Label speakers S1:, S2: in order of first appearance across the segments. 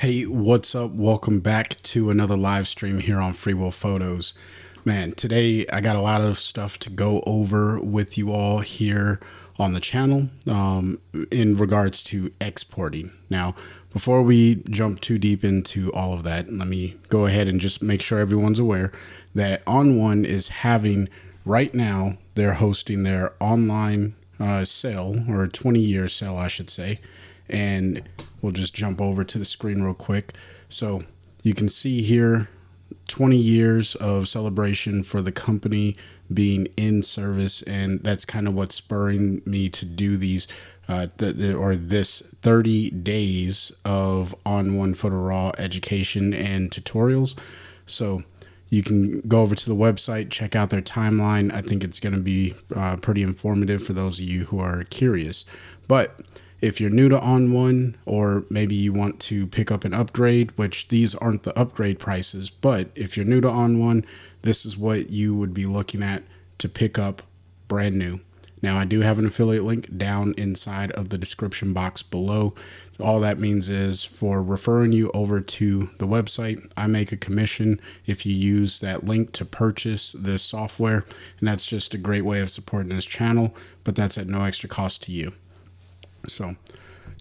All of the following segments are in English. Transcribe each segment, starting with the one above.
S1: Hey, what's up? Welcome back to another live stream here on Free Will Photos. Man, today I got a lot of stuff to go over with you all here on the channel in regards to exporting. Now, before we jump too deep into all of that, let me go ahead and just make sure everyone's aware that ON1 is having right now, they're hosting their online sale, or a 20-year sale, I should say. And we'll just jump over to the screen real quick. So you can see here 20 years of celebration for the company being in service, and that's kind of what's spurring me to do these this 30 days of ON1 Photo Raw education and tutorials. So you can go over to the website, check out their timeline. I think it's going to be pretty informative for those of you who are curious. But if you're new to ON1, or maybe you want to pick up an upgrade, which these aren't the upgrade prices, but if you're new to ON1, this is what you would be looking at to pick up brand new. Now, I do have an affiliate link down inside of the description box below. All that means is for referring you over to the website, I make a commission if you use that link to purchase this software. And that's just a great way of supporting this channel, but that's at no extra cost to you. So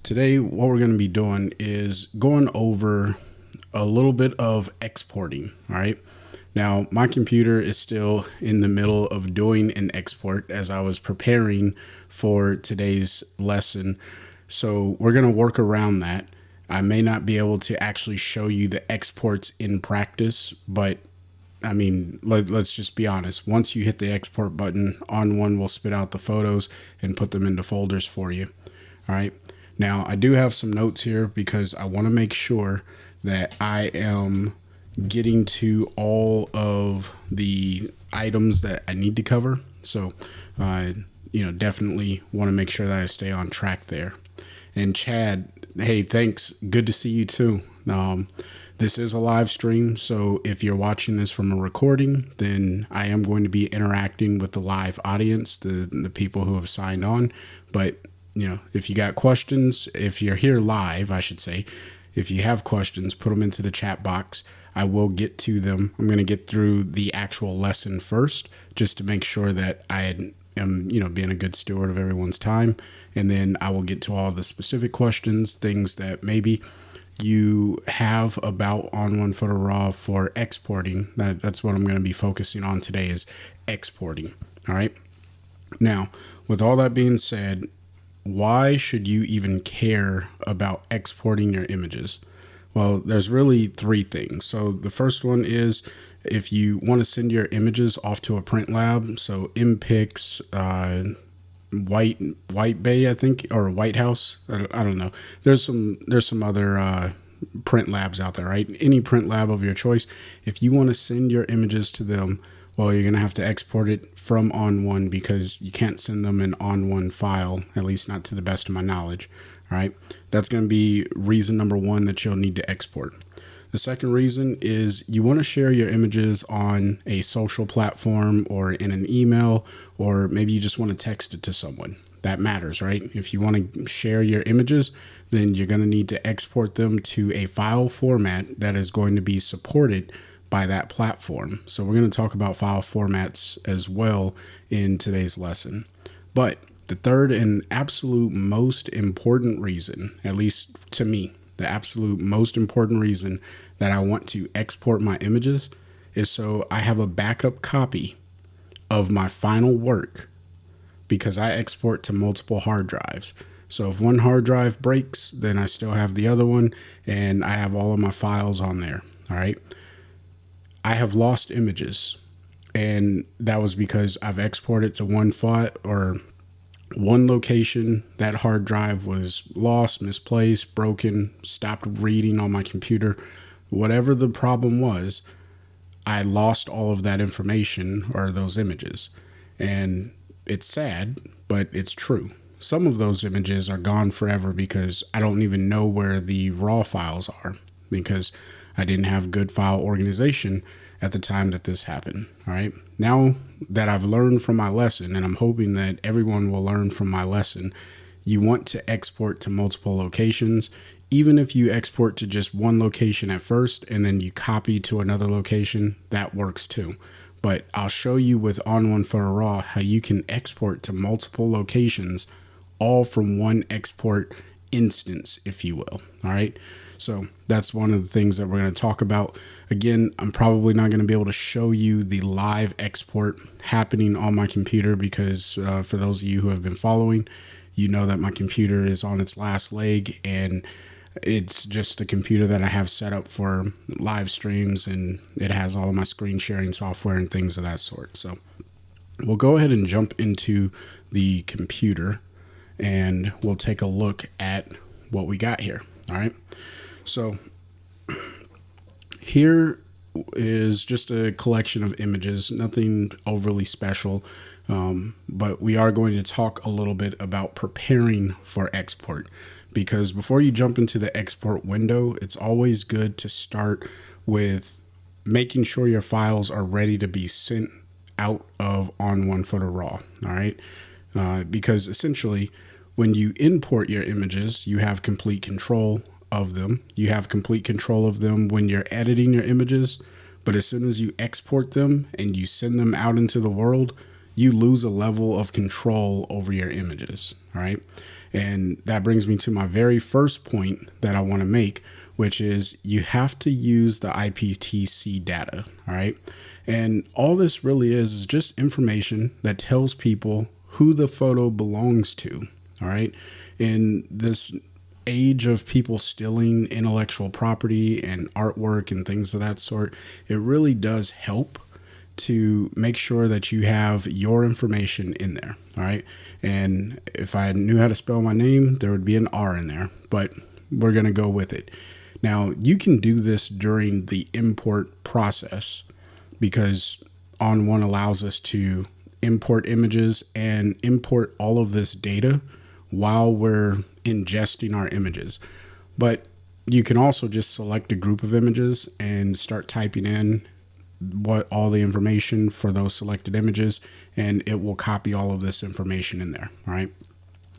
S1: today what we're going to be doing is going over a little bit of exporting. All right. Now, my computer is still in the middle of doing an export as I was preparing for today's lesson. So we're going to work around that. I may not be able to actually show you the exports in practice, but I mean, let's just be honest. Once you hit the export button, ON1 will spit out the photos and put them into folders for you. All right. Now, I do have some notes here because I want to make sure that I am getting to all of the items that I need to cover. So, definitely want to make sure that I stay on track there. And Chad, hey, thanks. Good to see you too. This is a live stream, so if you're watching this from a recording, then I am going to be interacting with the live audience, the people who have signed on. But if you got questions, if you're here live, I should say, if you have questions, put them into the chat box. I will get to them. I'm going to get through the actual lesson first, just to make sure that I am, being a good steward of everyone's time. And then I will get to all the specific questions, things that maybe you have about ON1 Photo Raw for exporting. That's what I'm going to be focusing on today, is exporting. All right. Now, with all that being said, why should you even care about exporting your images? Well, there's really three things. So the first one is if you want to send your images off to a print lab, so MPix, White Bay, I think, or White House. I don't know. There's some other print labs out there, right? Any print lab of your choice. If you want to send your images to them, well, you're going to have to export it from ON1 because you can't send them an ON1 file, at least not to the best of my knowledge. All right. That's going to be reason number one that you'll need to export. The second reason is you want to share your images on a social platform or in an email, or maybe you just want to text it to someone. That matters, right? If you want to share your images, then you're going to need to export them to a file format that is going to be supported by that platform. So we're going to talk about file formats as well in today's lesson. But the third and absolute most important reason, at least to me, the absolute most important reason that I want to export my images is so I have a backup copy of my final work, because I export to multiple hard drives. So if one hard drive breaks, then I still have the other one and I have all of my files on there. All right. I have lost images, and that was because I've exported to one file or one location. That hard drive was lost, misplaced, broken, stopped reading on my computer. Whatever the problem was, I lost all of that information or those images. And it's sad, but it's true. Some of those images are gone forever because I don't even know where the raw files are, because I didn't have good file organization at the time that this happened. All right. Now that I've learned from my lesson, and I'm hoping that everyone will learn from my lesson, you want to export to multiple locations, even if you export to just one location at first and then you copy to another location, that works too. But I'll show you with ON1 Photo Raw how you can export to multiple locations, all from one export instance, if you will. All right. So that's one of the things that we're going to talk about. Again, I'm probably not going to be able to show you the live export happening on my computer because for those of you who have been following, you know that my computer is on its last leg, and it's just the computer that I have set up for live streams, and it has all of my screen sharing software and things of that sort. So we'll go ahead and jump into the computer and we'll take a look at what we got here. All right. So here is just a collection of images, nothing overly special. But we are going to talk a little bit about preparing for export, because before you jump into the export window, it's always good to start with making sure your files are ready to be sent out of ON1 Photo Raw. All right. Because essentially when you import your images, you have complete control of them. You have complete control of them when you're editing your images, but as soon as you export them and you send them out into the world, you lose a level of control over your images. All right. And that brings me to my very first point that I want to make, which is you have to use the IPTC data. All right. And all this really is just information that tells people who the photo belongs to. All right. In this age of people stealing intellectual property and artwork and things of that sort, it really does help to make sure that you have your information in there. All right. And if I knew how to spell my name, there would be an R in there, but we're going to go with it. Now you can do this during the import process because ON1 allows us to import images and import all of this data while we're ingesting our images. But you can also just select a group of images and start typing in what all the information for those selected images, and it will copy all of this information in there. All right.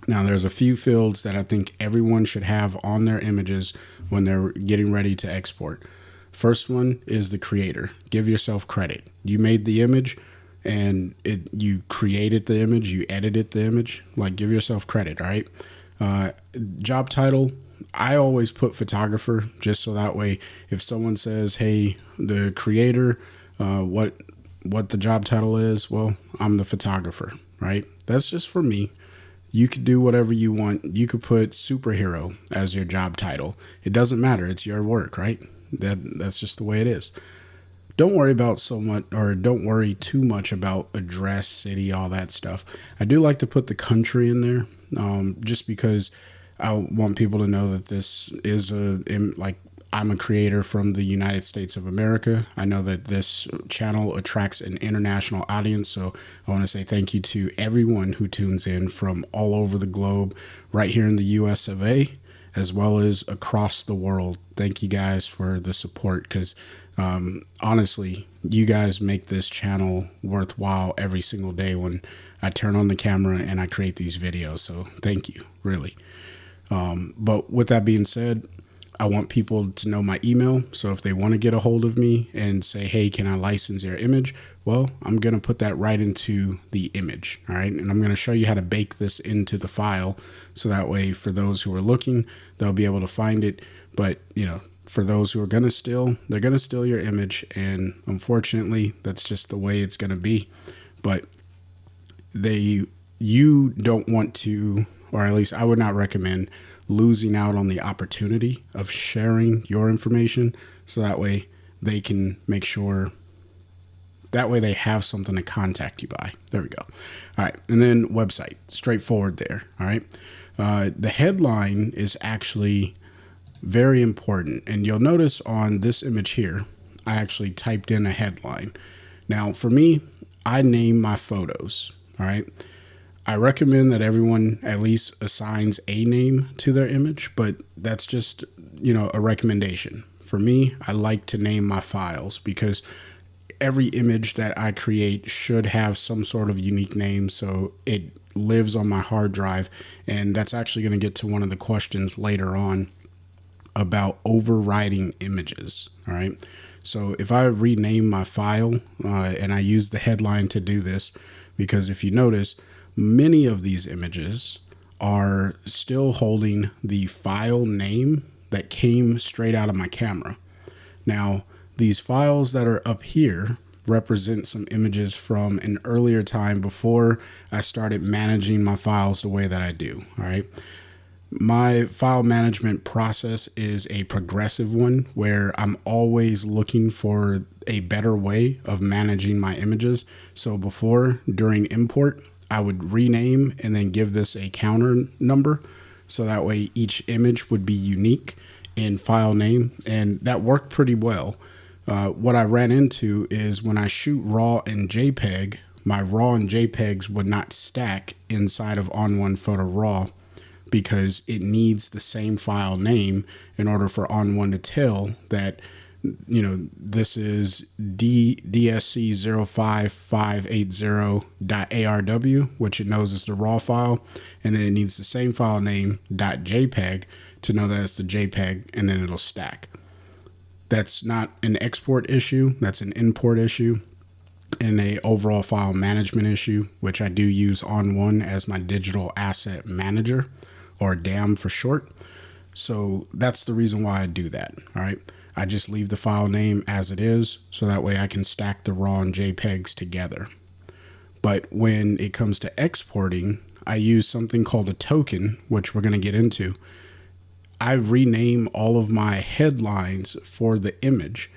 S1: Now there's a few fields that I think everyone should have on their images when they're getting ready to export. First one is the creator. Give yourself credit. You made the image and you created the image, you edited the image, like give yourself credit. All right. Job title, I always put photographer, just so that way if someone says, hey, the creator, what the job title is, well, I'm the photographer, right? That's just for me. You could do whatever you want. You could put superhero as your job title. It doesn't matter. It's your work, right? That's just the way it is. Don't worry about don't worry too much about address, city, all that stuff. I do like to put the country in there, just because I want people to know that this is I'm a creator from the United States of America. I know that this channel attracts an international audience, so I want to say thank you to everyone who tunes in from all over the globe, right here in the US of A, as well as across the world. Thank you guys for the support, because honestly, you guys make this channel worthwhile every single day when I turn on the camera and I create these videos. So thank you, really. But with that being said, I want people to know my email. So if they want to get a hold of me and say, hey, can I license your image? Well, I'm going to put that right into the image. All right. And I'm going to show you how to bake this into the file. So that way, for those who are looking, they'll be able to find it. But, for those who are going to steal, they're going to steal your image. And unfortunately, that's just the way it's going to be. But you don't want to, or at least I would not recommend losing out on the opportunity of sharing your information. So that way they can make sure, that way they have something to contact you by. There we go. All right. And then website, straightforward there. All right. The headline is actually very important. And you'll notice on this image here, I actually typed in a headline. Now for me, I name my photos. All right. I recommend that everyone at least assigns a name to their image, but that's just, a recommendation. For me, I like to name my files because every image that I create should have some sort of unique name, so it lives on my hard drive. And that's actually going to get to one of the questions later on about overriding images. All right. So if I rename my file, and I use the headline to do this, because if you notice, many of these images are still holding the file name that came straight out of my camera. Now, these files that are up here represent some images from an earlier time before I started managing my files the way that I do. All right. My file management process is a progressive one where I'm always looking for a better way of managing my images. So before, during import, I would rename and then give this a counter number. So that way each image would be unique in file name. And that worked pretty well. What I ran into is when I shoot RAW and JPEG, my RAW and JPEGs would not stack inside of ON1 Photo RAW, because it needs the same file name in order for ON1 to tell that, you know, this is DSC05580.ARW, which it knows is the raw file, and then it needs the same file name .jpeg to know that it's the JPEG, and then it'll stack. That's not an export issue, that's an import issue and a overall file management issue, which I do use ON1 as my digital asset manager, or DAM for short. So that's the reason why I do that. All right. I just leave the file name as it is, so that way I can stack the RAW and JPEGs together. But when it comes to exporting, I use something called a token, which we're going to get into. I rename all of my headlines for the image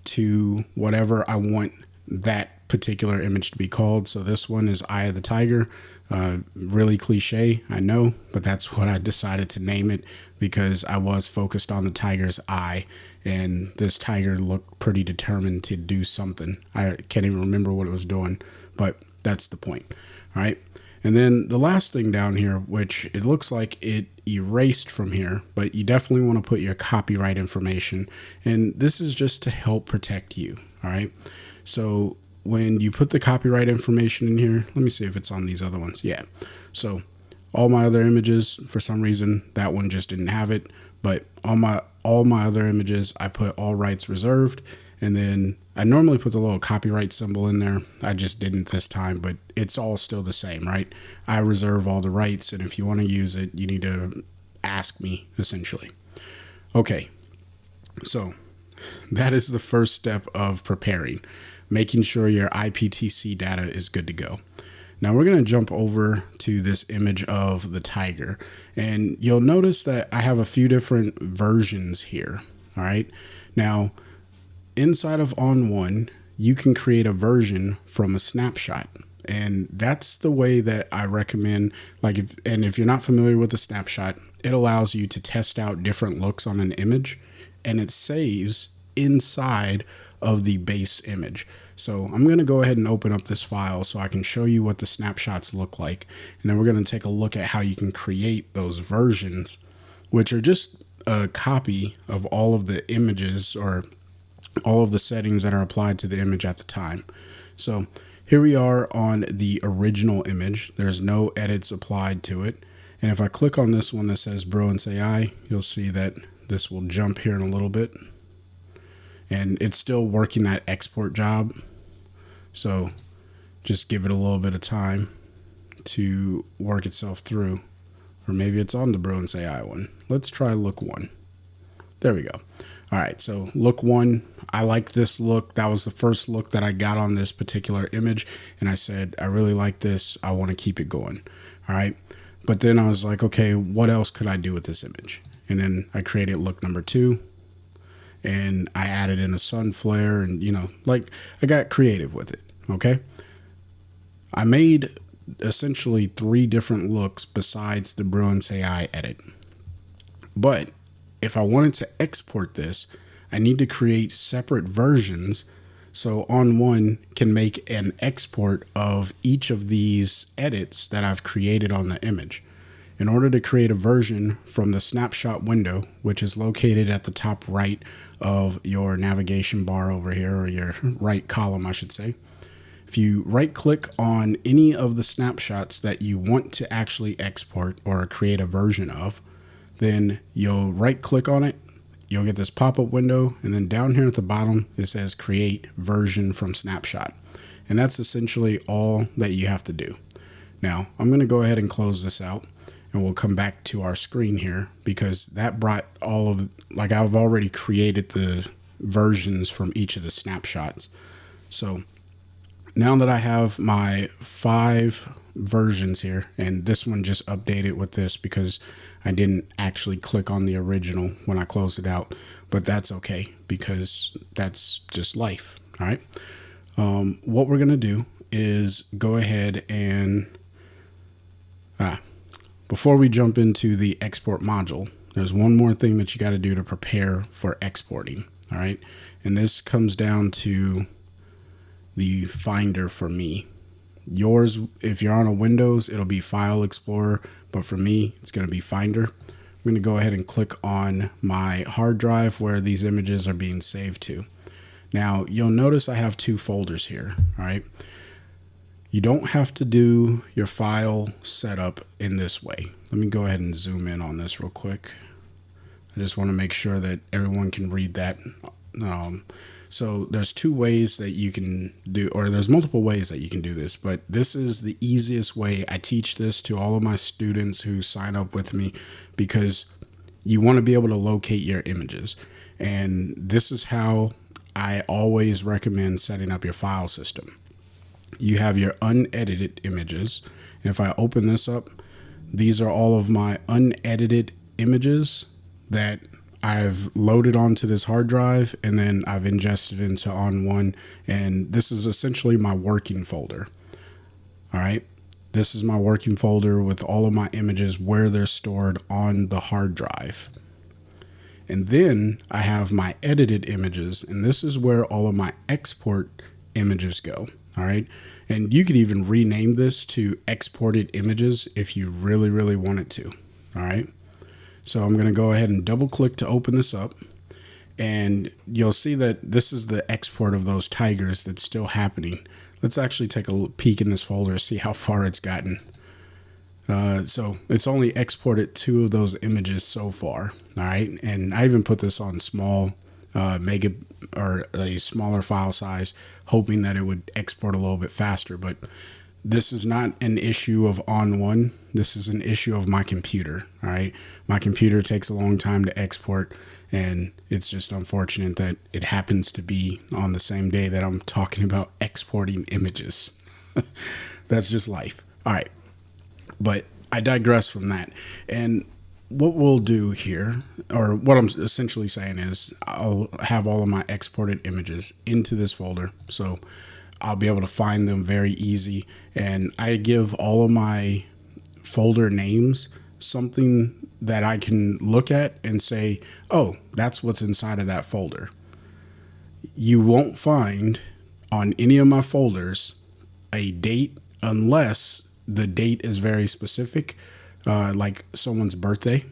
S1: to whatever I want that particular image to be called. So this one is Eye of the Tiger. Really cliche, I know, but that's what I decided to name it, because I was focused on the tiger's eye, and this tiger looked pretty determined to do something. I can't even remember what it was doing, but that's the point. All right. And then the last thing down here, which it looks like it erased from here, but you definitely want to put your copyright information. And this is just to help protect you. All right. So when you put the copyright information in here, let me see if it's on these other ones. Yeah. So all my other images, for some reason, that one just didn't have it. But all my other images, I put all rights reserved. And then I normally put the little copyright symbol in there. I just didn't this time, but it's all still the same, right? I reserve all the rights. And if you want to use it, you need to ask me, essentially. Okay. So that is the first step of preparing, making sure your IPTC data is good to go. Now we're going to jump over to this image of the tiger, and you'll notice that I have a few different versions here. All right. Now inside of ON1, you can create a version from a snapshot. And that's the way that I recommend, if you're not familiar with a snapshot, it allows you to test out different looks on an image, and it saves inside of the base image. So I'm going to go ahead and open up this file so I can show you what the snapshots look like. And then we're going to take a look at how you can create those versions, which are just a copy of all of the images or all of the settings that are applied to the image at the time. So here we are on the original image. There's no edits applied to it. And if I click on this one that says Brilliance AI, you'll see that this will jump here in a little bit. And it's still working that export job. So just give it a little bit of time to work itself through. Or maybe it's on the Brilliance AI one. Let's try look one. There we go. All right, so look one, I like this look. That was the first look that I got on this particular image. And I said, I really like this. I want to keep it going. All right. But then I was like, okay, what else could I do with this image? And then I created look number 2. And I added in a sun flare and, I got creative with it. Okay. I made essentially 3 different looks besides the Brilliance AI edit. But if I wanted to export this, I need to create separate versions so ON1 can make an export of each of these edits that I've created on the image. In order to create a version from the snapshot window, which is located at the top right of your navigation bar over here, or your right column, I should say, if you right click on any of the snapshots that you want to actually export or create a version of, then you'll right click on it you'll get this pop-up window, and then down here at the bottom, it says create version from snapshot. And that's essentially all that you have to do. Now, I'm going to go ahead and close this out, and we'll come back to our screen here, because that brought all of, like, I've already created the versions from each of the snapshots. So now that I have my 5 versions here, and this one just updated with this because I didn't actually click on the original when I closed it out, but that's okay because that's just life. All right. What we're going to do is go ahead and, before we jump into the export module, there's one more thing that you got to do to prepare for exporting. All right. And this comes down to the Finder for me. Yours, if you're on a Windows, it'll be File Explorer, but for me, it's going to be Finder. I'm going to go ahead and click on my hard drive where these images are being saved to. Now, you'll notice I have 2 folders here, all right? You don't have to do your file setup in this way. Let me go ahead and zoom in on this real quick. I just want to make sure that everyone can read that. So there's 2 ways that you can do, or there's multiple ways that you can do this, but this is the easiest way. I teach this to all of my students who sign up with me because you want to be able to locate your images. And this is how I always recommend setting up your file system. You have your unedited images. And if I open this up, these are all of my unedited images that I've loaded onto this hard drive, and then I've ingested into ON1, and this is essentially my working folder. All right. This is my working folder with all of my images where they're stored on the hard drive. And then I have my edited images, and this is where all of my export images go. All right. And you could even rename this to exported images if you really, really wanted to. All right. So I'm going to go ahead and double click to open this up, and you'll see that this is the export of those tigers that's still happening. Let's actually take a peek in this folder to see how far it's gotten. So it's only exported 2 of those images so far. All right. And I even put this on small mega or a smaller file size, hoping that it would export a little bit faster. But this is not an issue of ON1. This is an issue of my computer. All right. My computer takes a long time to export, and it's just unfortunate that it happens to be on the same day that I'm talking about exporting images. That's just life. All right. But I digress from that. And what we'll do here, or what I'm essentially saying is I'll have all of my exported images into this folder. So I'll be able to find them very easy. And I give all of my folder names something that I can look at and say, oh, that's what's inside of that folder. You won't find on any of my folders a date unless the date is very specific, like someone's birthday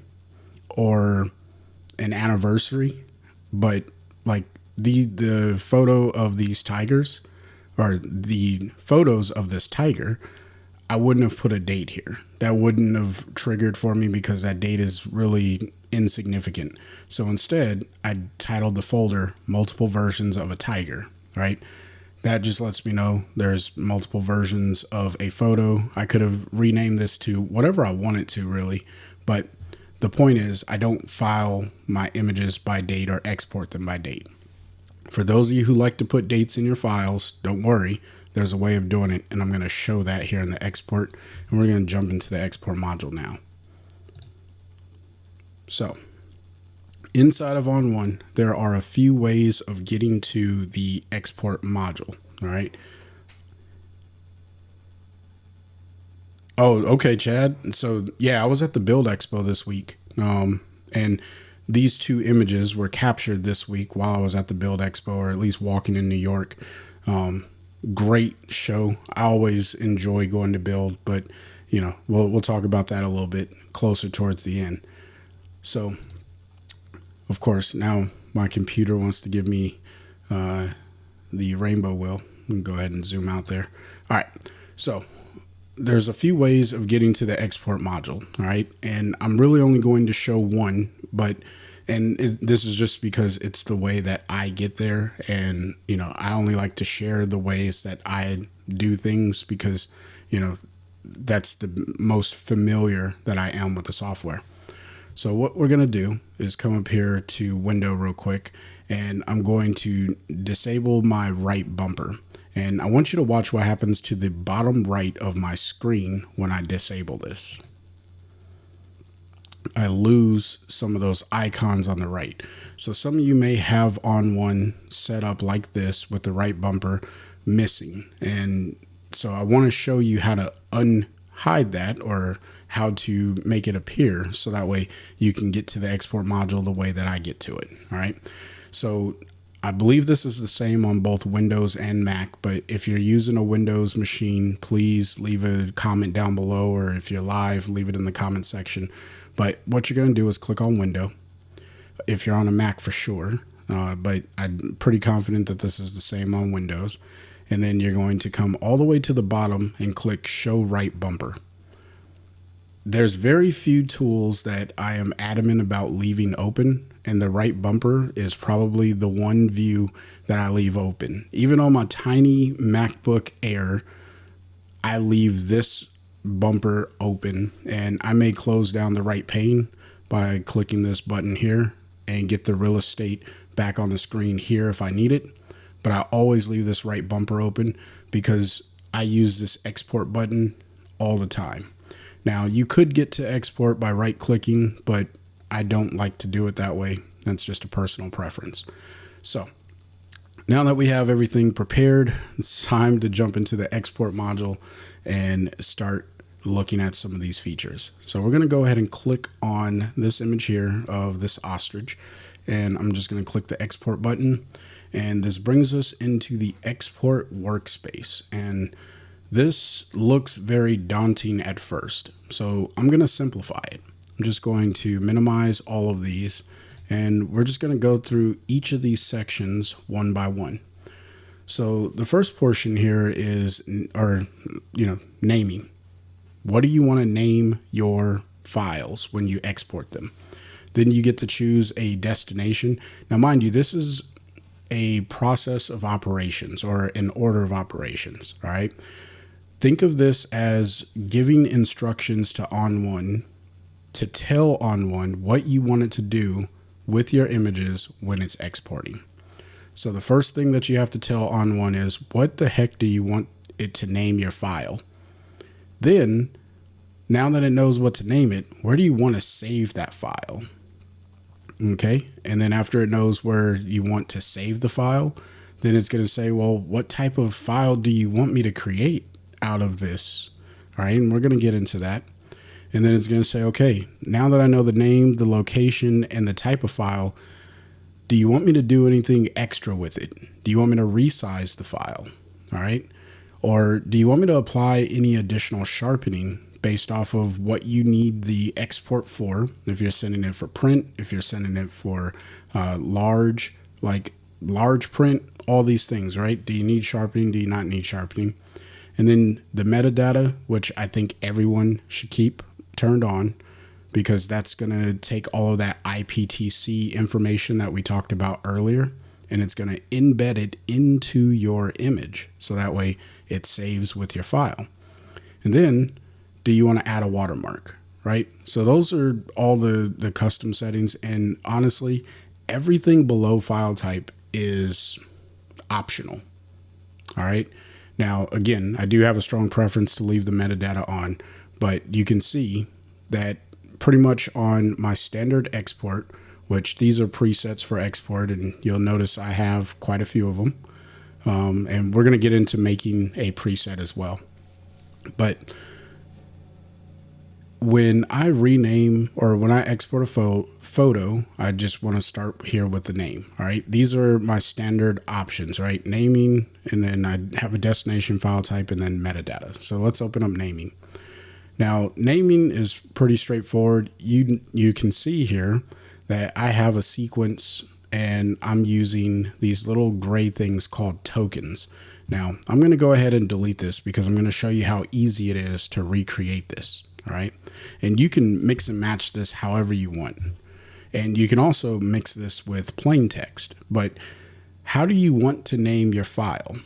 S1: or an anniversary. But like the photo of these tigers, or the photos of this tiger, I wouldn't have put a date here. That wouldn't have triggered for me because that date is really insignificant. So instead, I titled the folder multiple versions of a tiger, right? That just lets me know there's multiple versions of a photo. I could have renamed this to whatever I wanted to, really. But the point is, I don't file my images by date or export them by date. For those of you who like to put dates in your files, don't worry. There's a way of doing it, and I'm going to show that here in the export. And we're going to jump into the export module now. So inside of ON1, there are a few ways of getting to the export module. All right. Oh, okay, Chad. So yeah, I was at the Build Expo this week. And these 2 images were captured this week while I was at the Build Expo, or at least walking in New York. Great show. I always enjoy going to Build, but you know, we'll talk about that a little bit closer towards the end. So of course, now my computer wants to give me the rainbow wheel. Let me go ahead and zoom out there. All right. So there's a few ways of getting to the export module. All right. And I'm really only going to show one, but And this is just because it's the way that I get there. And, I only like to share the ways that I do things because, that's the most familiar that I am with the software. So what we're going to do is come up here to window real quick, and I'm going to disable my right bumper. And I want you to watch what happens to the bottom right of my screen when I disable this. I lose some of those icons on the right. So some of you may have ON1 set up like this with the right bumper missing. And so I want to show you how to unhide that, or how to make it appear, so that way you can get to the export module the way that I get to it. All right. So I believe this is the same on both Windows and Mac, but if you're using a Windows machine, please leave a comment down below, or if you're live, leave it in the comment section. But what you're going to do is click on Window. If you're on a Mac, for sure, but I'm pretty confident that this is the same on Windows. And then you're going to come all the way to the bottom and click Show Right Bumper. There's very few tools that I am adamant about leaving open, and the right bumper is probably the one view that I leave open. Even on my tiny MacBook Air, I leave this bumper open, and I may close down the right pane by clicking this button here and get the real estate back on the screen here if I need it. But I always leave this right bumper open because I use this export button all the time. Now, you could get to export by right clicking, but I don't like to do it that way. That's just a personal preference. So now that we have everything prepared, it's time to jump into the export module and start looking at some of these features. So we're going to go ahead and click on this image here of this ostrich, and I'm just going to click the export button. And this brings us into the export workspace. And this looks very daunting at first. So I'm going to simplify it. I'm just going to minimize all of these, and we're just going to go through each of these sections one by one. So the first portion here is, naming. What do you want to name your files when you export them? Then you get to choose a destination. Now, mind you, this is a process of operations, or an order of operations. All right. Think of this as giving instructions to ON1 to tell ON1 what you want it to do with your images when it's exporting. So the first thing that you have to tell ON1 is, what the heck do you want it to name your file? Then, now that it knows what to name it, where do you want to save that file? Okay. And then after it knows where you want to save the file, then it's going to say, well, what type of file do you want me to create out of this? All right. And we're going to get into that. And then it's going to say, okay, now that I know the name, the location, and the type of file, do you want me to do anything extra with it? Do you want me to resize the file? All right. Or do you want me to apply any additional sharpening based off of what you need the export for? If you're sending it for print, if you're sending it for large print, all these things, right? Do you need sharpening? Do you not need sharpening? And then the metadata, which I think everyone should keep turned on, because that's going to take all of that IPTC information that we talked about earlier, and it's going to embed it into your image. So that way it saves with your file. And then, do you want to add a watermark, right? So those are all the custom settings. And honestly, everything below file type is optional. All right. Now, again, I do have a strong preference to leave the metadata on, but you can see that pretty much on my standard export, which these are presets for export, and you'll notice I have quite a few of them. And we're going to get into making a preset as well. But when I rename, or when I export a photo, I just want to start here with the name. All right. These are my standard options, right? Naming, and then I have a destination, file type, and then metadata. So let's open up naming. Now, naming is pretty straightforward. You can see here that I have a sequence, and I'm using these little gray things called tokens. Now, I'm going to go ahead and delete this because I'm going to show you how easy it is to recreate this. All right. And you can mix and match this however you want. And you can also mix this with plain text. But how do you want to name your file?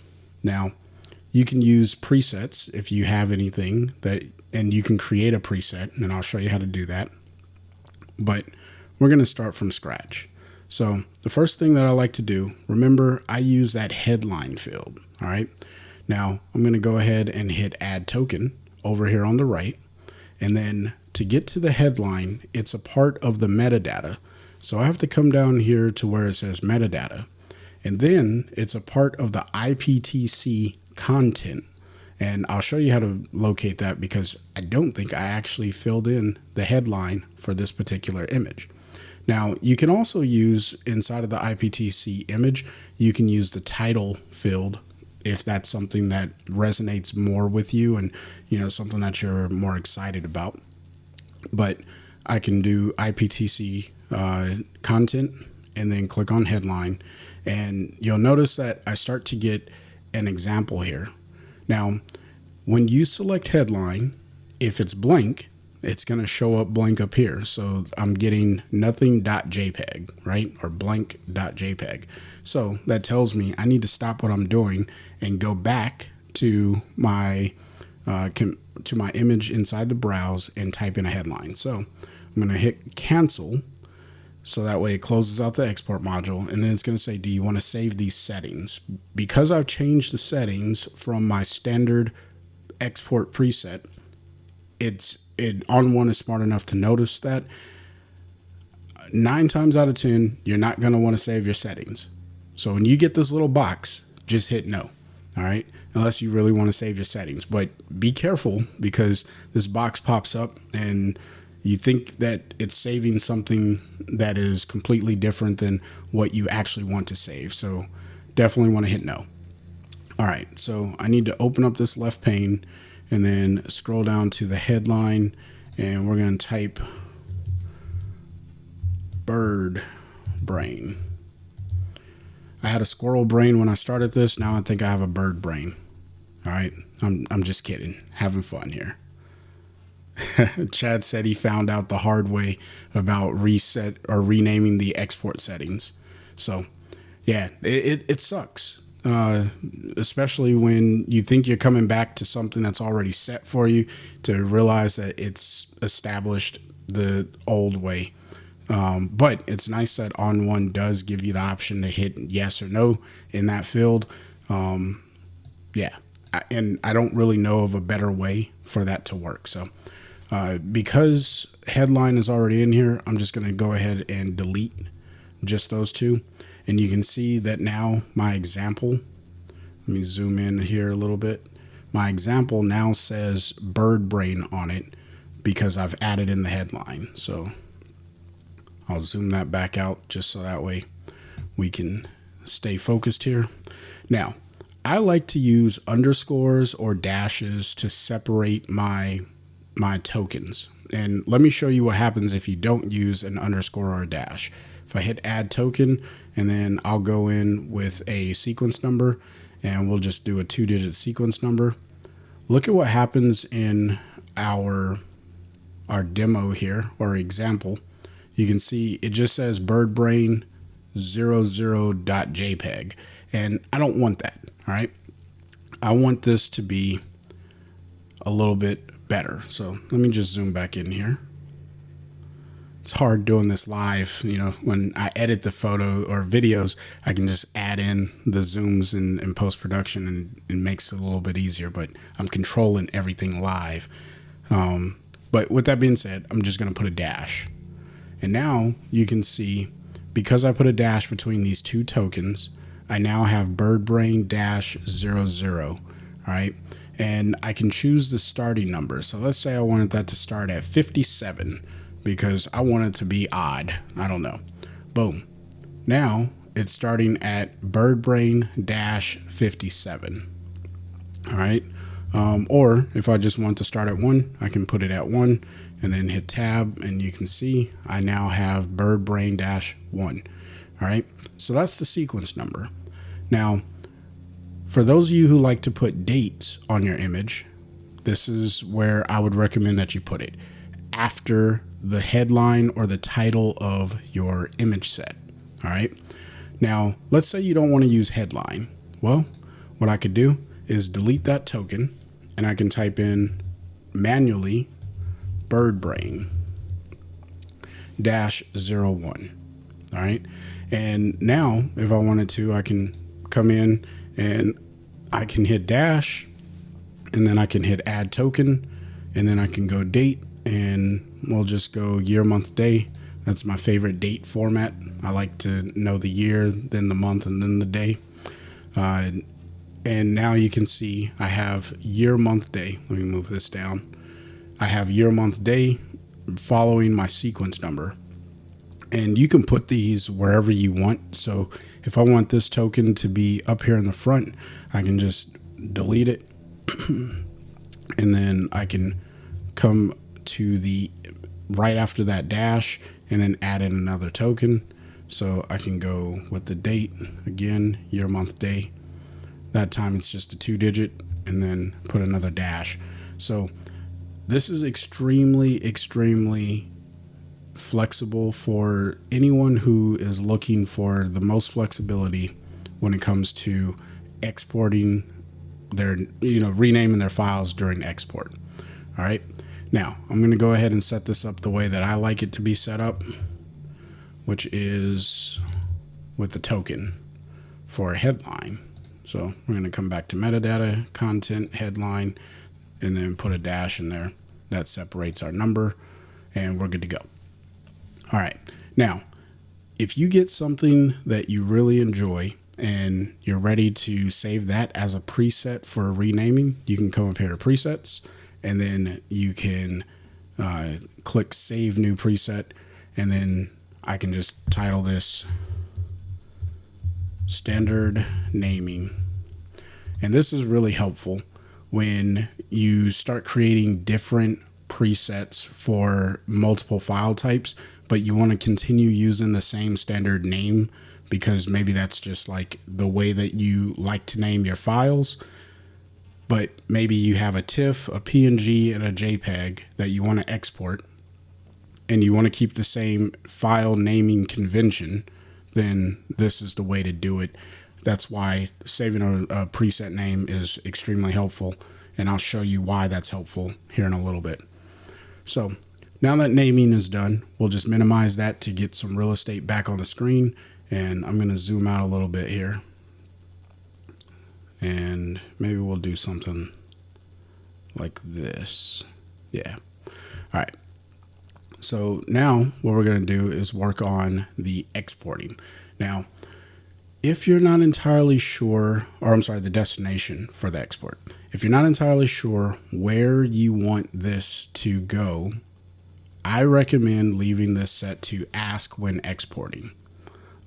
S1: Now, you can use presets if you have anything that, and you can create a preset, and I'll show you how to do that. But we're going to start from scratch. So the first thing that I like to do, remember, I use that headline field. All right. Now I'm going to go ahead and hit add token over here on the right. And then to get to the headline, it's a part of the metadata. So I have to come down here to where it says metadata. And then it's a part of the IPTC content. And I'll show you how to locate that because I don't think I actually filled in the headline for this particular image. Now, you can also use inside of the IPTC image, you can use the title field if that's something that resonates more with you and, you know, something that you're more excited about. But I can do IPTC content and then click on headline. And you'll notice that I start to get an example here. Now, when you select headline, if it's blank, it's going to show up blank up here. So I'm getting nothing.jpg, right? Or blank.jpg. So that tells me I need to stop what I'm doing and go back to my image inside the browse and type in a headline. So I'm going to hit cancel. So that way it closes out the export module. And then it's going to say, do you want to save these settings? Because I've changed the settings from my standard export preset, ON1 is smart enough to notice that 9 times out of 10, you're not going to want to save your settings. So when you get this little box, just hit no. All right. Unless you really want to save your settings, but be careful because this box pops up and you think that it's saving something that is completely different than what you actually want to save. So definitely want to hit no. All right. So I need to open up this left pane and then scroll down to the headline, and we're going to type bird brain. I had a squirrel brain when I started this. Now I think I have a bird brain. All right. I'm just kidding. Having fun here. Chad said he found out the hard way about reset or renaming the export settings. So yeah, it sucks. Especially when you think you're coming back to something that's already set for you to realize that it's established the old way. But it's nice that ON1 does give you the option to hit yes or no in that field. Yeah. And I don't really know of a better way for that to work. So, because headline is already in here, I'm just going to go ahead and delete just those two. And you can see that now my example, let me zoom in here a little bit. My example now says bird brain on it because I've added in the headline. So I'll zoom that back out just so that way we can stay focused here. Now, I like to use underscores or dashes to separate my tokens. And let me show you what happens if you don't use an underscore or a dash. If I hit add token, and then I'll go in with a sequence number, and we'll just do a 2-digit sequence number. Look at what happens in our demo here, or example. You can see it just says birdbrain 00.jpg, and I don't want that. All right. I want this to be a little bit better. So let me just zoom back in here. It's hard doing this live. You know, when I edit the photo or videos, I can just add in the zooms in post-production and it makes it a little bit easier, but I'm controlling everything live. But with that being said, I'm just going to put a dash. And now you can see, because I put a dash between these two tokens, I now have birdbrain -00. All right. And I can choose the starting number. So let's say I wanted that to start at 57 because I want it to be odd. I don't know. Boom. Now it's starting at birdbrain -57. All right. Or if I just want to start at 1, I can put it at 1 and then hit tab, and you can see I now have birdbrain -1. All right. So that's the sequence number. Now, for those of you who like to put dates on your image, this is where I would recommend that you put it. after the headline or the title of your image set. All right. Now, let's say you don't want to use headline. Well, what I could do is delete that token, and I can type in manually bird brain -01. All right. And now if I wanted to, I can come in and I can hit dash, and then I can hit add token, and then I can go date, and we'll just go year, month, day. That's my favorite date format. I like to know the year, then the month, and then the day. And now you can see I have year, month, day. Let me move this down. I have year, month, day following my sequence number. And you can put these wherever you want. So if I want this token to be up here in the front, I can just delete it. And then I can come to the right after that dash and then add in another token. So I can go with the date again, year, month, day. That time it's just a 2-digit, and then put another dash. So this is extremely flexible for anyone who is looking for the most flexibility when it comes to exporting their, renaming their files during export. All right. Now I'm going to go ahead and set this up the way that I like it to be set up, which is with the token for a headline. So we're going to come back to metadata, content, headline, and then put a dash in there. That separates our number, and we're good to go. All right. Now, if you get something that you really enjoy and you're ready to save that as a preset for renaming, you can come up here to presets, and then you can click save new preset, and then I can just title this standard naming. And this is really helpful when you start creating different presets for multiple file types, but you want to continue using the same standard name because maybe that's just like the way that you like to name your files. But maybe you have a TIFF, a PNG, and a JPEG that you want to export, and you want to keep the same file naming convention, then this is the way to do it. That's why saving a preset name is extremely helpful, and I'll show you why that's helpful here in a little bit. So now that naming is done, we'll just minimize that to get some real estate back on the screen, and I'm going to zoom out a little bit here. And maybe we'll do something like this. Yeah. All right. So now what we're going to do is work on the exporting. Now, if you're not entirely sure, or I'm sorry, the destination for the export. If you're not entirely sure where you want this to go, I recommend leaving this set to ask when exporting.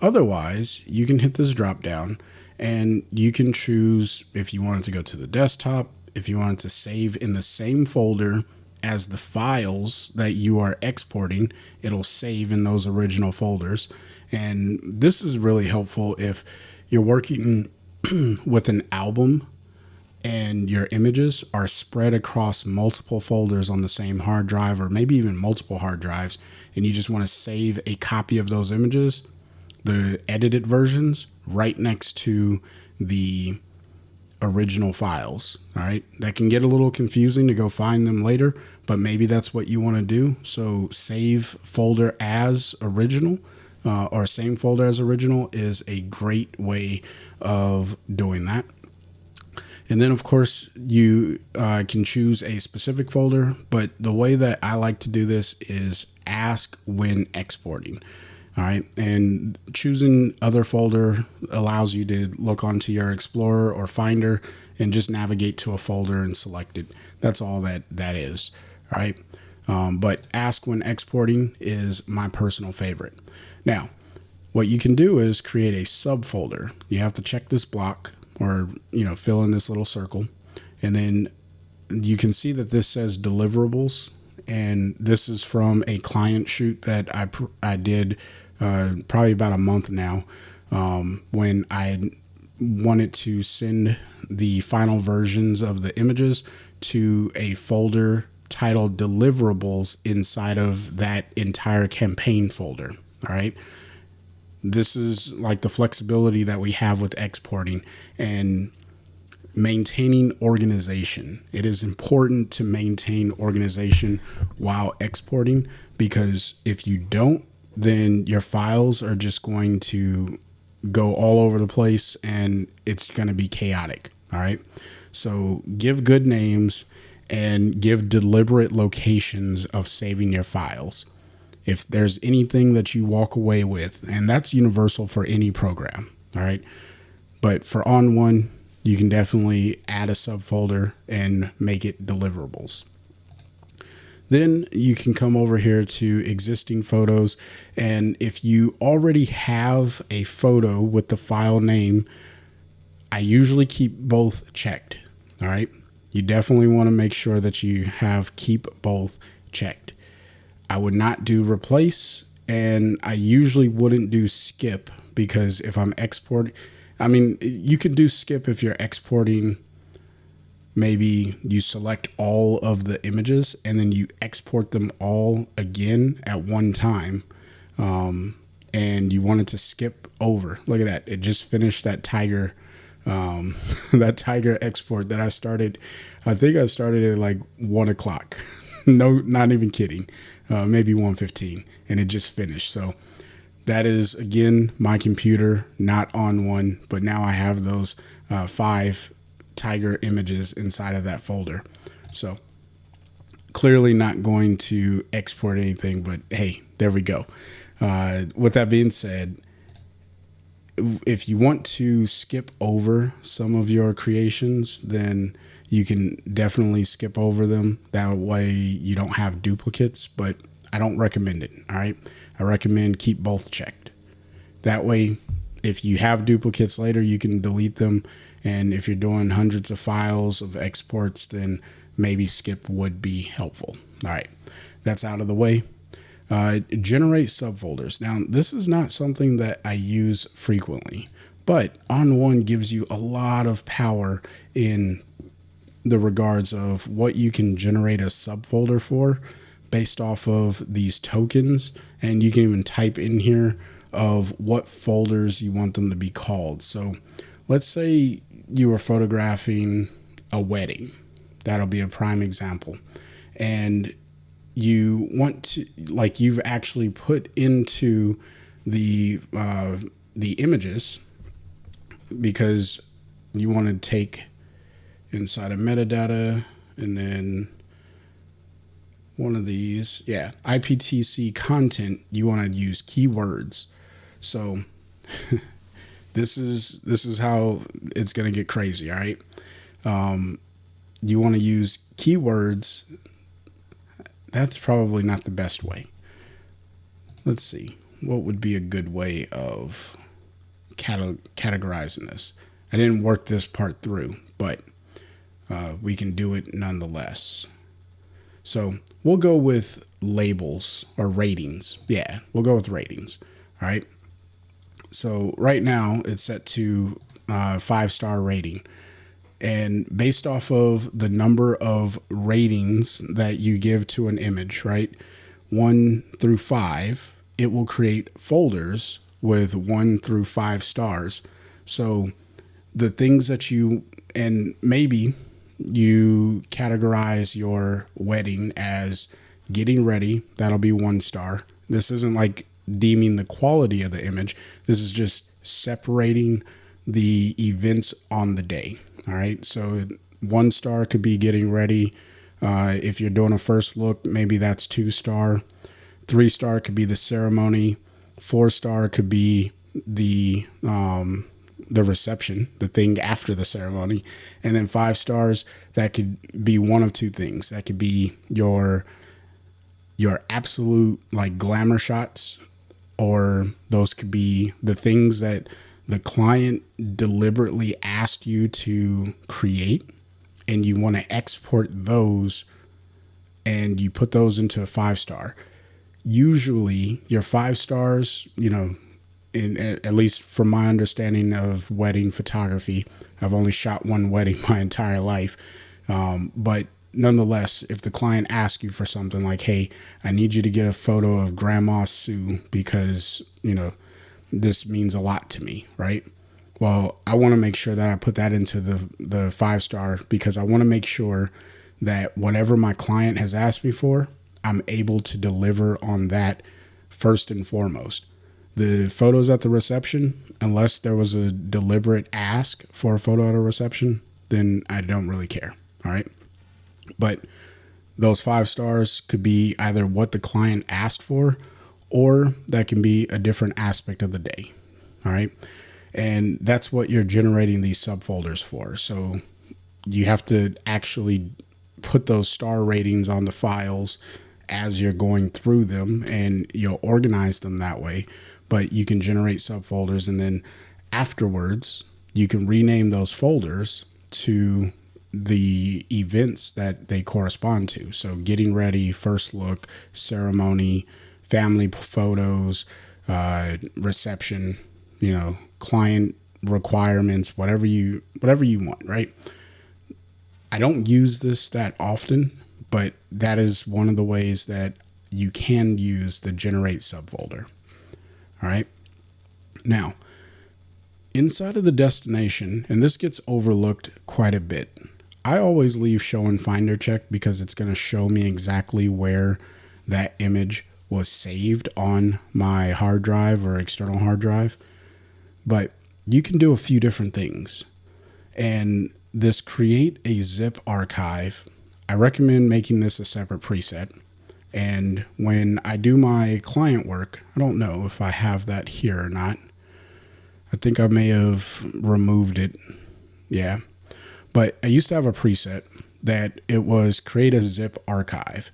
S1: Otherwise, you can hit this drop down and you can choose if you want it to go to the desktop, if you want it to save in the same folder as the files that you are exporting, it'll save in those original folders. And this is really helpful if you're working with an album and your images are spread across multiple folders on the same hard drive, or maybe even multiple hard drives, and you just want to save a copy of those images, the edited versions, right next to the original files. All right. That can get a little confusing to go find them later, but maybe that's what you want to do. So save folder as original, or same folder as original is a great way of doing that. And then of course you can choose a specific folder, but the way that I like to do this is ask when exporting. All right. And choosing other folder allows you to look onto your Explorer or Finder and just navigate to a folder and select it. That's all that is. All right. But ask when exporting is my personal favorite. Now, what you can do is create a subfolder. You have to check this block, or, fill in this little circle. And then you can see that this says deliverables. And this is from a client shoot that I did probably about a month now, when I wanted to send the final versions of the images to a folder titled deliverables inside of that entire campaign folder. All right. This is like the flexibility that we have with exporting and maintaining organization. It is important to maintain organization while exporting, because if you don't, then your files are just going to go all over the place and it's going to be chaotic. All right. So give good names and give deliberate locations of saving your files. If there's anything that you walk away with, and that's universal for any program. All right. But for ON1, you can definitely add a subfolder and make it deliverables. Then you can come over here to existing photos. And if you already have a photo with the file name, I usually keep both checked. All right. You definitely want to make sure that you have keep both checked. I would not do replace, and I usually wouldn't do skip, because if I'm exporting, I mean, you could do skip if you're exporting. Maybe you select all of the images and then you export them all again at one time. And you wanted to skip over. Look at that. It just finished that tiger, that tiger export that I started. I think I started at like 1 o'clock. No, not even kidding. Maybe 1:15, and it just finished. So that is, again, my computer, not ON1, but now I have those 5 tiger images inside of that folder. So clearly not going to export anything, but hey, there we go. With that being said, if you want to skip over some of your creations, then you can definitely skip over them. That way you don't have duplicates, but I don't recommend it. All right. I recommend keep both checked. That way, if you have duplicates later, you can delete them. And if you're doing hundreds of files of exports, then maybe skip would be helpful. All right. That's out of the way. Generate subfolders. Now, this is not something that I use frequently, but ON1 gives you a lot of power in the regards of what you can generate a subfolder for based off of these tokens. And you can even type in here of what folders you want them to be called. So let's say you were photographing a wedding. That'll be a prime example. And you want to, like, you've actually put into the images, because you want to take inside of metadata and then one of these, IPTC content, you want to use keywords. So this is how it's going to get crazy. All right. You want to use keywords. That's probably not the best way. Let's see. What would be a good way of categorizing this? I didn't work this part through, but we can do it nonetheless. So we'll go with labels or ratings. Yeah, we'll go with ratings. All right. So right now it's set to 5-star rating. And based off of the number of ratings that you give to an image, right, 1 through 5, it will create folders with 1 through 5 stars. So the things that you, and maybe you categorize your wedding as getting ready, that'll be 1 star. This isn't like deeming the quality of the image. This is just separating the events on the day. All right. So 1 star could be getting ready. If you're doing a first look, maybe that's 2 star. 3 star could be the ceremony. 4 star could be the reception, the thing after the ceremony. And then 5 stars, that could be one of 2 things. That could be your absolute like glamour shots, or those could be the things that the client deliberately asked you to create, and you want to export those and you put those into a 5-star. Usually your 5 stars, you know, at least from my understanding of wedding photography, I've only shot 1 wedding my entire life. But nonetheless, if the client asks you for something like, hey, I need you to get a photo of Grandma Sue because, this means a lot to me, right? Well, I want to make sure that I put that into the 5-star because I want to make sure that whatever my client has asked me for, I'm able to deliver on that first and foremost. The photos at the reception, unless there was a deliberate ask for a photo at a reception, then I don't really care. All right. But those 5 stars could be either what the client asked for, or that can be a different aspect of the day. All right. And that's what you're generating these subfolders for. So you have to actually put those star ratings on the files as you're going through them, and you'll organize them that way. But you can generate subfolders, and then afterwards you can rename those folders to the events that they correspond to. So getting ready, first look, ceremony, family photos, reception, client requirements, whatever you want, right? I don't use this that often, but that is one of the ways that you can use the generate subfolder. All right. Now, inside of the destination, and this gets overlooked quite a bit, I always leave show and finder check because it's going to show me exactly where that image was saved on my hard drive or external hard drive. But you can do a few different things. And this create a zip archive, I recommend making this a separate preset. And when I do my client work, I don't know if I have that here or not. I think I may have removed it. Yeah. But I used to have a preset that it was create a zip archive.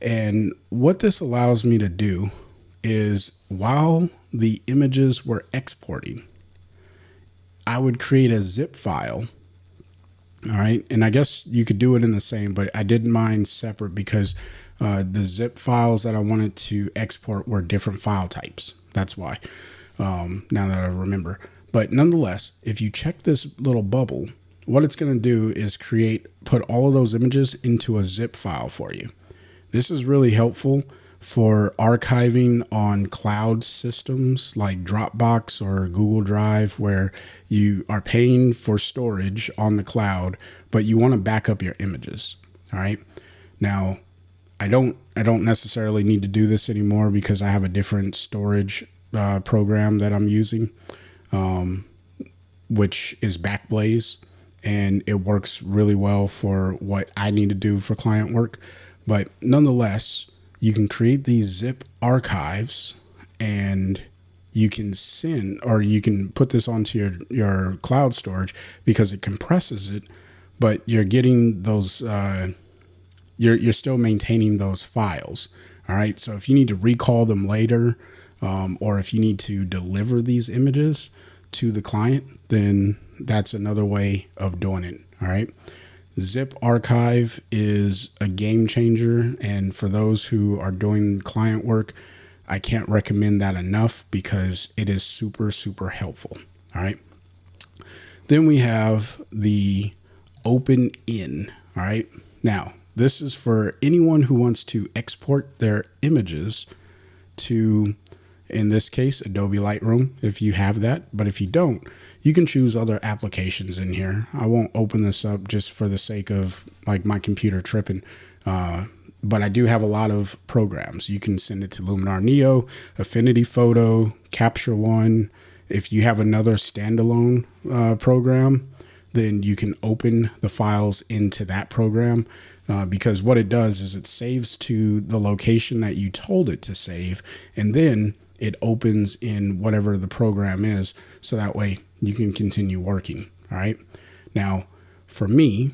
S1: And what this allows me to do is while the images were exporting, I would create a zip file. All right. And I guess you could do it in the same, but I did mine separate because the zip files that I wanted to export were different file types. That's why, now that I remember. But nonetheless, if you check this little bubble, what it's going to do is put all of those images into a zip file for you. This is really helpful for archiving on cloud systems like Dropbox or Google Drive, where you are paying for storage on the cloud, but you want to back up your images. All right. Now, I don't necessarily need to do this anymore because I have a different storage program that I'm using, which is Backblaze, and it works really well for what I need to do for client work. But nonetheless, you can create these zip archives, and you can send, or you can put this onto your cloud storage because it compresses it, but you're getting those, you're still maintaining those files. All right. So if you need to recall them later, or if you need to deliver these images to the client, then that's another way of doing it. All right. Zip archive is a game changer. And for those who are doing client work, I can't recommend that enough because it is super, super helpful. All right. Then we have the open in. All right. Now, this is for anyone who wants to export their images to, in this case, Adobe Lightroom, if you have that. But if you don't, you can choose other applications in here. I won't open this up just for the sake of like my computer tripping. But I do have a lot of programs. You can send it to Luminar Neo, Affinity Photo, Capture One. If you have another standalone program, then you can open the files into that program. Because what it does is it saves to the location that you told it to save, and then it opens in whatever the program is, so that way you can continue working. All right. Now, for me,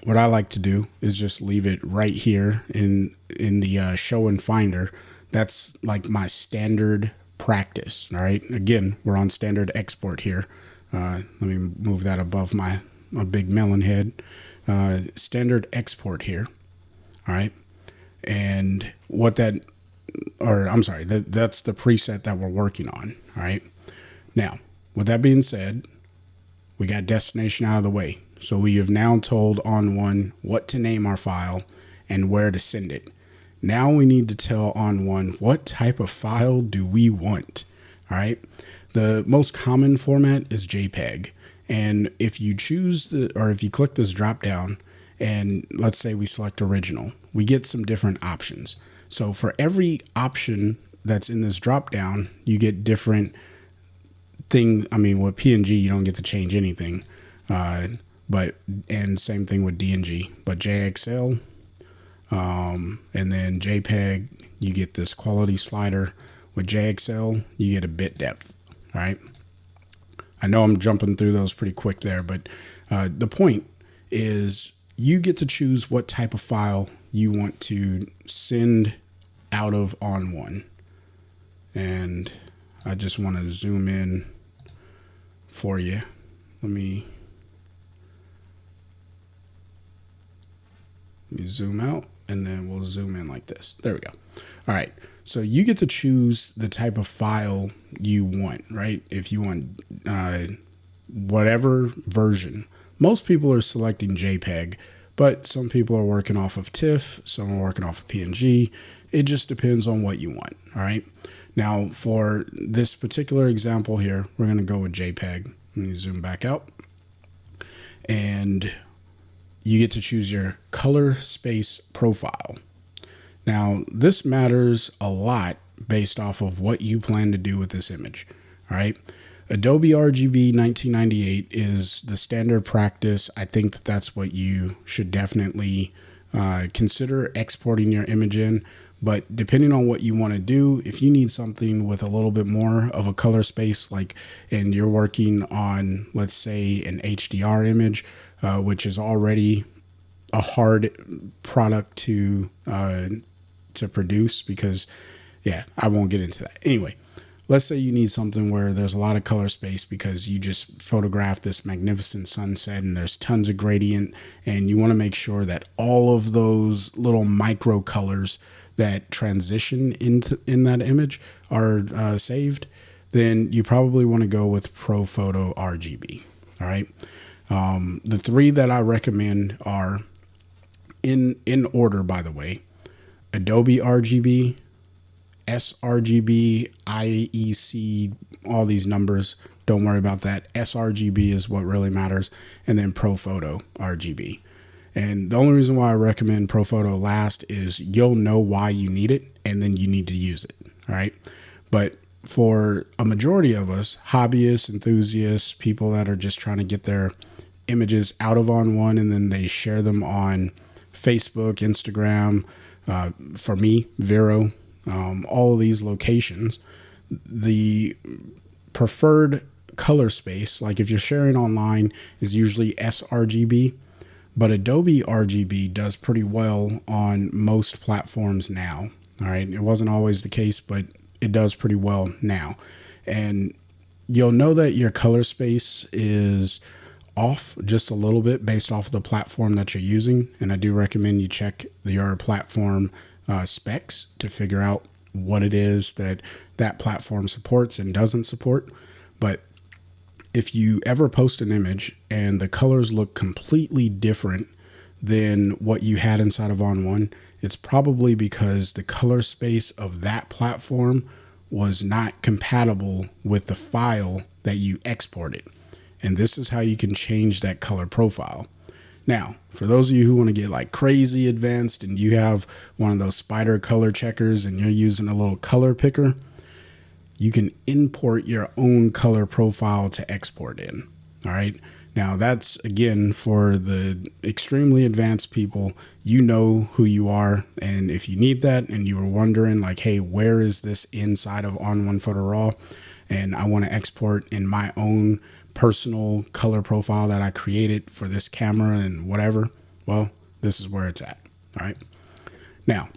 S1: what I like to do is just leave it right here in the show and finder. That's like my standard practice. All right. Again, we're on standard export here. Let me move that above my big melon head. Standard export here. All right. And what that, or I'm sorry, that's the preset that we're working on. All right. Now, with that being said, we got destination out of the way. So we have now told ON1 what to name our file and where to send it. Now we need to tell ON1 what type of file do we want. All right. The most common format is JPEG. And if you choose if you click this drop down and let's say we select original, we get some different options. So for every option that's in this drop down, you get different thing. I mean, with PNG, you don't get to change anything. And same thing with DNG, but JXL, and then JPEG, you get this quality slider. With JXL, you get a bit depth. All right. I know I'm jumping through those pretty quick there, but the point is you get to choose what type of file you want to send out of ON1. And I just want to zoom in for you. Let me zoom out and then we'll zoom in like this. There we go. All right. So you get to choose the type of file you want, right? If you want whatever version. Most people are selecting JPEG, but some people are working off of TIFF, some are working off of PNG. It just depends on what you want, all right? Now, for this particular example here, we're going to go with JPEG. Let me zoom back out. And you get to choose your color space profile. Now, this matters a lot based off of what you plan to do with this image, all right? Adobe RGB 1998 is the standard practice. I think that that's what you should definitely consider exporting your image in. But depending on what you want to do, if you need something with a little bit more of a color space, and you're working on, let's say, an HDR image, which is already a hard product to produce because, yeah, I won't get into that. Anyway, let's say you need something where there's a lot of color space because you just photographed this magnificent sunset and there's tons of gradient and you want to make sure that all of those little micro colors that transition in that image are saved, then you probably want to go with ProPhoto RGB. All right. The three that I recommend are in order, by the way: Adobe RGB, sRGB, IEC, all these numbers. Don't worry about that. sRGB is what really matters. And then ProPhoto RGB. And the only reason why I recommend ProPhoto last is you'll know why you need it and then you need to use it. All right. But for a majority of us, hobbyists, enthusiasts, people that are just trying to get their images out of ON1 and then they share them on Facebook, Instagram, for me, Vero, all of these locations, the preferred color space, like if you're sharing online, is usually sRGB, but Adobe RGB does pretty well on most platforms now. All right. It wasn't always the case, but it does pretty well now. And you'll know that your color space is off just a little bit based off of the platform that you're using. And I do recommend you check your platform specs to figure out what it is that that platform supports and doesn't support. But if you ever post an image and the colors look completely different than what you had inside of ON1, it's probably because the color space of that platform was not compatible with the file that you exported. And this is how you can change that color profile. Now, for those of you who want to get like crazy advanced and you have one of those spider color checkers and you're using a little color picker, you can import your own color profile to export in. All right. Now that's, again, for the extremely advanced people. You know who you are. And if you need that and you were wondering like, hey, where is this inside of ON1 Photo Raw? And I want to export in my own personal color profile that I created for this camera and whatever. Well, this is where it's at. All right. Now,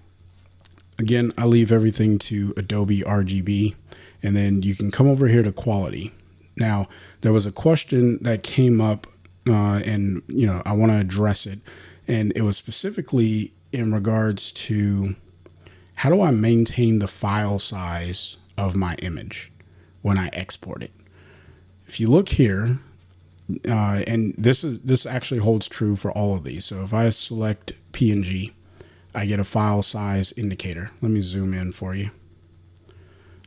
S1: again, I leave everything to Adobe RGB, and then you can come over here to quality. Now, there was a question that came up and, I want to address it. And it was specifically in regards to how do I maintain the file size of my image when I export it? If you look here, And this actually holds true for all of these. So if I select PNG, I get a file size indicator. Let me zoom in for you.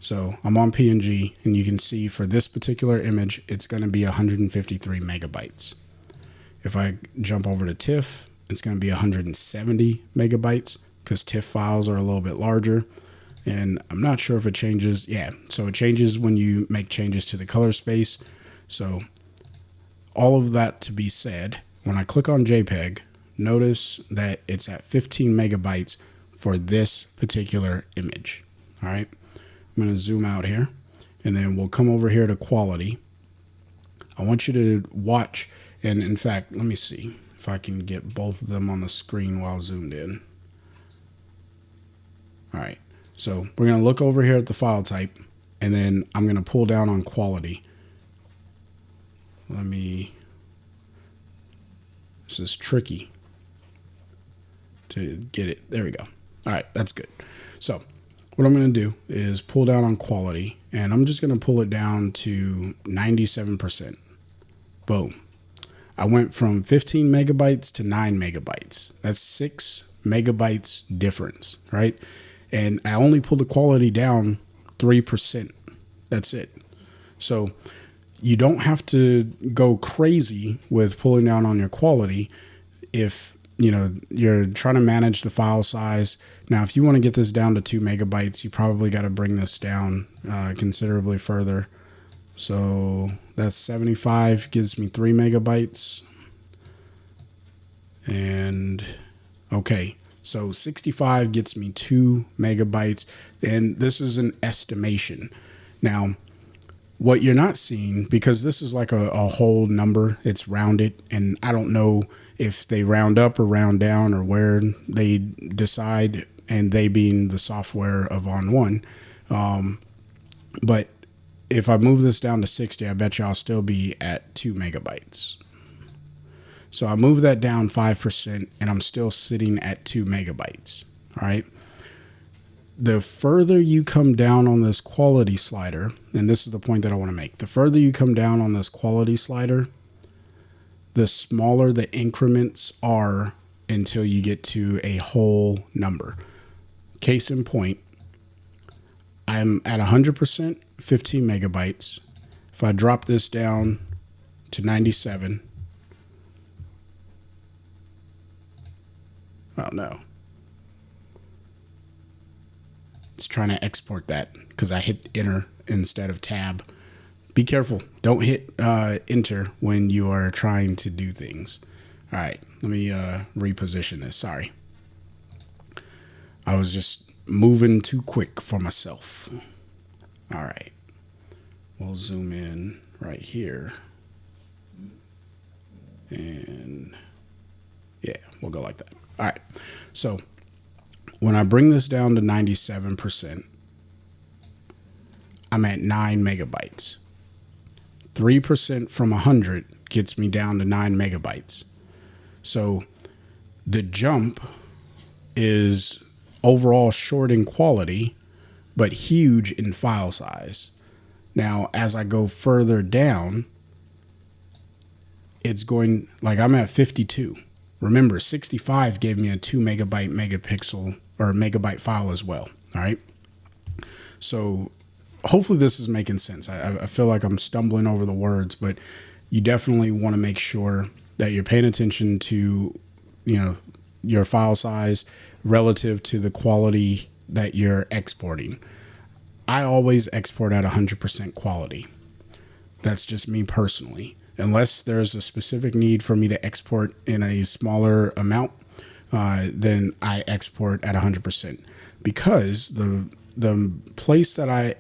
S1: So I'm on PNG, and you can see for this particular image, it's going to be 153 megabytes. If I jump over to TIFF, it's going to be 170 megabytes because TIFF files are a little bit larger. And I'm not sure if it changes. Yeah, so it changes when you make changes to the color space. So all of that to be said, when I click on JPEG, notice that it's at 15 megabytes for this particular image. All right, I'm going to zoom out here, and then we'll come over here to quality. I want you to watch, and in fact, let me see if I can get both of them on the screen while zoomed in. All right, so we're going to look over here at the file type, and then I'm going to pull down on quality. This is tricky to get it. There we go. All right, that's good. So what I'm going to do is pull down on quality, and I'm just going to pull it down to 97%. Boom. I went from 15 megabytes to 9 megabytes. That's 6 megabytes difference, right? And I only pulled the quality down 3%. That's it. So you don't have to go crazy with pulling down on your quality if you're trying to manage the file size. Now, if you want to get this down to 2 megabytes, you probably got to bring this down considerably further. So that's 75 gives me 3 megabytes. And okay, so 65 gets me 2 megabytes. And this is an estimation. Now, what you're not seeing, because this is like a whole number, it's rounded, and I don't know if they round up or round down or where they decide, and they being the software of ON1. But if I move this down to 60, I bet you I'll still be at 2 megabytes. So I move that down 5%, and I'm still sitting at 2 megabytes. All right. The further you come down on this quality slider, and this is the point that I want to make, the further you come down on this quality slider, the smaller the increments are until you get to a whole number. Case in point, I'm at 100%, 15 megabytes. If I drop this down to 97, oh no. It's trying to export that because I hit enter instead of tab. Be careful. Don't hit enter when you are trying to do things. All right, let me reposition this. Sorry. I was just moving too quick for myself. All right. We'll zoom in right here. And yeah, we'll go like that. All right. So when I bring this down to 97%, I'm at 9 megabytes. 3% from 100 gets me down to 9 megabytes. So the jump is overall short in quality, but huge in file size. Now, as I go further down, it's going, like I'm at 52. Remember, 65 gave me a 2 megabyte megapixel or megabyte file as well. All right. So hopefully this is making sense. I feel like I'm stumbling over the words, but you definitely want to make sure that you're paying attention to, your file size relative to the quality that you're exporting. I always export at 100% quality. That's just me personally. Unless there's a specific need for me to export in a smaller amount, then I export at 100%. Because the place that I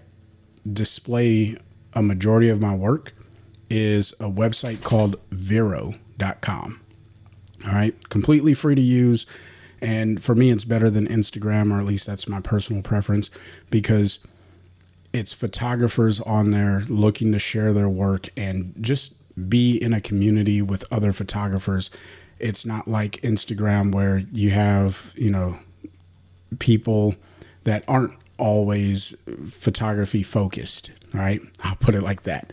S1: display a majority of my work is a website called Vero.com. All right, completely free to use. And for me, it's better than Instagram, or at least that's my personal preference, because it's photographers on there looking to share their work and just be in a community with other photographers. It's not like Instagram where you have, people that aren't always photography focused. All right. I'll put it like that.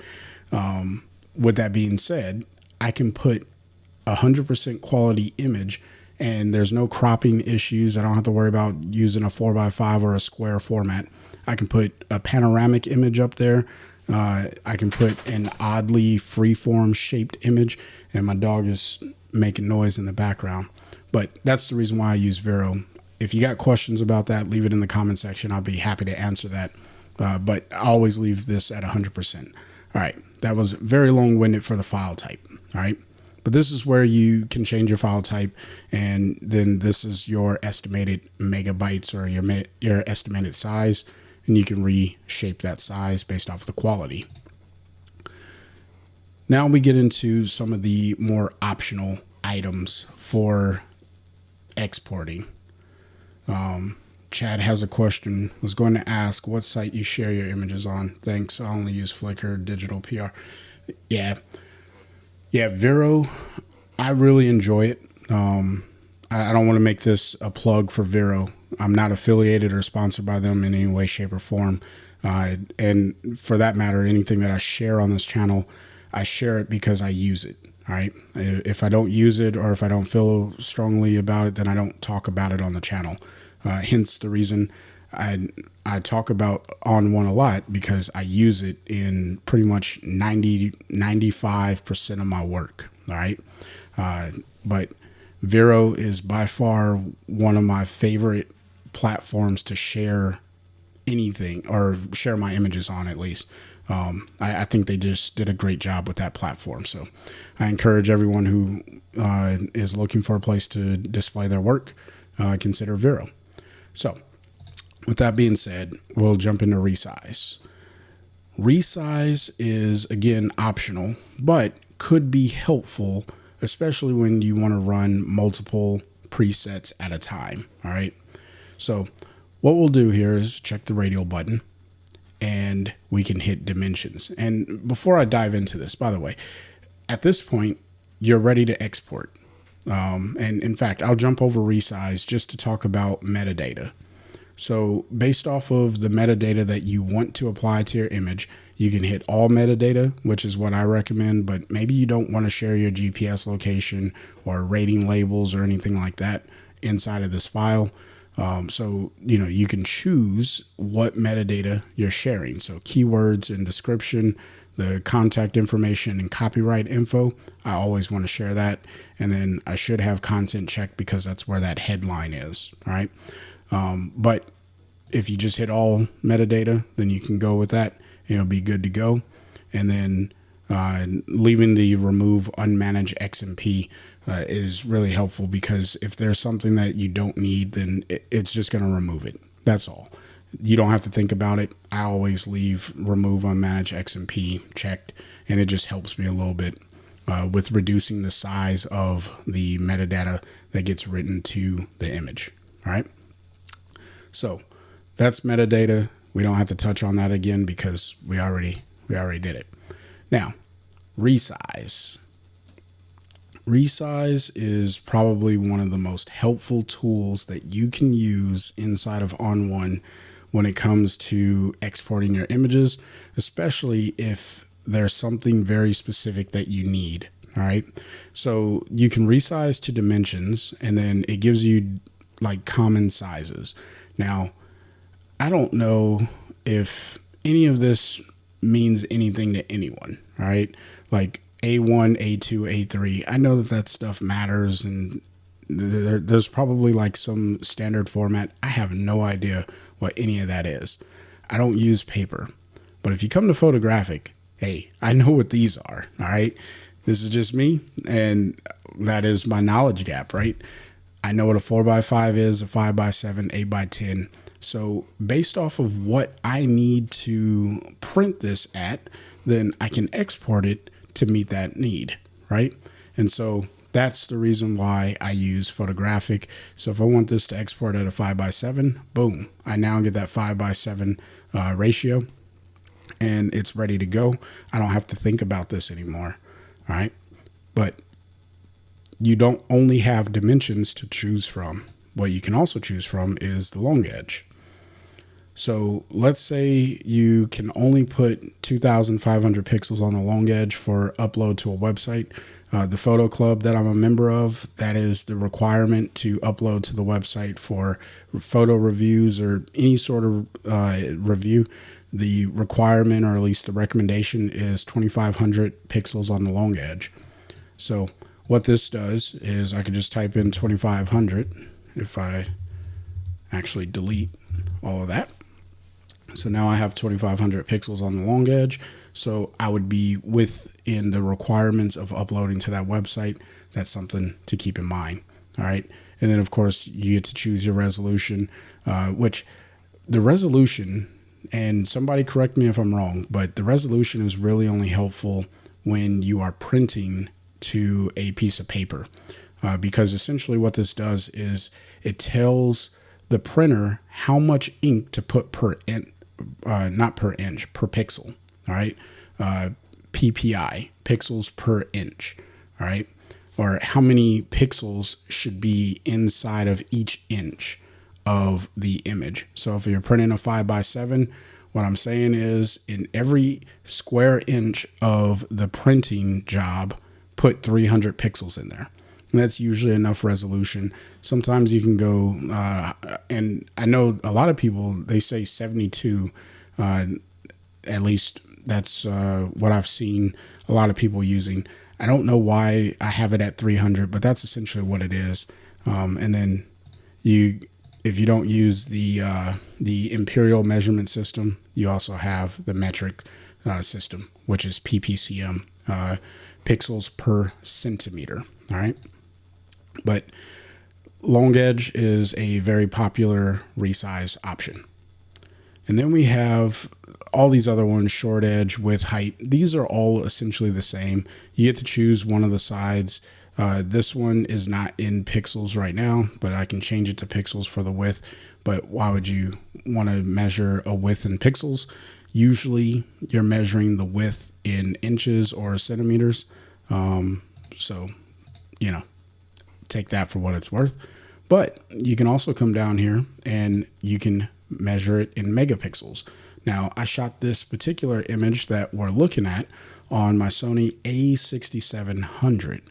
S1: With that being said, I can put 100% quality image, and there's no cropping issues. I don't have to worry about using a 4x5 or a square format. I can put a panoramic image up there. I can put an oddly freeform shaped image, and my dog is making noise in the background. But that's the reason why I use Vero. If you got questions about that, leave it in the comment section. I'll be happy to answer that. But I always leave this at 100%. All right, that was very long-winded for the file type. All right, but this is where you can change your file type, and then this is your estimated megabytes or your estimated size, and you can reshape that size based off of the quality. Now we get into some of the more optional items for exporting. Chad has a question. Was going to ask what site you share your images on. Thanks. I only use Flickr, digital PR. Yeah, Vero. I really enjoy it. I don't want to make this a plug for Vero. I'm not affiliated or sponsored by them in any way, shape, or form. And for that matter, anything that I share on this channel, I share it because I use it. All right. If I don't use it or if I don't feel strongly about it, then I don't talk about it on the channel. Hence the reason I talk about ON1 a lot, because I use it in pretty much 95% of my work. All right. But Vero is by far one of my favorite platforms to share anything or share my images on, at least. I think they just did a great job with that platform. So I encourage everyone who is looking for a place to display their work, consider Vero. So with that being said, we'll jump into Resize. Resize is, again, optional, but could be helpful, especially when you want to run multiple presets at a time. All right. So what we'll do here is check the radial button, and we can hit dimensions. And before I dive into this, by the way, at this point, you're ready to export. And in fact, I'll jump over Resize just to talk about metadata. So based off of the metadata that you want to apply to your image, you can hit all metadata, which is what I recommend, but maybe you don't want to share your GPS location or rating labels or anything like that inside of this file. So, you can choose what metadata you're sharing. So keywords and description, the contact information and copyright info, I always want to share that. And then I should have content checked because that's where that headline is. All right. But if you just hit all metadata, then you can go with that. It'll be good to go. And then leaving the remove unmanaged XMP is really helpful, because if there's something that you don't need, then it's just going to remove it. That's all. You don't have to think about it. I always leave remove unmanaged XMP checked, and it just helps me a little bit with reducing the size of the metadata that gets written to the image. All right. So that's metadata. We don't have to touch on that again because we already did it. Now, Resize. Resize is probably one of the most helpful tools that you can use inside of ON1 when it comes to exporting your images, especially if there's something very specific that you need. All right. So you can resize to dimensions, and then it gives you like common sizes. Now, I don't know if any of this means anything to anyone. All right. Like A1, A2, A3. I know that stuff matters, and there's probably like some standard format. I have no idea what any of that is. I don't use paper, but if you come to photographic, hey, I know what these are. All right. This is just me, and that is my knowledge gap, right? I know what a 4x5 is, a 5x7, 8x10. So based off of what I need to print this at, then I can export it to meet that need, right? And so that's the reason why I use photographic. So if I want this to export at a 5x7, boom, I now get that 5x7 ratio, and it's ready to go. I don't have to think about this anymore, all right? But you don't only have dimensions to choose from. What you can also choose from is the long edge. So let's say you can only put 2,500 pixels on the long edge for upload to a website. The photo club that I'm a member of, that is the requirement to upload to the website for photo reviews or any sort of review. The requirement, or at least the recommendation, is 2500 pixels on the long edge. So what this does is I could just type in 2500 if I actually delete all of that. So now I have 2500 pixels on the long edge. So I would be within the requirements of uploading to that website. That's something to keep in mind. All right. And then, of course, you get to choose your resolution, which the resolution, and somebody correct me if I'm wrong, but the resolution is really only helpful when you are printing to a piece of paper, because essentially what this does is it tells the printer how much ink to put per not per inch, per pixel. All right. PPI, pixels per inch. All right. Or how many pixels should be inside of each inch of the image. So if you're printing a 5x7, what I'm saying is in every square inch of the printing job, put 300 pixels in there. And that's usually enough resolution. Sometimes you can go, and I know a lot of people, they say 72, at least that's what I've seen a lot of people using. I don't know why I have it at 300, but that's essentially what it is. And then if you don't use the imperial measurement system, you also have the metric system, which is PPCM, pixels per centimeter. All right. But long edge is a very popular resize option. And then we have all these other ones, short edge, width, height. These are all essentially the same. You get to choose one of the sides. This one is not in pixels right now, but I can change it to pixels for the width. But why would you want to measure a width in pixels? Usually you're measuring the width in inches or centimeters. So, you know, take that for what it's worth. But you can also come down here and you can measure it in megapixels. Now, I shot this particular image that we're looking at on my Sony a6700.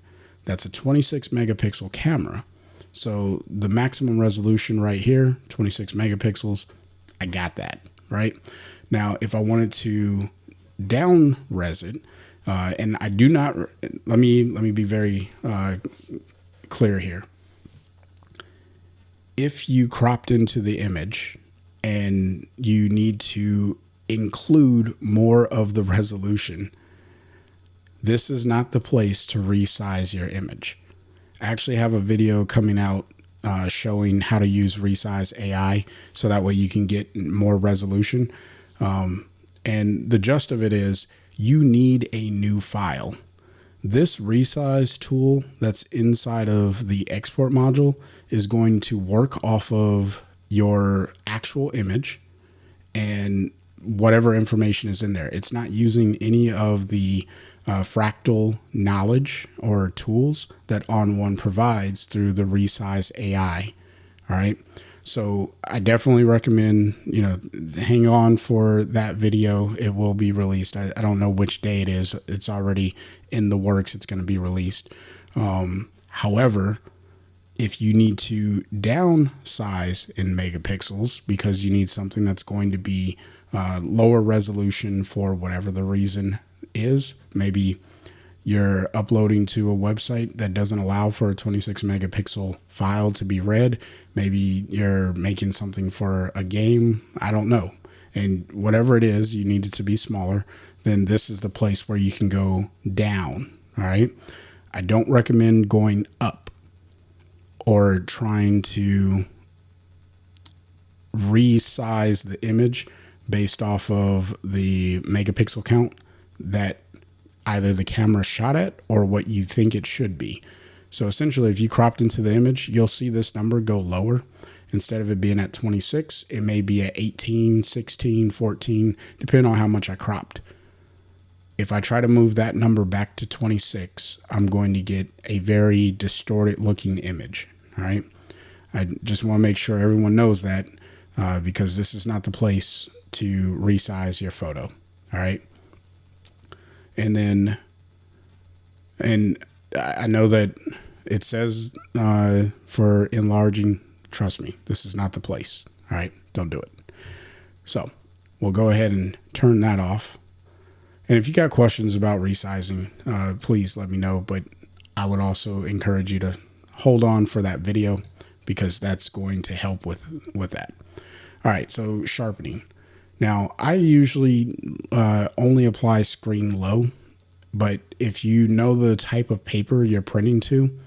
S1: That's a 26 megapixel camera. So the maximum resolution right here, 26 megapixels, I got that, right? Now, if I wanted to down res it, and I do not, let me be very clear here. If you cropped into the image and you need to include more of the resolution, this is not the place to resize your image. I actually have a video coming out showing how to use Resize AI so that way you can get more resolution. And the gist of it is you need a new file. This resize tool that's inside of the export module is going to work off of your actual image and whatever information is in there. It's not using any of the fractal knowledge or tools that ON1 provides through the Resize AI. All right. So I definitely recommend, hang on for that video. It will be released. I don't know which day it is. It's already in the works. It's going to be released. However, if you need to downsize in megapixels because you need something that's going to be lower resolution for whatever the reason is, maybe you're uploading to a website that doesn't allow for a 26 megapixel file to be read. Maybe you're making something for a game. I don't know. And whatever it is, you need it to be smaller. Then this is the place where you can go down. All right. I don't recommend going up or trying to resize the image based off of the megapixel count that either the camera shot at or what you think it should be. So essentially, if you cropped into the image, you'll see this number go lower. Instead of it being at 26, it may be at 18, 16, 14, depending on how much I cropped. If I try to move that number back to 26, I'm going to get a very distorted looking image. All right. I just want to make sure everyone knows that because this is not the place to resize your photo. All right. And I know that it says for enlarging. Trust me, this is not the place. All right, don't do it. So we'll go ahead and turn that off. And if you got questions about resizing, please let me know. But I would also encourage you to hold on for that video, because that's going to help with that. All right, so sharpening. Now, I usually only apply screen low, but if you know the type of paper you're printing to,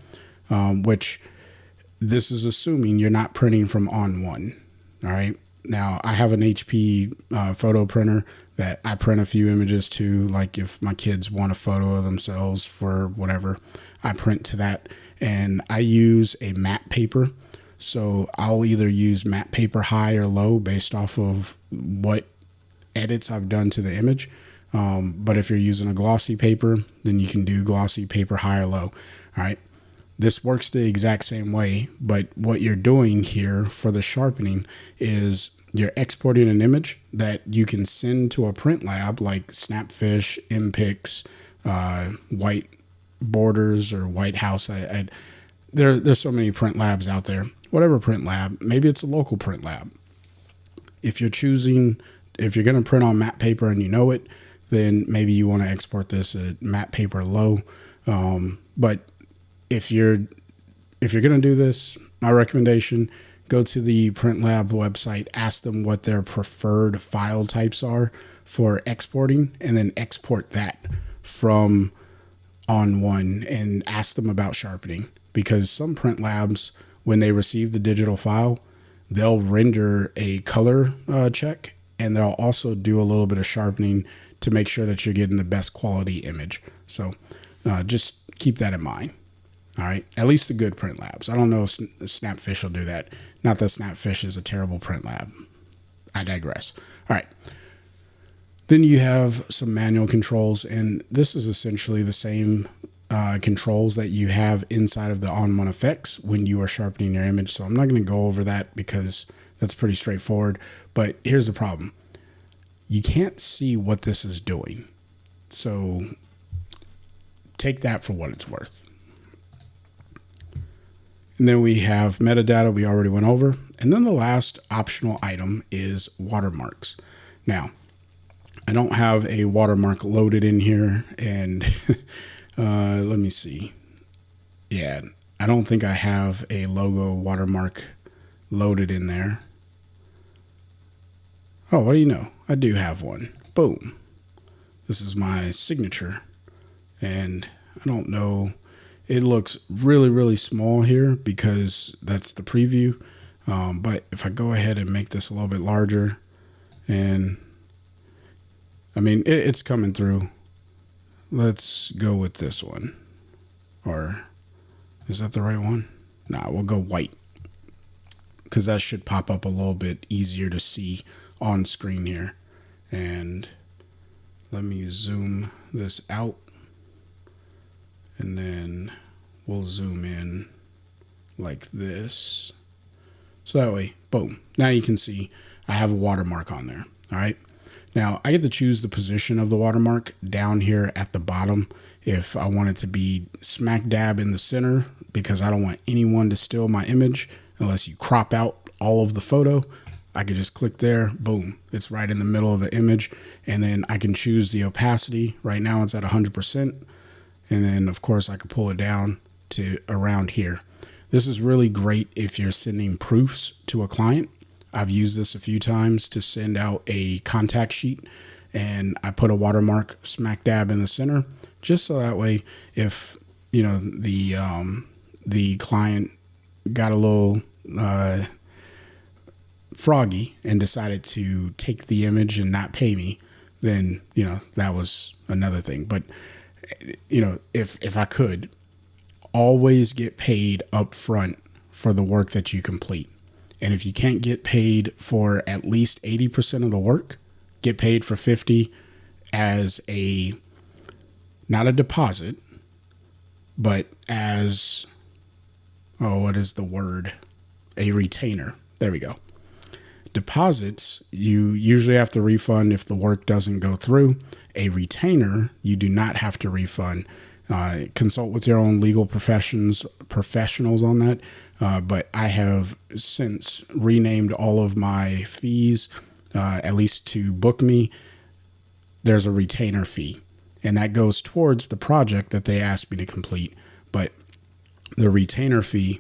S1: which this is assuming you're not printing from ON1, all right? Now, I have an HP photo printer that I print a few images to, like if my kids want a photo of themselves for whatever, I print to that. And I use a matte paper. So I'll either use matte paper high or low based off of what edits I've done to the image. But if you're using a glossy paper, then you can do glossy paper high or low. All right. This works the exact same way, but what you're doing here for the sharpening is you're exporting an image that you can send to a print lab like Snapfish, MPix, White Borders, or White House. There's so many print labs out there. Whatever print lab, maybe it's a local print lab. If you're going to print on matte paper and you know it, then maybe you want to export this at matte paper low. But if you're going to do this, my recommendation, go to the print lab website, ask them what their preferred file types are for exporting, and then export that from ON1 and ask them about sharpening. Because some print labs, when they receive the digital file, they'll render a color check, and they'll also do a little bit of sharpening to make sure that you're getting the best quality image. So just keep that in mind. All right. At least the good print labs. I don't know if Snapfish will do that. Not that Snapfish is a terrible print lab. I digress. All right. Then you have some manual controls, and this is essentially the same controls that you have inside of the ON1 effects when you are sharpening your image. So I'm not going to go over that because that's pretty straightforward. But here's the problem. You can't see what this is doing. So take that for what it's worth. And then we have metadata we already went over. And then the last optional item is watermarks. Now, I don't have a watermark loaded in here, and let me see. Yeah, I don't think I have a logo watermark loaded in there. Oh, what do you know? I do have one. Boom. This is my signature, and I don't know. It looks really, really small here because that's the preview. But if I go ahead and make this a little bit larger, and I mean, it's coming through. Let's go with this one. Or is that the right one? Nah, we'll go white, because that should pop up a little bit easier to see on screen here. And let me zoom this out, and then we'll zoom in like this. So that way, boom. Now you can see I have a watermark on there. All right. Now I get to choose the position of the watermark down here at the bottom if I want it to be smack dab in the center, because I don't want anyone to steal my image unless you crop out all of the photo. I could just click there, boom, it's right in the middle of the image. And then I can choose the opacity. Right now it's at 100%. And then of course I could pull it down to around here. This is really great if you're sending proofs to a client. I've used this a few times to send out a contact sheet, and I put a watermark smack dab in the center, just so that way if, you know, the client got a little froggy and decided to take the image and not pay me, then, you know, that was another thing. But, you know, if I could, always get paid up front for the work that you complete. And if you can't get paid for at least 80% of the work, get paid for 50 as a, not a deposit, but as, oh, what is the word? A retainer. There we go. Deposits, you usually have to refund if the work doesn't go through. A retainer, you do not have to refund Consult with your own legal professionals on that. But I have since renamed all of my fees, at least to book me. There's a retainer fee, and that goes towards the project that they asked me to complete. But the retainer fee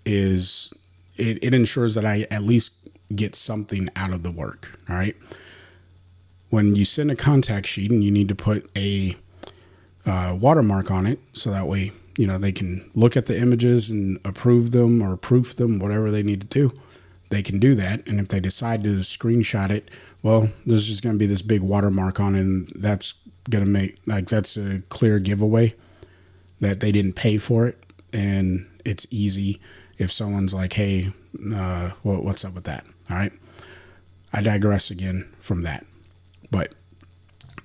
S1: is, it ensures that I at least get something out of the work. All right. When you send a contact sheet and you need to put a watermark on it, so that way, you know, they can look at the images and approve them or proof them, whatever they need to do, they can do that. And if they decide to screenshot it, well, there's just going to be this big watermark on it, and that's going to make, like, that's a clear giveaway that they didn't pay for it. And it's easy if someone's like, hey, what's up with that? All right. I digress again from that. But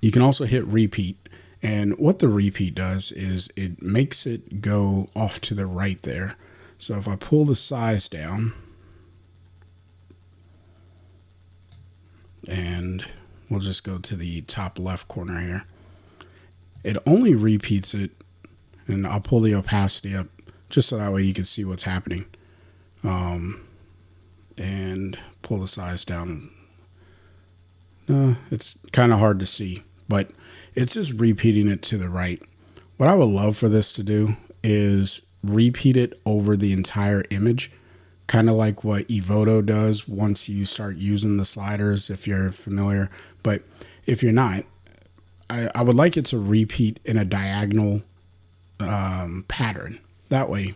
S1: you can also hit repeat. And what the repeat does is it makes it go off to the right there. So if I pull the size down, and we'll just go to the top left corner here, it only repeats it. And I'll pull the opacity up just so that way you can see what's happening. And pull the size down. It's kind of hard to see, but it's just repeating it to the right. What I would love for this to do is repeat it over the entire image, kind of like what Evoto does once you start using the sliders, if you're familiar. But if you're not, I would like it to repeat in a diagonal pattern. That way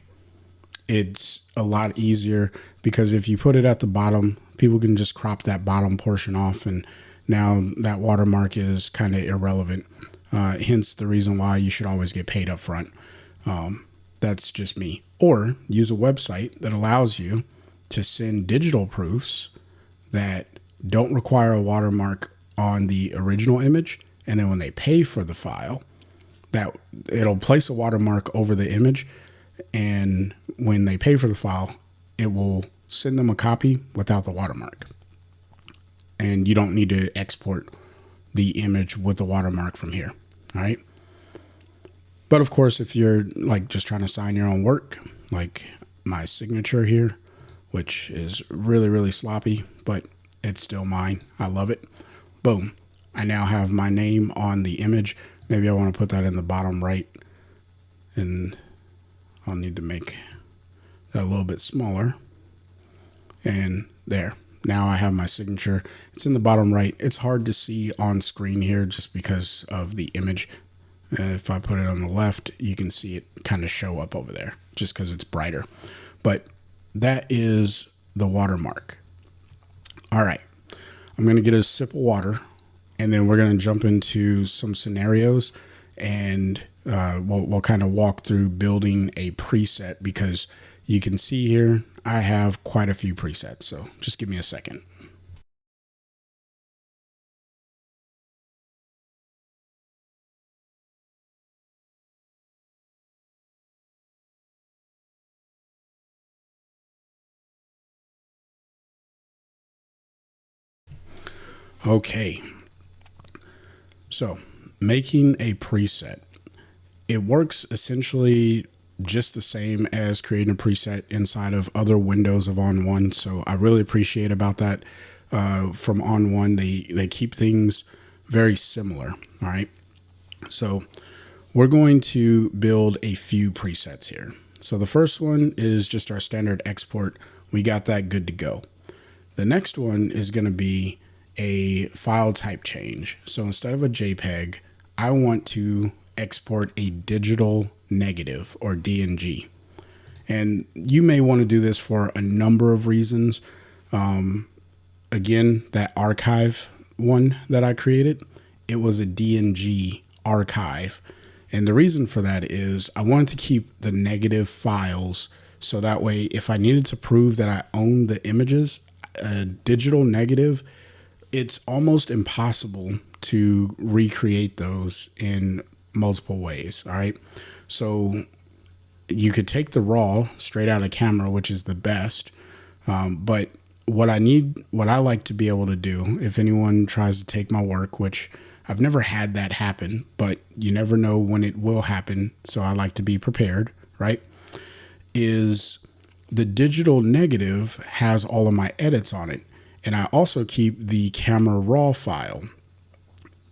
S1: it's a lot easier, because if you put it at the bottom, people can just crop that bottom portion off, and now that watermark is kind of irrelevant. Hence the reason why you should always get paid up front. That's just me. Or use a website that allows you to send digital proofs that don't require a watermark on the original image. And then when they pay for the file, that it'll place a watermark over the image. And when they pay for the file, it will send them a copy without the watermark. And you don't need to export the image with the watermark from here. All right. But of course, if you're like just trying to sign your own work, like my signature here, which is really, really sloppy, but it's still mine. I love it. Boom. I now have my name on the image. Maybe I want to put that in the bottom right, and I'll need to make that a little bit smaller. And there. Now I have my signature. It's in the bottom right. It's hard to see on screen here just because of the image. If I put it on the left, you can see it kind of show up over there just because it's brighter. But that is the watermark. All right. I'm going to get a sip of water, and then we're going to jump into some scenarios, and we'll kind of walk through building a preset, because you can see here I have quite a few presets. So just give me a second. Okay. So making a preset, it works essentially just the same as creating a preset inside of other windows of ON1. So I really appreciate about that. From ON1, they keep things very similar. All right. So we're going to build a few presets here. So the first one is just our standard export. We got that good to go. The next one is going to be a file type change. So instead of a JPEG, I want to export a digital negative, or DNG. And you may want to do this for a number of reasons. Again, that archive one that I created, it was a DNG archive. And the reason for that is I wanted to keep the negative files, so that way if I needed to prove that I own the images, a digital negative, it's almost impossible to recreate those in multiple ways. All right. So you could take the raw straight out of camera, which is the best. But what I like to be able to do, if anyone tries to take my work, which I've never had that happen, but you never know when it will happen. So I like to be prepared, right? Is the digital negative has all of my edits on it. And I also keep the camera raw file,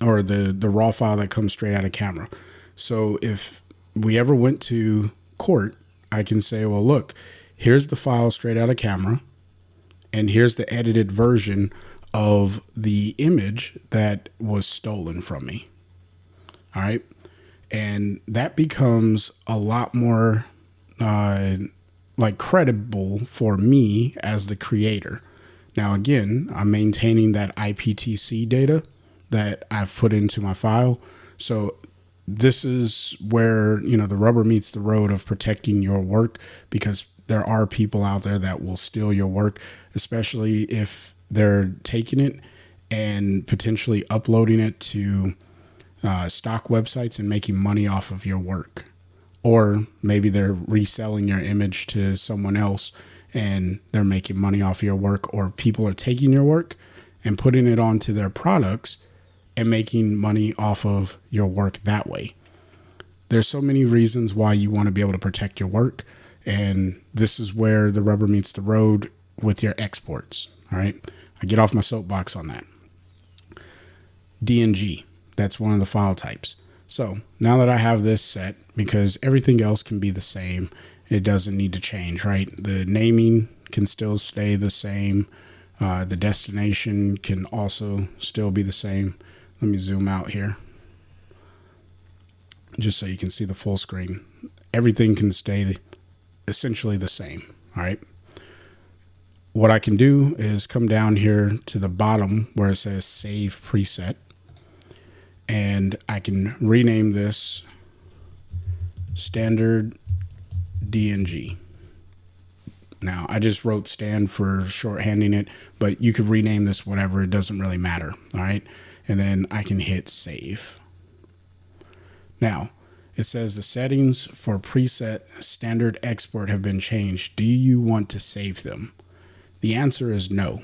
S1: or the raw file that comes straight out of camera. So if we ever went to court, I can say, well, look, here's the file straight out of camera, and here's the edited version of the image that was stolen from me. All right. And that becomes a lot more like credible for me as the creator. Now, again, I'm maintaining that IPTC data that I've put into my file. So this is where, you know, the rubber meets the road of protecting your work, because there are people out there that will steal your work, especially if they're taking it and potentially uploading it to stock websites and making money off of your work. Or maybe they're reselling your image to someone else and they're making money off your work, or people are taking your work and putting it onto their products and making money off of your work that way. There's so many reasons why you want to be able to protect your work. And this is where the rubber meets the road with your exports. All right. I get off my soapbox on that. DNG, that's one of the file types. So now that I have this set, because everything else can be the same, it doesn't need to change, right? The naming can still stay the same. The destination can also still be the same. Let me zoom out here just so you can see the full screen. Everything can stay essentially the same. All right. What I can do is come down here to the bottom where it says save preset, and I can rename this standard DNG. Now, I just wrote stand for shorthanding it, but you could rename this whatever. It doesn't really matter. All right. And then I can hit save. Now, it says the settings for preset standard export have been changed. Do you want to save them? The answer is no.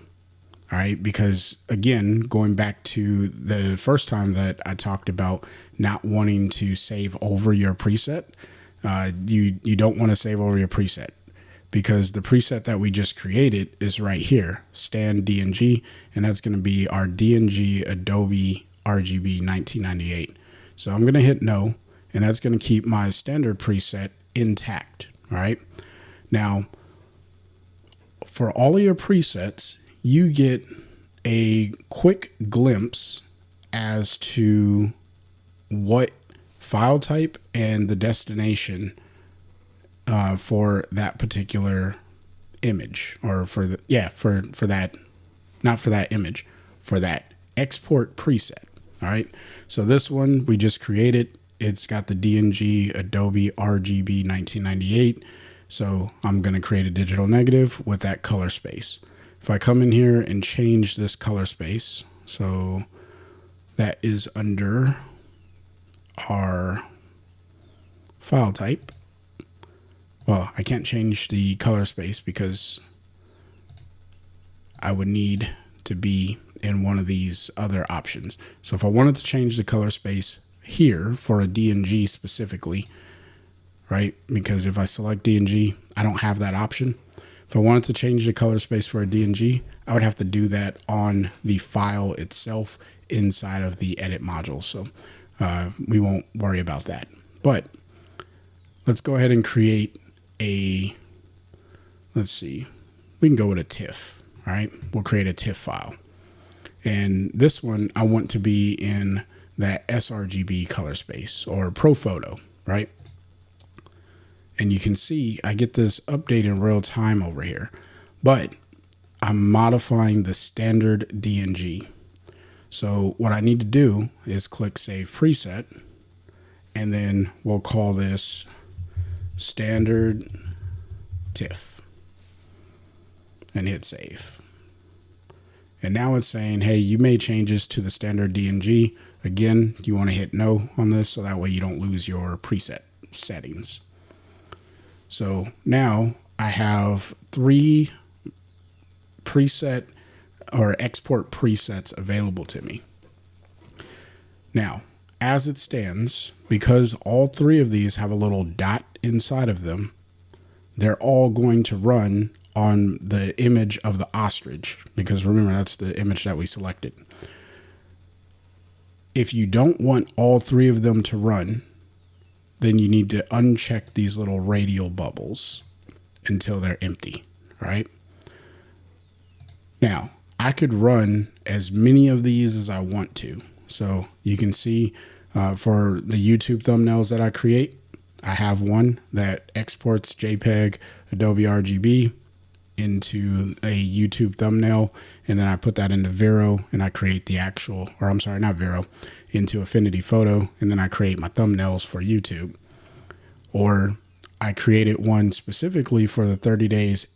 S1: All right. Because again, going back to the first time that I talked about not wanting to save over your preset, you don't want to save over your preset, because the preset that we just created is right here, stand DNG, and that's going to be our DNG Adobe RGB 1998. So I'm going to hit no, and that's going to keep my standard preset intact. All right. Now, for all of your presets, you get a quick glimpse as to what file type and the destination for that particular image, or for that, not for that image, for that export preset. All right. So this one we just created, it's got the DNG Adobe RGB 1998. So I'm going to create a digital negative with that color space. If I come in here and change this color space, so that is under our file type. Well, I can't change the color space because I would need to be in one of these other options. So if I wanted to change the color space here for a DNG specifically, right? Because if I select DNG, I don't have that option. If I wanted to change the color space for a DNG, I would have to do that on the file itself inside of the edit module. So we won't worry about that. But let's go ahead and create a, let's see, we can go with a TIFF, all right? We'll create a TIFF file. And this one, I want to be in that sRGB color space, or Pro Photo, right? And you can see I get this update in real time over here, but I'm modifying the standard DNG. So what I need to do is click Save Preset, and then we'll call this standard TIFF and hit save. And now it's saying, hey, you made changes to the standard DNG. Again, you want to hit no on this so that way you don't lose your preset settings. So now I have 3 preset or export presets available to me. Now, as it stands, because all three of these have a little dot inside of them, they're all going to run on the image of the ostrich, because remember, that's the image that we selected. If you don't want all three of them to run, then you need to uncheck these little radial bubbles until they're empty, right? Now, I could run as many of these as I want to. So you can see for the YouTube thumbnails that I create, I have one that exports JPEG, Adobe RGB into a YouTube thumbnail, and then I put that into Vero and I create the actual, or I'm sorry, not Vero, into Affinity Photo, and then I create my thumbnails for YouTube. Or I created one specifically for the 30 days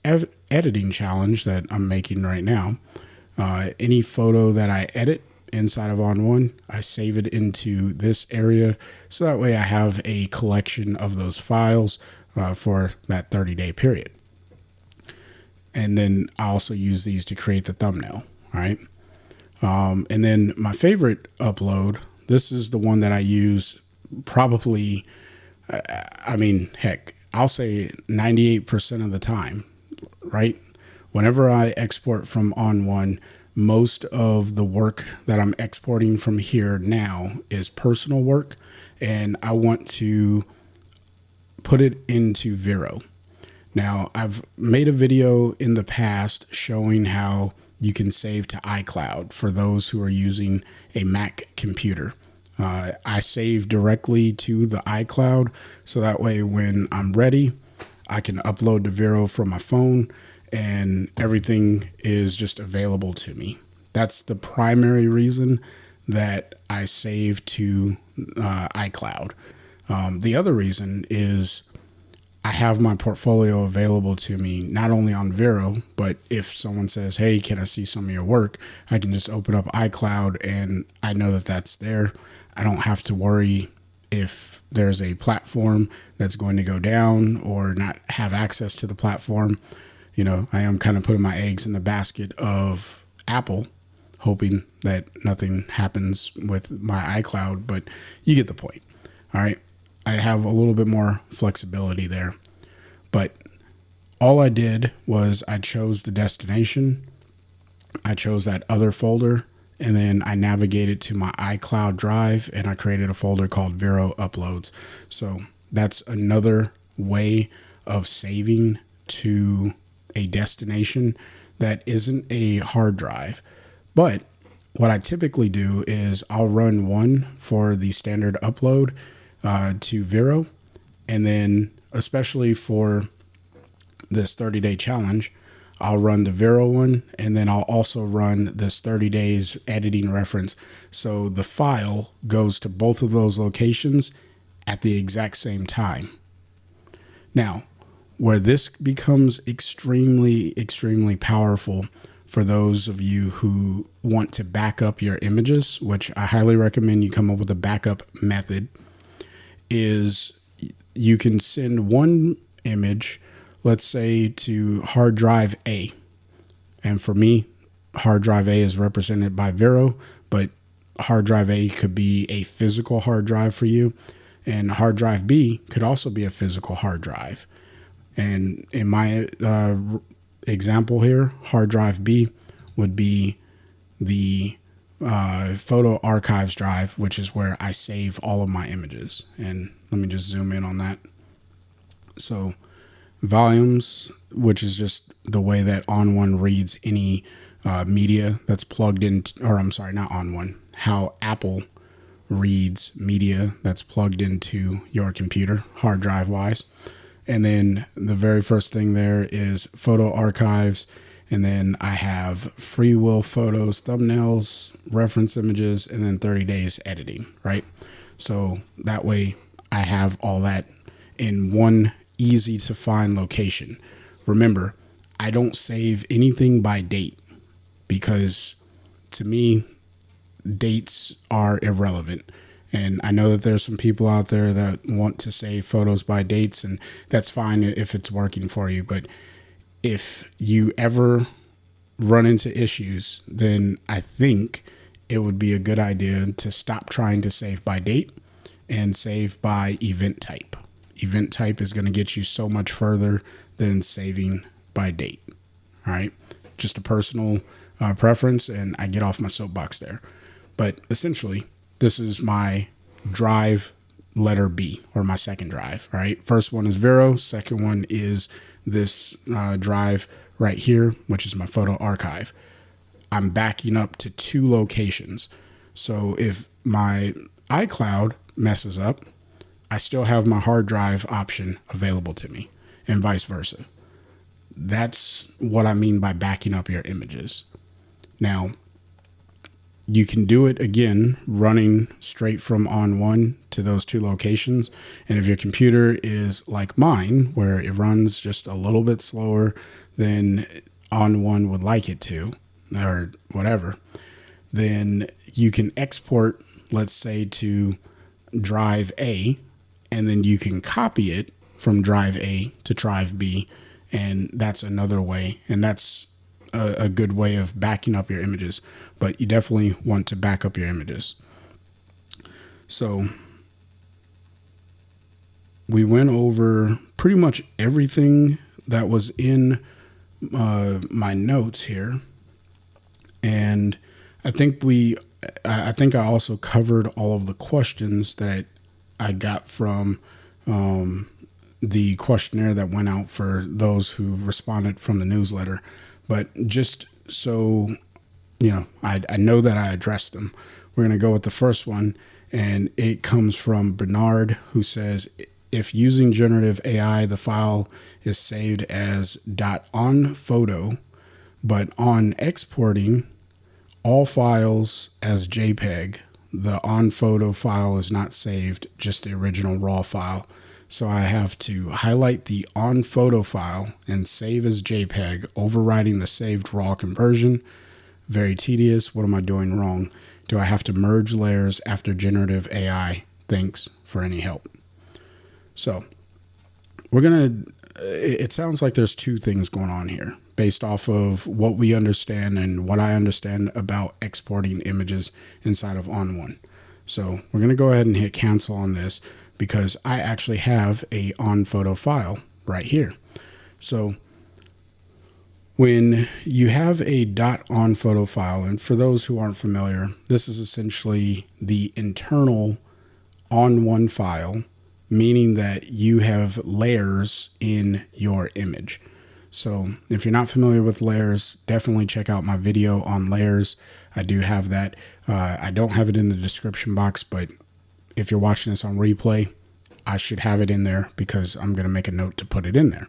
S1: editing challenge that I'm making right now. Any photo that I edit inside of ON1, I save it into this area, so that way I have a collection of those files for that 30-day period. And then I also use these to create the thumbnail, right? And then my favorite upload, this is the one that I use probably, I mean, heck, I'll say 98% of the time, right? Whenever I export from ON1, most of the work that I'm exporting from here now is personal work, and I want to put it into Vero. Now, I've made a video in the past showing how you can save to iCloud for those who are using a Mac computer. I save directly to the iCloud, so that way when I'm ready, I can upload to Vero from my phone and everything is just available to me. That's the primary reason that I save to iCloud. The other reason is I have my portfolio available to me, not only on Vero, but if someone says, hey, can I see some of your work? I can just open up iCloud and I know that that's there. I don't have to worry if there's a platform that's going to go down or not have access to the platform. You know, I am kind of putting my eggs in the basket of Apple, hoping that nothing happens with my iCloud, but you get the point. All right. I have a little bit more flexibility there, but all I did was I chose the destination. I chose that other folder, and then I navigated to my iCloud drive and I created a folder called Vero Uploads. So that's another way of saving to a destination that isn't a hard drive. But what I typically do is I'll run one for the standard upload to Vero, and then especially for this 30-day challenge, I'll run the Vero one, and then I'll also run this 30 days editing reference. So the file goes to both of those locations at the exact same time. Now, where this becomes extremely, extremely powerful for those of you who want to back up your images, which I highly recommend you come up with a backup method, is you can send one image, let's say, to hard drive A. And for me, hard drive A is represented by Vero, but hard drive A could be a physical hard drive for you, and hard drive B could also be a physical hard drive. And in my example here, hard drive B would be the photo archives drive, which is where I save all of my images. And let me just zoom in on that. So volumes, which is just the way that ON1 reads any media that's plugged in, or I'm sorry, not ON1, how Apple reads media that's plugged into your computer, hard drive wise. And then the very first thing there is photo archives. And then I have free will photos, thumbnails, reference images, and then 30 days editing, right? So that way I have all that in one easy to find location. Remember, I don't save anything by date because to me, dates are irrelevant. And I know that there's some people out there that want to save photos by dates, and that's fine if it's working for you. But if you ever run into issues, then I think it would be a good idea to stop trying to save by date and save by event type. Event type is going to get you so much further than saving by date. All right. Just a personal preference, and I get off my soapbox there. But essentially, this is my drive letter B, or my second drive. All right. First one is Vero. Second one is this drive right here, which is my photo archive. I'm backing up to 2 locations. So if my iCloud messes up, I still have my hard drive option available to me, and vice versa. That's what I mean by backing up your images. Now, you can do it again running straight from ON1 to those 2 locations. And if your computer is like mine, where it runs just a little bit slower than ON1 would like it to, or whatever, then you can export, let's say, to drive A, and then you can copy it from drive A to drive B. And that's another way. And that's a good way of backing up your images, but you definitely want to back up your images. So we went over pretty much everything that was in my notes here. And I think I also covered all of the questions that I got from the questionnaire that went out for those who responded from the newsletter. But just so you know, I know that I addressed them. We're going to go with the first one, and it comes from Bernard, who says, if using generative AI, the file is saved as .onphoto, but on exporting all files as JPEG, the onphoto file is not saved, just the original raw file. So I have to highlight the onphoto file and save as JPEG, overriding the saved raw conversion. Very tedious. What am I doing wrong? Do I have to merge layers after generative AI? Thanks for any help. So it sounds like there's 2 things going on here based off of what we understand and what I understand about exporting images inside of ON1. So we're going to go ahead and hit cancel on this, because I actually have a onphoto file right here. So when you have a .onphoto file, and for those who aren't familiar, this is essentially the internal ON1 file, meaning that you have layers in your image. So if you're not familiar with layers, definitely check out my video on layers. I do have that. I don't have it in the description box, but if you're watching this on replay, I should have it in there because I'm going to make a note to put it in there.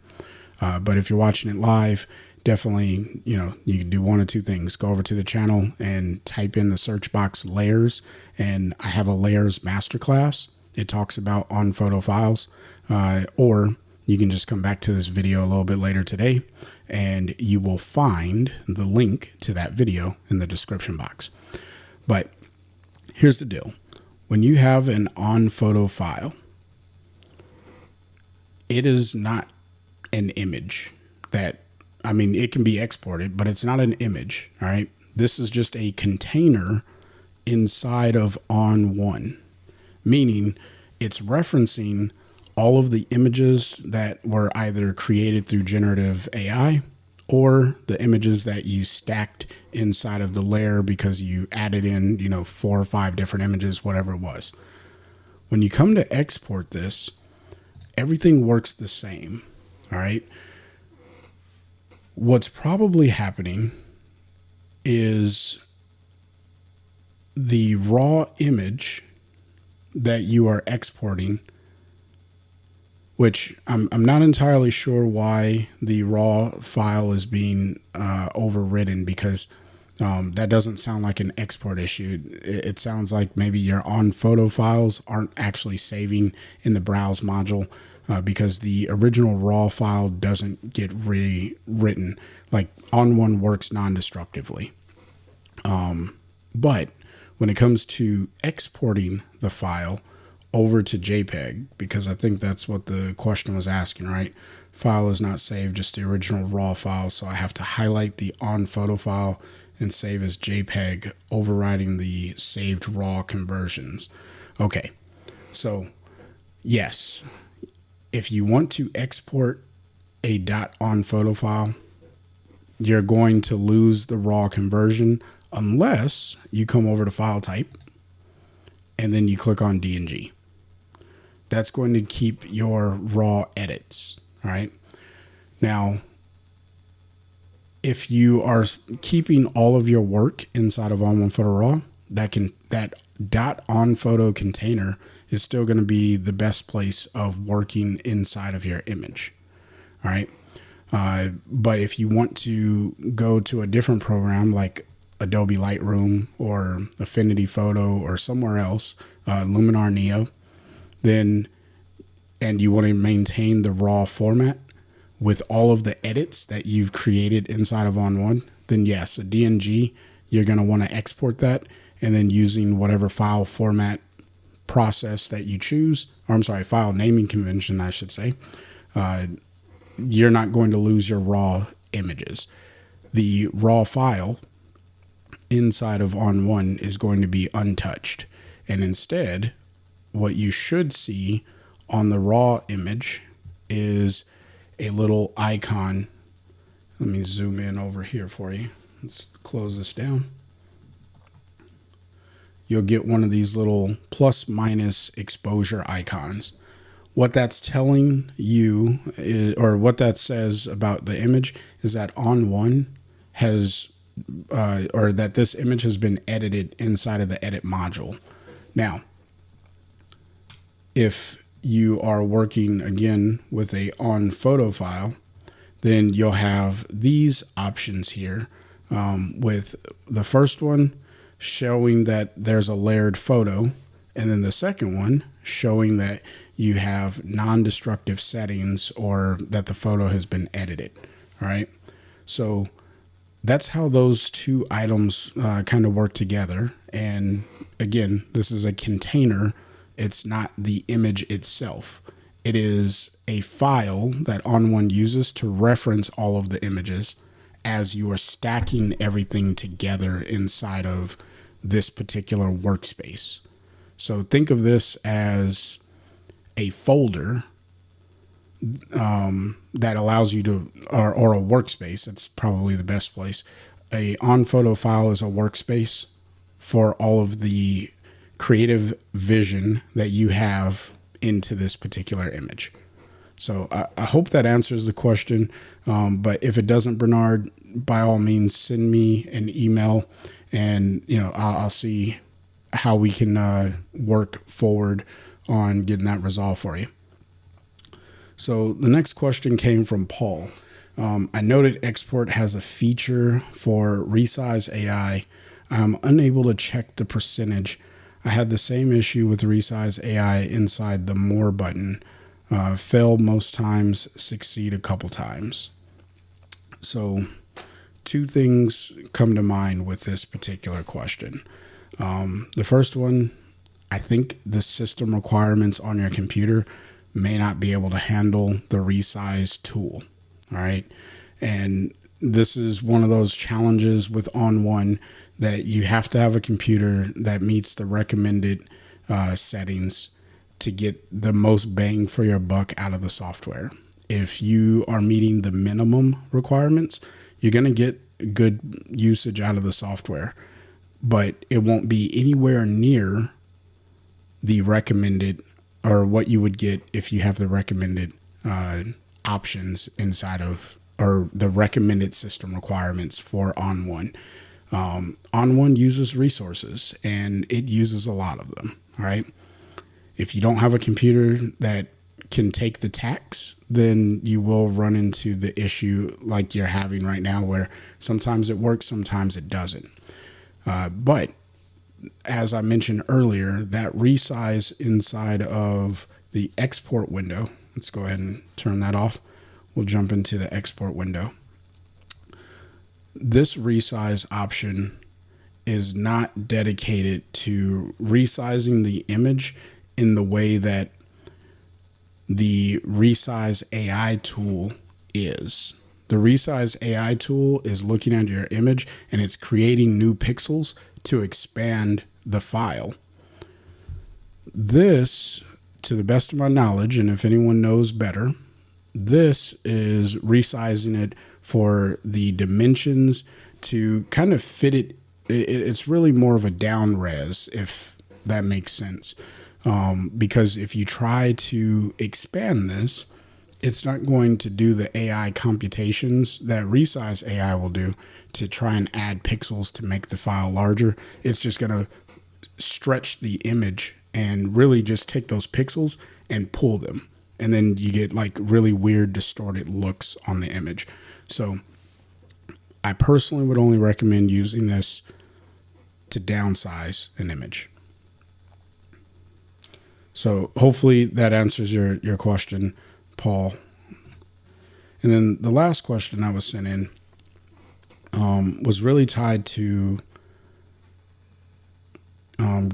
S1: But if you're watching it live, definitely, you can do one of 2 things. Go over to the channel and type in the search box layers, and I have a layers masterclass. It talks about onphoto files, or you can just come back to this video a little bit later today, and you will find the link to that video in the description box. But here's the deal. When you have an onphoto file, it is not an image it can be exported, but it's not an image. All right. This is just a container inside of ON1, meaning it's referencing all of the images that were either created through generative AI or the images that you stacked inside of the layer because you added in, 4 or 5 different images, whatever it was. When you come to export this, everything works the same. All right. What's probably happening is the raw image that you are exporting, which I'm not entirely sure why the raw file is being overridden, because that doesn't sound like an export issue. It sounds like maybe your onphoto files aren't actually saving in the browse module, because the original raw file doesn't get rewritten. Like ON1 works non-destructively. But when it comes to exporting the file over to JPEG, because I think that's what the question was asking, right? File is not saved, just the original raw file. So I have to highlight the onphoto file and save as JPEG, overriding the saved raw conversions. Okay, so yes, if you want to export a .on photo file, you're going to lose the raw conversion unless you come over to file type and then you click on DNG. That's going to keep your raw edits. All right. Now, if you are keeping all of your work inside of ON1 Photo Raw, that .on photo container is still going to be the best place of working inside of your image. All right. But if you want to go to a different program like Adobe Lightroom or Affinity Photo or somewhere else, Luminar Neo, and you want to maintain the raw format with all of the edits that you've created inside of ON1, then yes, a DNG, you're going to want to export that, and then using whatever file format process that you choose, or I'm sorry, file naming convention, I should say, you're not going to lose your raw images. The raw file inside of ON1 is going to be untouched. And instead, what you should see on the raw image is a little icon. Let me zoom in over here for you. Let's close this down. You'll get one of these little plus minus exposure icons. What that's telling you is, or what that says about the image, is that ON1 has, or that this image has been edited inside of the edit module. Now, if you are working again with a ON photo file, then you'll have these options here, with the first one showing that there's a layered photo, and then the second one showing that you have non-destructive settings or that the photo has been edited. All right. So that's how those two items kind of work together. And again, this is a container. It's not the image itself. It is a file that ON1 uses to reference all of the images as you are stacking everything together inside of this particular workspace. So think of this as a folder that allows you to, or a workspace. That's probably the best place. A ON photo file is a workspace for all of the creative vision that you have into this particular image. So I hope that answers the question. But if it doesn't, Bernard, by all means, send me an email, and I'll see how we can work forward on getting that resolved for you. So the next question came from Paul. I noted Export has a feature for Resize AI. I'm unable to check the percentage. I had the same issue with Resize AI inside the More button. Failed most times, succeed a couple times. So two things come to mind with this particular question. The first one, I think the system requirements on your computer may not be able to handle the resize tool. All right. And this is one of those challenges with ON1 that you have to have a computer that meets the recommended settings to get the most bang for your buck out of the software. If you are meeting the minimum requirements, you're going to get good usage out of the software, but it won't be anywhere near the recommended, or what you would get if you have the recommended options inside of, or the recommended system requirements for ON1. ON1 uses resources, and it uses a lot of them. All right. If you don't have a computer that can take the tax, then you will run into the issue like you're having right now, where sometimes it works, sometimes it doesn't. But as I mentioned earlier, that resize inside of the export window, let's go ahead and turn that off. We'll jump into the export window. This resize option is not dedicated to resizing the image in the way that the Resize AI tool is. The Resize AI tool is looking at your image and it's creating new pixels to expand the file. This, to the best of my knowledge, and if anyone knows better, this is resizing it for the dimensions to kind of fit it. It's really more of a down res, if that makes sense. Because if you try to expand this, it's not going to do the AI computations that Resize AI will do to try and add pixels to make the file larger. It's just going to stretch the image and really just take those pixels and pull them. And then you get like really weird distorted looks on the image. So I personally would only recommend using this to downsize an image. So hopefully that answers your question, Paul. And then the last question I was sent in was really tied to,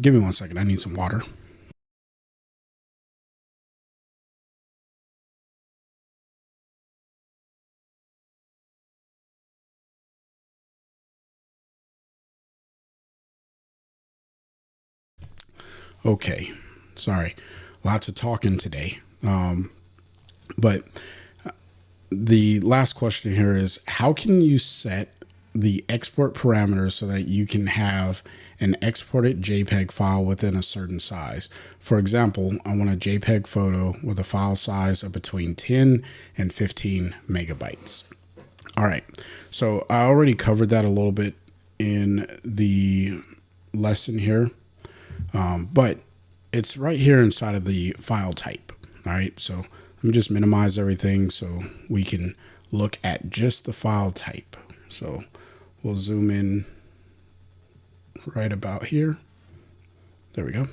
S1: give me 1 second, I need some water. Okay, sorry, lots of talking today. But the last question here is, how can you set the export parameters so that you can have an exported JPEG file within a certain size? For example, I want a JPEG photo with a file size of between 10 and 15 megabytes. All right, so I already covered that a little bit in the lesson here. But it's right here inside of the file type. All right, so let me just minimize everything so we can look at just the file type. So we'll zoom in right about here. There we go.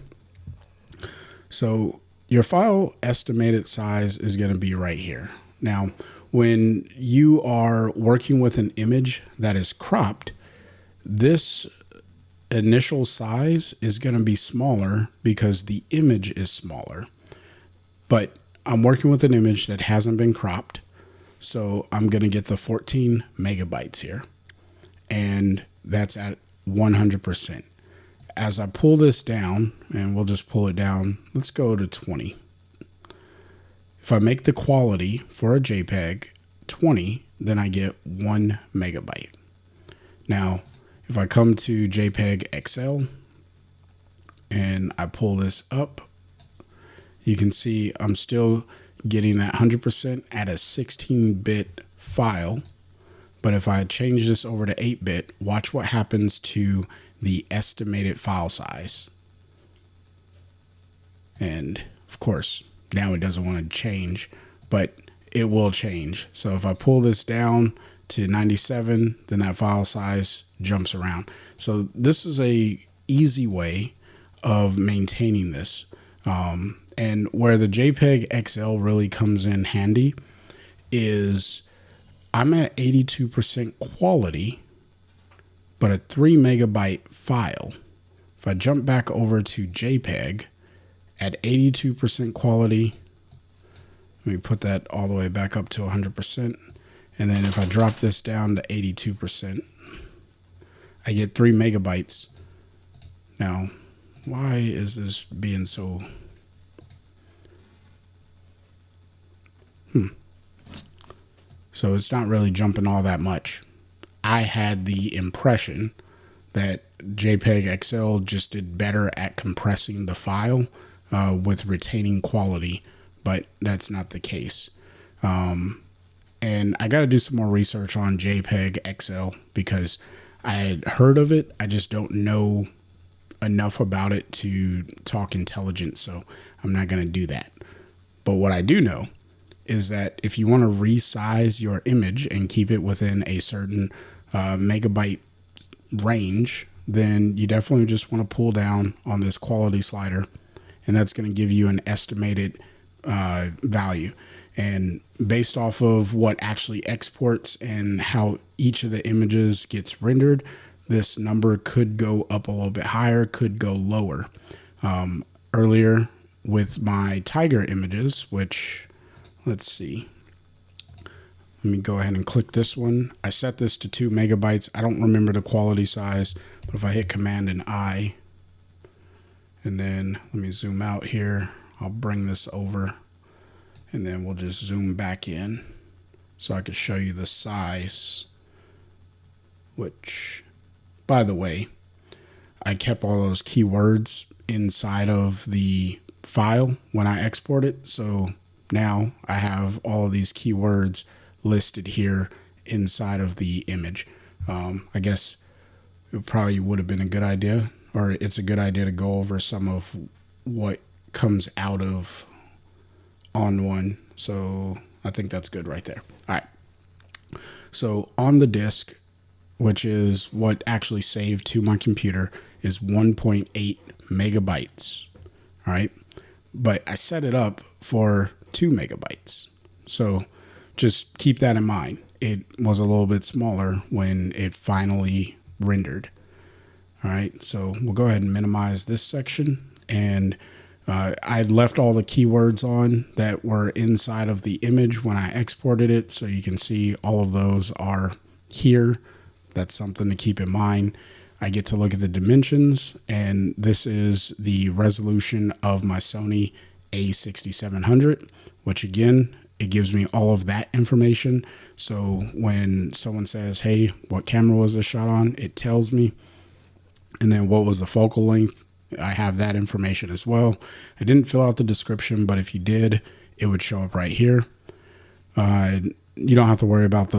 S1: So your file estimated size is going to be right here. Now, when you are working with an image that is cropped, this initial size is going to be smaller because the image is smaller. But I'm working with an image that hasn't been cropped, so I'm going to get the 14 megabytes here, and that's at 100%. As I pull this down, and we'll just pull it down, let's go to 20. If I make the quality for a JPEG 20, then I get 1 megabyte. Now, if I come to JPEG XL and I pull this up, you can see I'm still getting that 100% at a 16-bit file. But if I change this over to 8-bit, watch what happens to the estimated file size. And of course, now it doesn't want to change, but it will change. So if I pull this down to 97, then that file size jumps around. So this is a easy way of maintaining this. And where the JPEG XL really comes in handy is I'm at 82% quality, but a 3 megabyte file. If I jump back over to JPEG at 82% quality, let me put that all the way back up to 100%. And then if I drop this down to 82%, I get 3 megabytes. Now, why is this being so... So it's not really jumping all that much. I had the impression that JPEG XL just did better at compressing the file with retaining quality, but that's not the case. And I got to do some more research on JPEG XL because I had heard of it. I just don't know enough about it to talk intelligent, so I'm not going to do that. But what I do know is that if you want to resize your image and keep it within a certain megabyte range, then you definitely just want to pull down on this quality slider, and that's going to give you an estimated value. And based off of what actually exports and how each of the images gets rendered, this number could go up a little bit higher, could go lower. Earlier with my tiger images, which, let's see, let Let me go ahead and click this one. I set this to 2 megabytes. I don't remember the quality size, but if I hit Command and I, and then let me zoom out here, I'll bring this over, and then we'll just zoom back in so I could show you the size, which, by the way, I kept all those keywords inside of the file when I export it. So now I have all of these keywords listed here inside of the image. I guess it probably would have been a good idea, or it's a good idea to go over some of what comes out of ON1. So I think that's good right there. All right. So on the disk, which is what actually saved to my computer, is 1.8 megabytes. All right. But I set it up for 2 megabytes. So just keep that in mind. It was a little bit smaller when it finally rendered. All right. So we'll go ahead and minimize this section. And I left all the keywords on that were inside of the image when I exported it. So you can see all of those are here. That's something to keep in mind. I get to look at the dimensions, and this is the resolution of my Sony a6700, which again, it gives me all of that information. So when someone says, hey, what camera was this shot on? It tells me. And then what was the focal length? I have that information as well. I didn't fill out the description, but if you did, it would show up right here. You don't have to worry about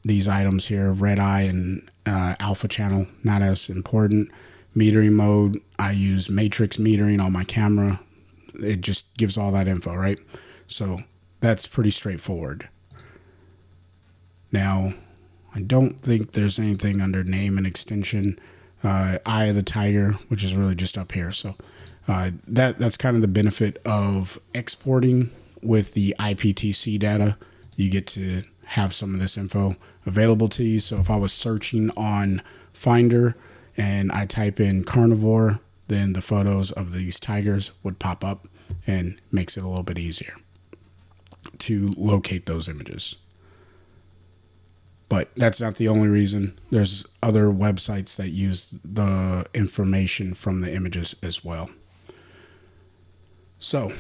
S1: these items here, red eye and alpha channel, not as important. Metering mode, I use matrix metering on my camera. It just gives all that info, right? So that's pretty straightforward. Now, I don't think there's anything under name and extension. Eye of the tiger, which is really just up here. So that's kind of the benefit of exporting with the IPTC data. You get to have some of this info available to you. So if I was searching on Finder and I type in carnivore, then the photos of these tigers would pop up and makes it a little bit easier to locate those images. But that's not the only reason. There's other websites that use the information from the images as well. So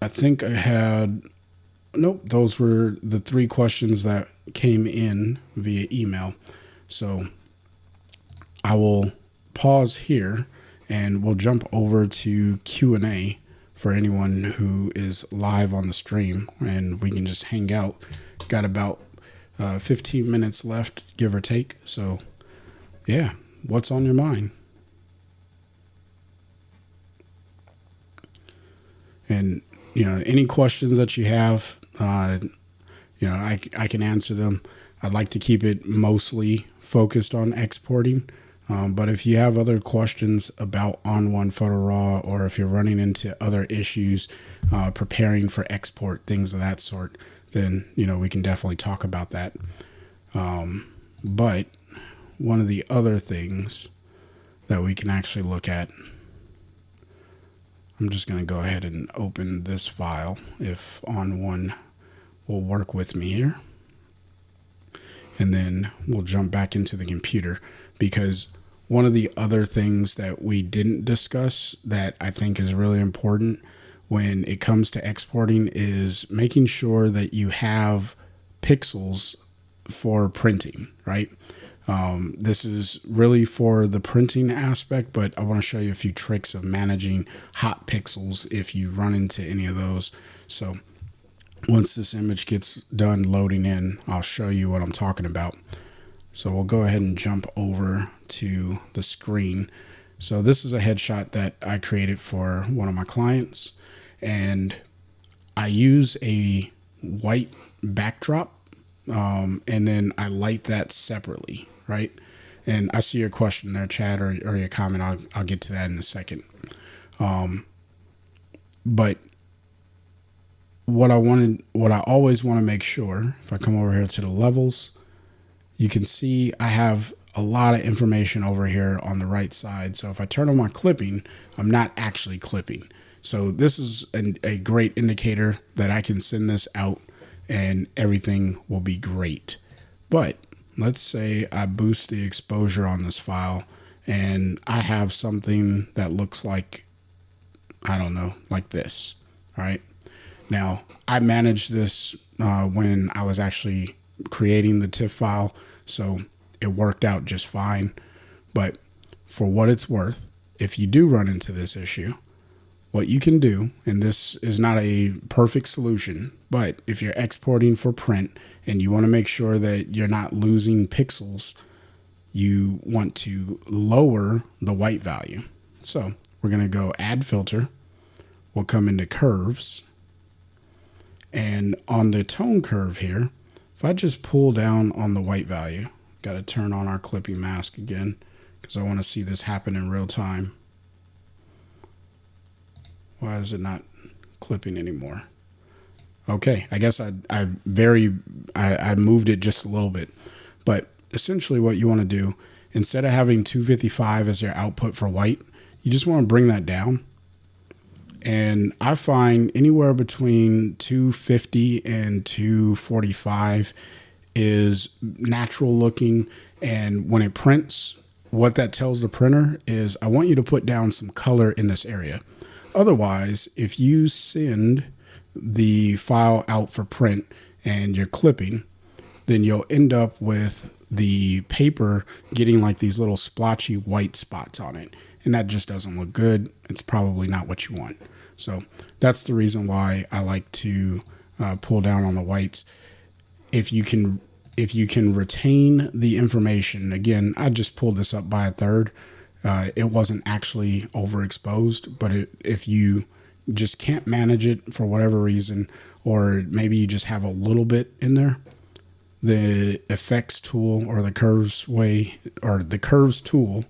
S1: I think I had, nope, those were the 3 questions that came in via email. So I will pause here and we'll jump over to Q&A for anyone who is live on the stream, and we can just hang out. Got about 15 minutes left, give or take. So yeah, what's on your mind? And, you know, any questions that you have, you know, I can answer them. I'd like to keep it mostly focused on exporting. But if you have other questions about ON1 Photo Raw, or if you're running into other issues, preparing for export, things of that sort, then, you know, we can definitely talk about that. But one of the other things that we can actually look at, I'm just going to go ahead and open this file if ON1 will work with me here. And then we'll jump back into the computer, because one of the other things that we didn't discuss that I think is really important when it comes to exporting is making sure that you have pixels for printing, right? This is really for the printing aspect, but I want to show you a few tricks of managing hot pixels if you run into any of those. So once this image gets done loading in, I'll show you what I'm talking about. So we'll go ahead and jump over to the screen. So this is a headshot that I created for one of my clients, and I use a white backdrop, and then I light that separately, right? And I see your question there, Chad, or your comment. I'll get to that in a second. But what I always want to make sure, if I come over here to the levels, you can see I have a lot of information over here on the right side. So if I turn on my clipping, I'm not actually clipping. So this is a great indicator that I can send this out and everything will be great. But let's say I boost the exposure on this file and I have something that looks like, I don't know, like this. All right. Now, I managed this when I was actually creating the TIFF file, so it worked out just fine. But for what it's worth, if you do run into this issue, what you can do, and this is not a perfect solution, but if you're exporting for print and you want to make sure that you're not losing pixels, you want to lower the white value. So we're going to go add filter. We'll come into curves. And on the tone curve here, if I just pull down on the white value, got to turn on our clipping mask again because I want to see this happen in real time. Why is it not clipping anymore? Okay, I guess I moved it just a little bit. But essentially what you want to do, instead of having 255 as your output for white, you just want to bring that down. And I find anywhere between 250 and 245 is natural looking. And when it prints, what that tells the printer is, I want you to put down some color in this area. Otherwise, if you send the file out for print and you're clipping, then you'll end up with the paper getting like these little splotchy white spots on it. And that just doesn't look good. It's probably not what you want. So that's the reason why I like to pull down on the whites. If you can retain the information, again, I just pulled this up by a third. It wasn't actually overexposed, but if you just can't manage it for whatever reason, or maybe you just have a little bit in there, the effects tool or the curves tool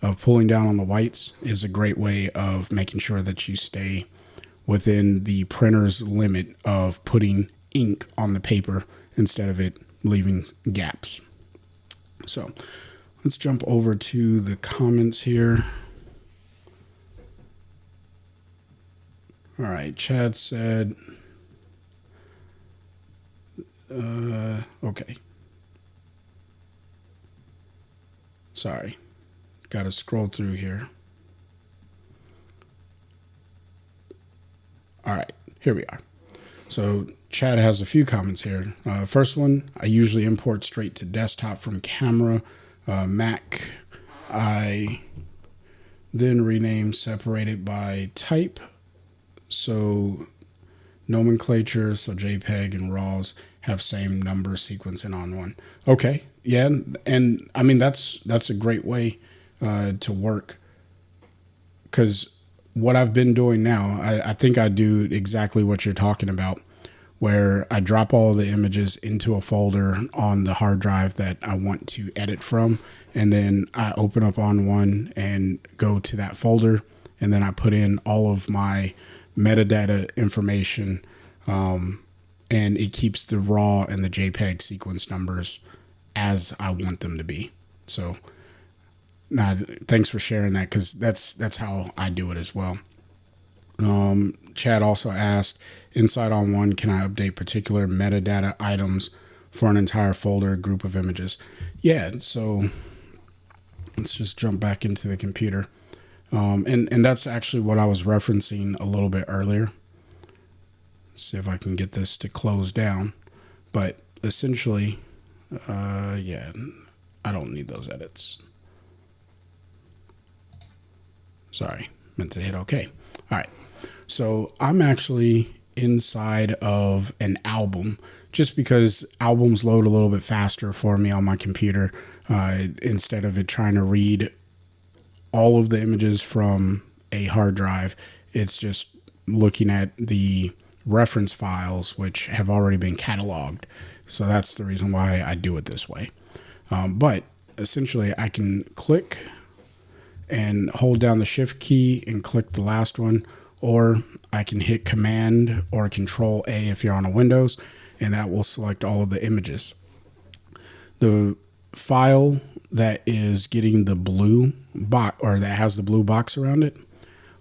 S1: of pulling down on the whites is a great way of making sure that you stay within the printer's limit of putting ink on the paper instead of it leaving gaps. So let's jump over to the comments here. All right, Chad said, okay. Sorry, got to scroll through here. All right, here we are. So Chad has a few comments here. First one, I usually import straight to desktop from camera, Mac. I then rename separated by type. So nomenclature, so JPEG and RAWs have same number sequence in ON1. Okay, yeah, and I mean that's a great way to work, because what I've been doing now, I think I do exactly what you're talking about, where I drop all the images into a folder on the hard drive that I want to edit from, and then I open up ON1 and go to that folder, and then I put in all of my metadata information, and it keeps the RAW and the JPEG sequence numbers as I want them to be. So thanks for sharing that, because that's how I do it as well. Chad also asked, inside ON1, can I update particular metadata items for an entire folder, group of images? Yeah, so let's just jump back into the computer. And that's actually what I was referencing a little bit earlier. Let's see if I can get this to close down. But essentially, yeah, I don't need those edits. Sorry, meant to hit OK. All right, so I'm actually inside of an album, just because albums load a little bit faster for me on my computer, instead of it trying to read all of the images from a hard drive. It's just looking at the reference files, which have already been cataloged. So that's the reason why I do it this way. But essentially I can click and hold down the shift key and click the last one, or I can hit Command or Control A if you're on a Windows, and that will select all of the images. The file that is getting the blue box, or that has the blue box around it,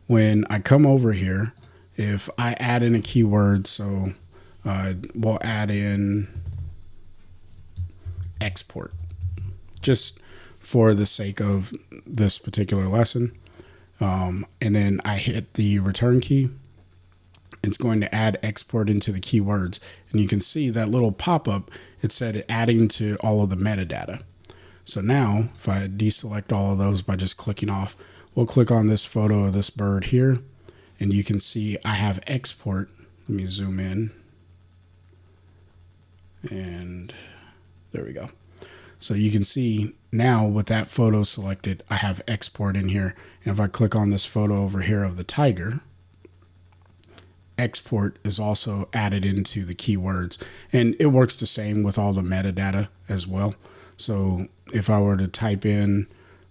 S1: when I come over here, if I add in a keyword, so we'll add in export just for the sake of this particular lesson. And then I hit the return key. It's going to add export into the keywords. And you can see that little pop-up, it said adding to all of the metadata. So now if I deselect all of those by just clicking off, we'll click on this photo of this bird here, and you can see I have export. Let me zoom in, and there we go. So you can see now with that photo selected, I have export in here. And if I click on this photo over here of the tiger, export is also added into the keywords, and it works the same with all the metadata as well. So if I were to type in,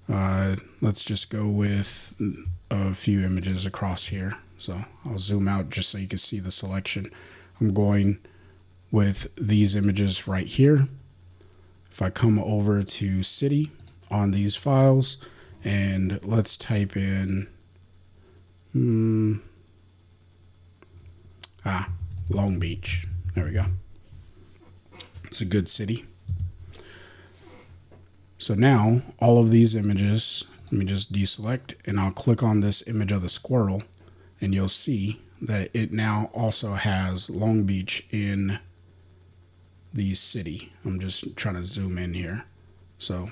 S1: let's just go with a few images across here. So I'll zoom out just so you can see the selection. I'm going with these images right here. If I come over to city on these files, and let's type in Long Beach. There we go. It's a good city. So now all of these images, let me just deselect, and I'll click on this image of the squirrel, and you'll see that it now also has Long Beach in the city. I'm just trying to zoom in here. So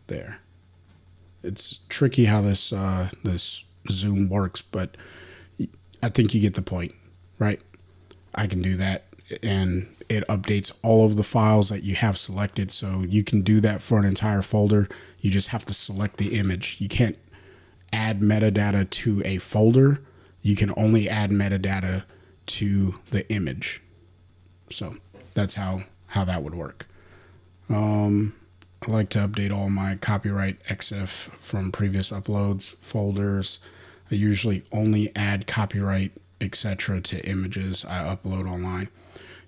S1: there. It's tricky how this this zoom works, but I think you get the point, right? I can do that, and it updates all of the files that you have selected. So you can do that for an entire folder. You just have to select the image. You can't add metadata to a folder. You can only add metadata to the image. So that's how that would work. I like to update all my copyright XF from previous uploads, folders. I usually only add copyright, etc. to images I upload online.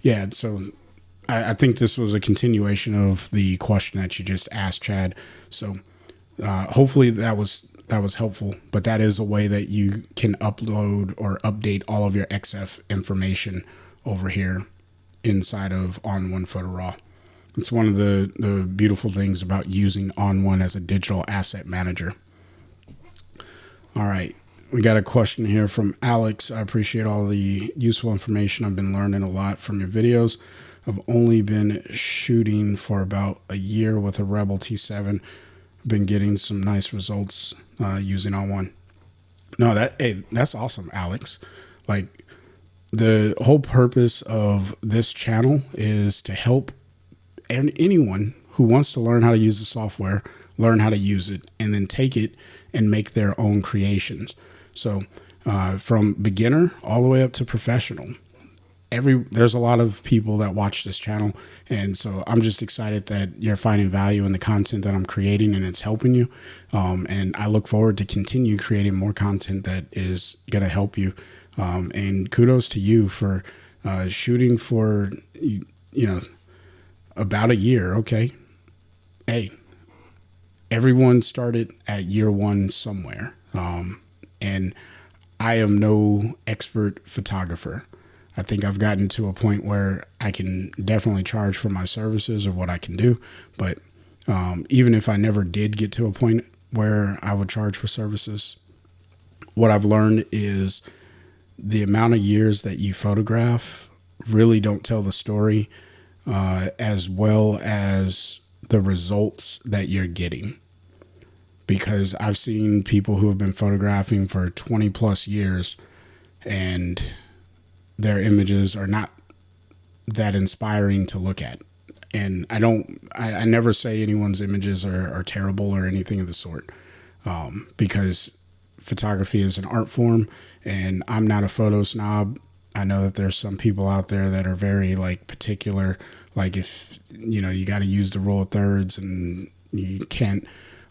S1: Yeah, so I think this was a continuation of the question that you just asked, Chad. So hopefully that was helpful, but that is a way that you can upload or update all of your XF information over here inside of ON1 Photo Raw. It's one of the beautiful things about using ON1 as a digital asset manager. All right, we got a question here from Alex. I appreciate all the useful information. I've been learning a lot from your videos. I've only been shooting for about a year with a Rebel T7. I've been getting some nice results using ON1. No, that's awesome, Alex. Like, the whole purpose of this channel is to help anyone who wants to learn how to use the software, learn how to use it, and then take it and make their own creations. So from beginner all the way up to professional, there's a lot of people that watch this channel. And so I'm just excited that you're finding value in the content that I'm creating and it's helping you. And I look forward to continue creating more content that is going to help you. And kudos to you for shooting for, about a year. Okay. Hey, everyone started at year one somewhere. And I am no expert photographer. I think I've gotten to a point where I can definitely charge for my services or what I can do. But even if I never did get to a point where I would charge for services, what I've learned is the amount of years that you photograph really don't tell the story as well as the results that you're getting. Because I've seen people who have been photographing for 20 plus years and their images are not that inspiring to look at. And I never say anyone's images are terrible or anything of the sort, because photography is an art form and I'm not a photo snob. I know that there's some people out there that are very particular, like if, you got to use the rule of thirds and you can't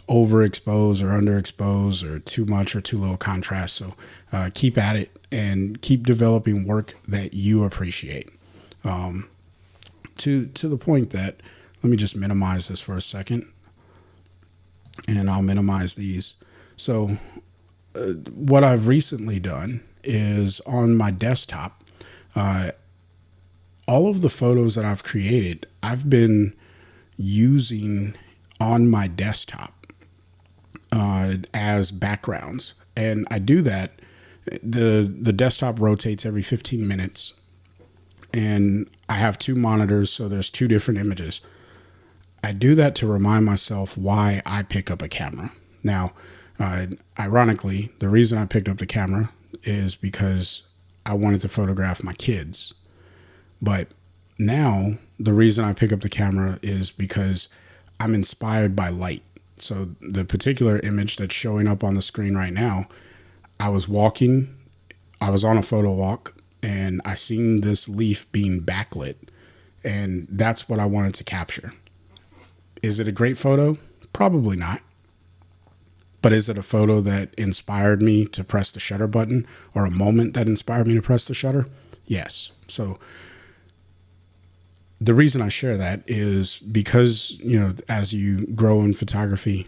S1: overexpose or underexpose or too much or too little contrast. So keep at it and keep developing work that you appreciate. To the point that, let me just minimize this for a second, and I'll minimize these. So what I've recently done is on my desktop. All of the photos that I've created, I've been using on my desktop as backgrounds. And I do that. The desktop rotates every 15 minutes. And I have 2 monitors, so there's 2 different images. I do that to remind myself why I pick up a camera. Now, ironically, the reason I picked up the camera is because I wanted to photograph my kids. But now the reason I pick up the camera is because I'm inspired by light. So the particular image that's showing up on the screen right now, I was on a photo walk, and I seen this leaf being backlit, and that's what I wanted to capture. Is it a great photo? Probably not. But is it a photo that inspired me to press the shutter button, or a moment that inspired me to press the shutter? Yes. So the reason I share that is because, as you grow in photography,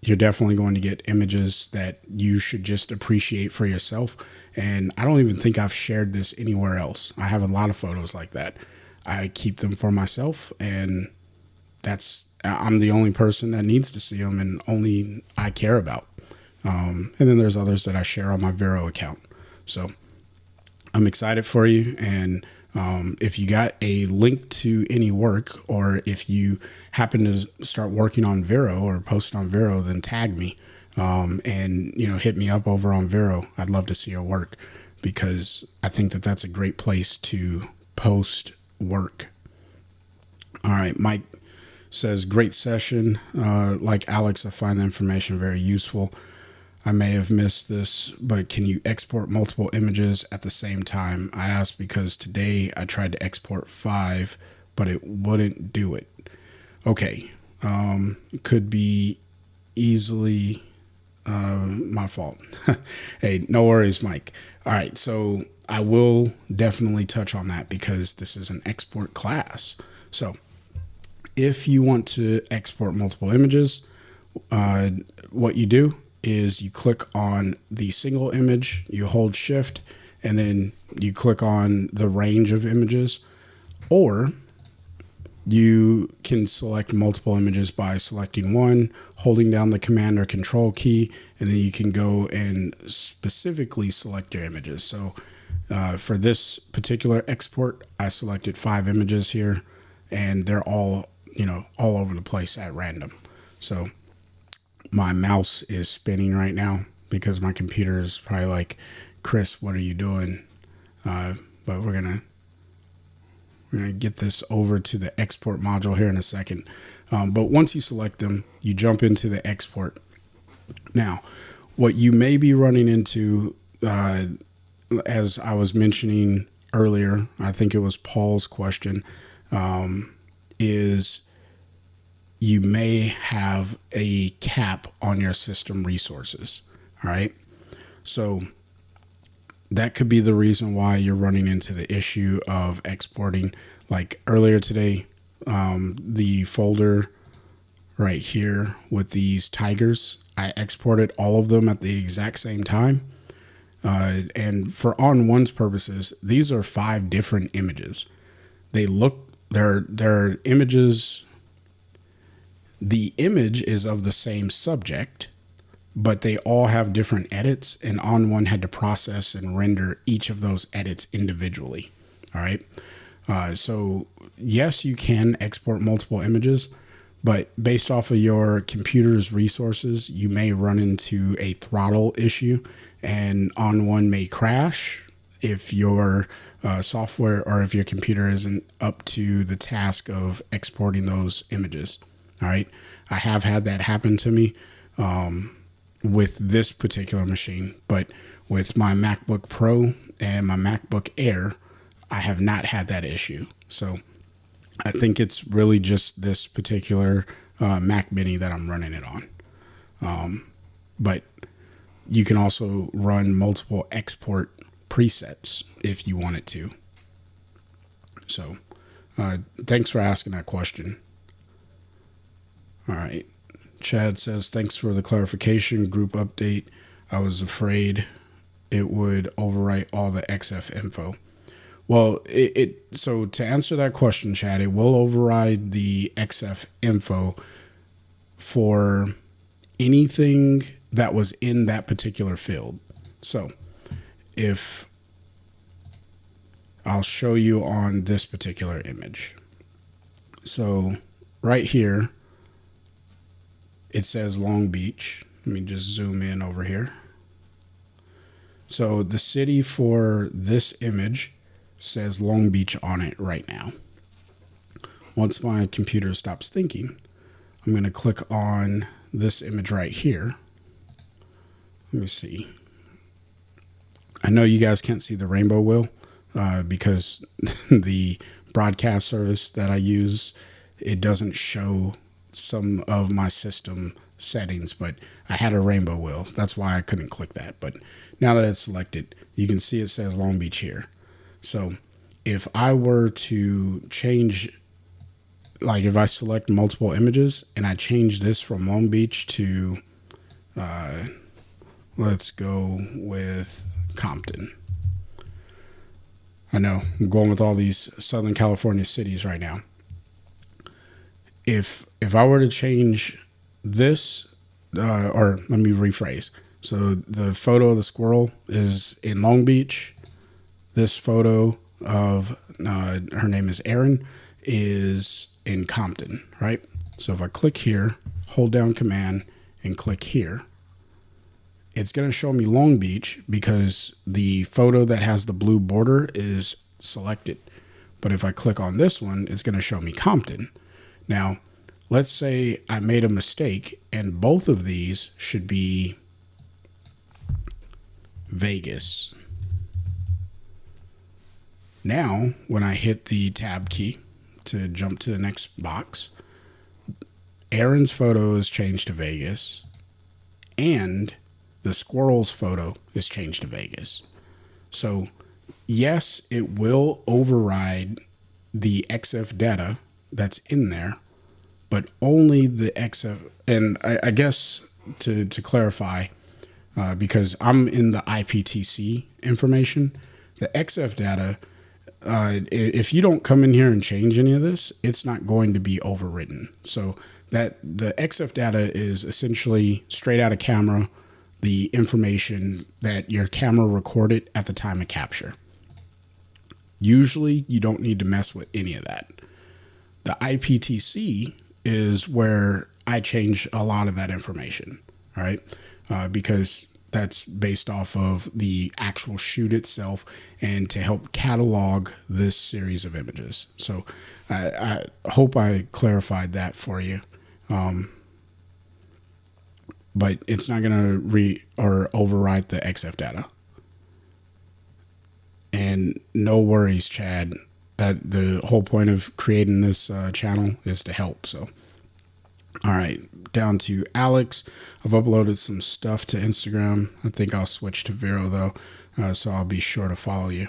S1: you're definitely going to get images that you should just appreciate for yourself. And I don't even think I've shared this anywhere else. I have a lot of photos like that. I keep them for myself, and I'm the only person that needs to see them, and only I care about. And then there's others that I share on my Vero account. So I'm excited for you. And if you got a link to any work, or if you happen to start working on Vero or post on Vero, then tag me, and hit me up over on Vero. I'd love to see your work, because I think that that's a great place to post work. All right, Mike says, great session. Like Alex, I find the information very useful. I may have missed this, but can you export multiple images at the same time? I asked because today I tried to export 5, but it wouldn't do it. Okay. It could be easily my fault. Hey, no worries, Mike. All right. So I will definitely touch on that, because this is an export class. So if you want to export multiple images, what you do is you click on the single image, you hold shift, and then you click on the range of images, or you can select multiple images by selecting one, holding down the command or control key, and then you can go and specifically select your images. So for this particular export, I selected 5 images here, and they're all over the place at random. So my mouse is spinning right now because my computer is probably like, Chris, what are you doing? But we're gonna get this over to the export module here in a second. But once you select them, you jump into the export. Now, what you may be running into, as I was mentioning earlier, I think it was Paul's question, is you may have a cap on your system resources. All right. So that could be the reason why you're running into the issue of exporting. Like earlier today, the folder right here with these tigers, I exported all of them at the exact same time. And for ON1's purposes, these are 5 different images. They're images. The image is of the same subject, but they all have different edits, and ON1 had to process and render each of those edits individually. All right. So yes, you can export multiple images, but based off of your computer's resources, you may run into a throttle issue, and ON1 may crash if your software or if your computer isn't up to the task of exporting those images. All right. I have had that happen to me with this particular machine, but with my MacBook Pro and my MacBook Air, I have not had that issue. So I think it's really just this particular Mac Mini that I'm running it on. But you can also run multiple export presets if you wanted to. So thanks for asking that question. All right. Chad says, thanks for the clarification. Group update. I was afraid it would overwrite all the XF info. Well, so to answer that question, Chad, it will override the XF info for anything that was in that particular field. So if I'll show you on this particular image. So right here, it says Long Beach. Let me just zoom in over here. So the city for this image says Long Beach on it right now. Once my computer stops thinking, I'm going to click on this image right here. Let me see. I know you guys can't see the rainbow wheel because the broadcast service that I use, it doesn't show some of my system settings, but I had a rainbow wheel. That's why I couldn't click that. But now that it's selected, you can see it says Long Beach here. So if I were to change, like if I select multiple images and I change this from Long Beach to, let's go with Compton. I know I'm going with all these Southern California cities right now. If I were to change this, or let me rephrase. So the photo of the squirrel is in Long Beach. This photo of her name is Erin is in Compton, right? So if I click here, hold down Command and click here, it's going to show me Long Beach because the photo that has the blue border is selected. But if I click on this one, it's going to show me Compton. Now, let's say I made a mistake and both of these should be Vegas. Now, when I hit the tab key to jump to the next box, Aaron's photo is changed to Vegas and the squirrel's photo is changed to Vegas. So yes, it will override the XF data that's in there, but only the XF. And I guess to clarify, because I'm in the IPTC information, the XF data, if you don't come in here and change any of this, it's not going to be overwritten. So that the XF data is essentially straight out of camera, the information that your camera recorded at the time of capture. Usually you don't need to mess with any of that. The IPTC is where I change a lot of that information, all right? Because that's based off of the actual shoot itself and to help catalog this series of images. So I hope I clarified that for you. But it's not going to overwrite the XF data. And no worries, Chad. That the whole point of creating this channel is to help. So, all right, down to Alex. I've uploaded some stuff to Instagram. I think I'll switch to Vero though, so I'll be sure to follow you.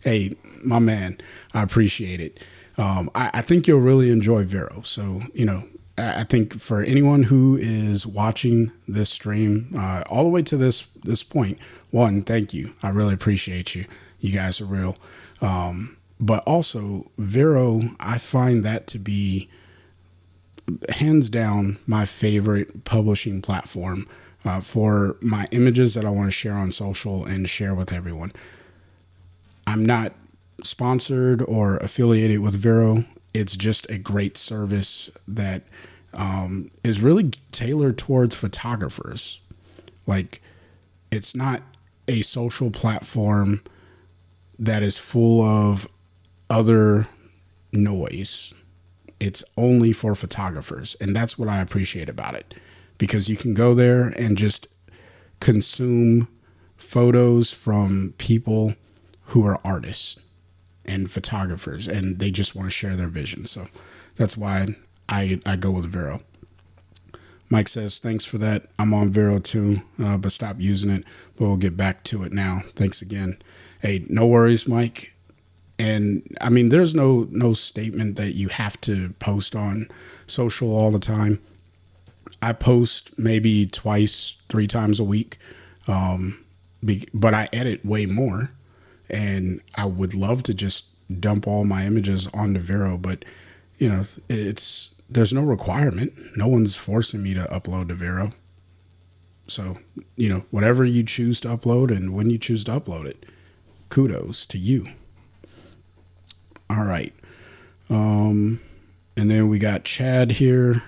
S1: Hey, my man, I appreciate it. I think you'll really enjoy Vero. So, you know, I think for anyone who is watching this stream all the way to this point, one, thank you. I really appreciate you. You guys are real. But also Vero, I find that to be hands down my favorite publishing platform for my images that I want to share on social and share with everyone. I'm not sponsored or affiliated with Vero. It's just a great service that is really tailored towards photographers. Like, it's not a social platform that is full of other noise. It's only for photographers. And that's what I appreciate about it, because you can go there and just consume photos from people who are artists and photographers, and they just want to share their vision. So that's why I go with Vero. Mike says, thanks for that. I'm on Vero too, but stopped using it, but we'll get back to it now. Thanks again. Hey, no worries, Mike. And I mean, there's no statement that you have to post on social all the time. I post maybe twice, 3 times a week. but I edit way more, and I would love to just dump all my images onto Vero, but you know, there's no requirement. No one's forcing me to upload to Vero. So, you know, whatever you choose to upload and when you choose to upload it, kudos to you. All right. And then we got Chad here.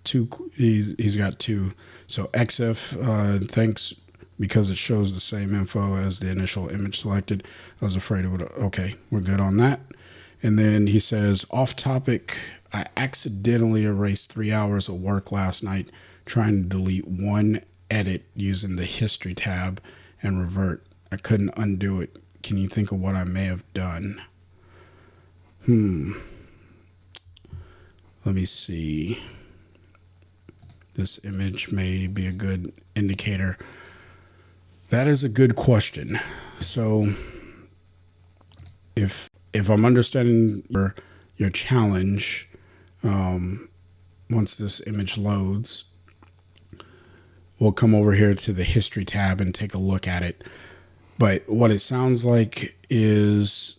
S1: He's got two. So XF, thanks, because it shows the same info as the initial image selected. I was afraid it would. Okay, we're good on that. And then he says, off topic, I accidentally erased 3 hours of work last night trying to delete one edit using the history tab and revert. I couldn't undo it. Can you think of what I may have done? Let me see. This image may be a good indicator. That is a good question. So if I'm understanding your challenge, once this image loads, we'll come over here to the history tab and take a look at it. But what it sounds like is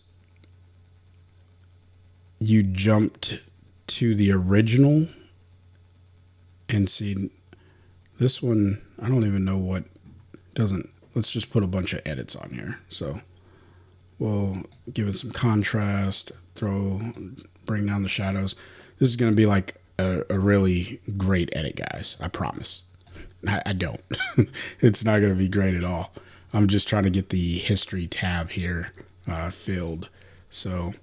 S1: you jumped to the original and see this one. I don't even know what doesn't. Let's just put a bunch of edits on here. So we'll give it some contrast, bring down the shadows. This is going to be like a really great edit, guys. I promise. I don't. It's not going to be great at all. I'm just trying to get the history tab here filled. So,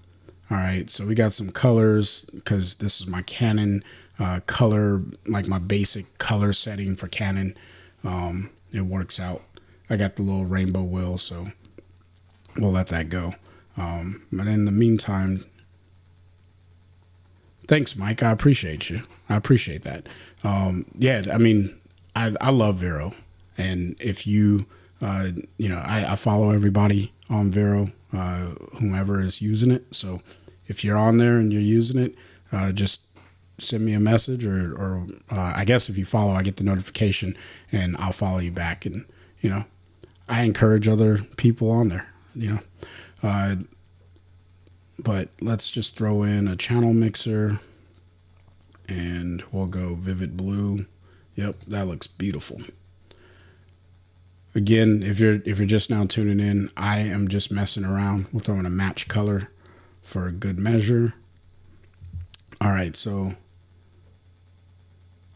S1: all right. So we got some colors because this is my Canon color, like my basic color setting for Canon. It works out. I got the little rainbow wheel, so we'll let that go. But in the meantime, thanks, Mike. I appreciate you. I appreciate that. Yeah, I mean, I love Vero. And if you, you know, I follow everybody on Vero, whomever is using it. So if you're on there and you're using it, just send me a message or I guess if you follow, I get the notification and I'll follow you back. And, you know, I encourage other people on there, you know. But let's just throw in a channel mixer and we'll go vivid blue. Yep, that looks beautiful. Again, if you're just now tuning in, I am just messing around. We're throwing a match color for a good measure. All right, so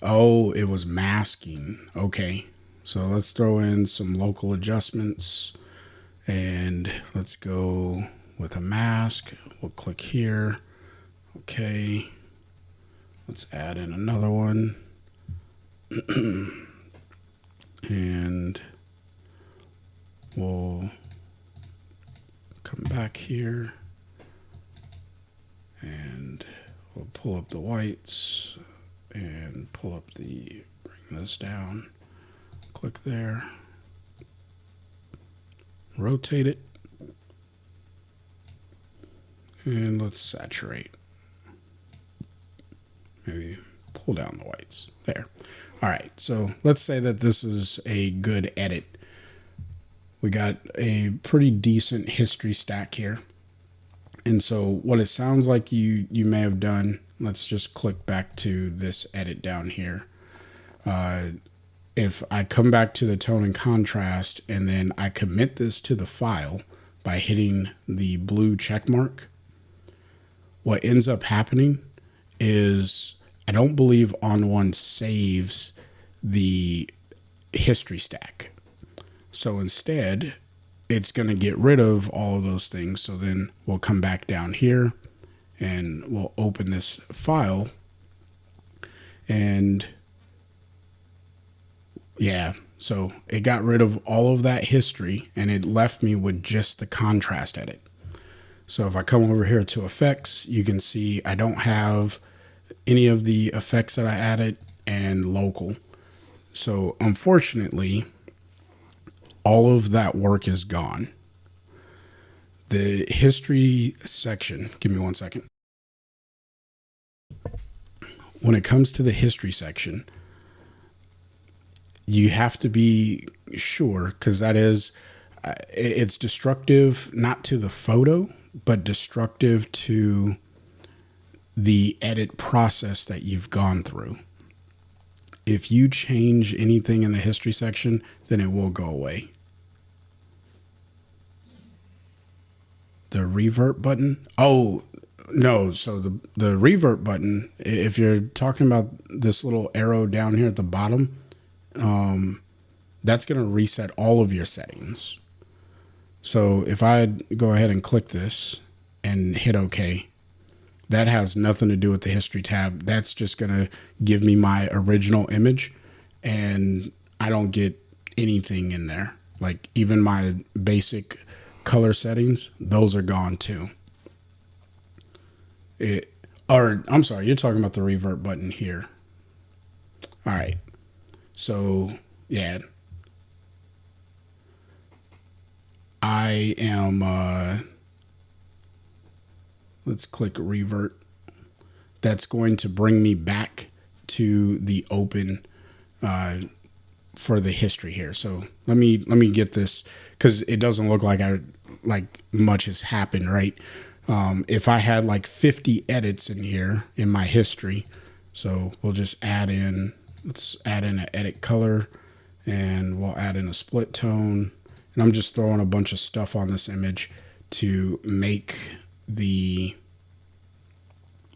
S1: it was masking. Okay, so let's throw in some local adjustments and let's go with a mask. We'll click here. Okay, let's add in another one. And we'll come back here and we'll pull up the whites and bring this down, click there, rotate it, and let's saturate. Maybe pull down the whites there. All right, so let's say that this is a good edit. We got a pretty decent history stack here. And so what it sounds like you may have done, let's just click back to this edit down here. If I come back to the tone and contrast and then I commit this to the file by hitting the blue check mark, what ends up happening is I don't believe ON1 saves the history stack. So instead, it's going to get rid of all of those things. So then we'll come back down here and we'll open this file. And yeah, so it got rid of all of that history and it left me with just the contrast edit. So if I come over here to effects, you can see I don't have any of the effects that I added and local. So unfortunately, all of that work is gone. The history section, give me 1 second. When it comes to the history section, you have to be sure, because that is, it's destructive, not to the photo, but destructive to the edit process that you've gone through. If you change anything in the history section, then it will go away. The revert button? Oh, no. So the revert button, if you're talking about this little arrow down here at the bottom, that's going to reset all of your settings. So if I go ahead and click this and hit OK, that has nothing to do with the history tab. That's just going to give me my original image, and I don't get anything in there. Like even my basic color settings, those are gone too. I'm sorry, you're talking about the revert button here. All right. So yeah, I am, let's click revert. That's going to bring me back to the open for the history here. So let me get this, because it doesn't look like much has happened, right? If I had like 50 edits in here in my history, so we'll just add in, let's add in an edit color, and we'll add in a split tone. And I'm just throwing a bunch of stuff on this image to make the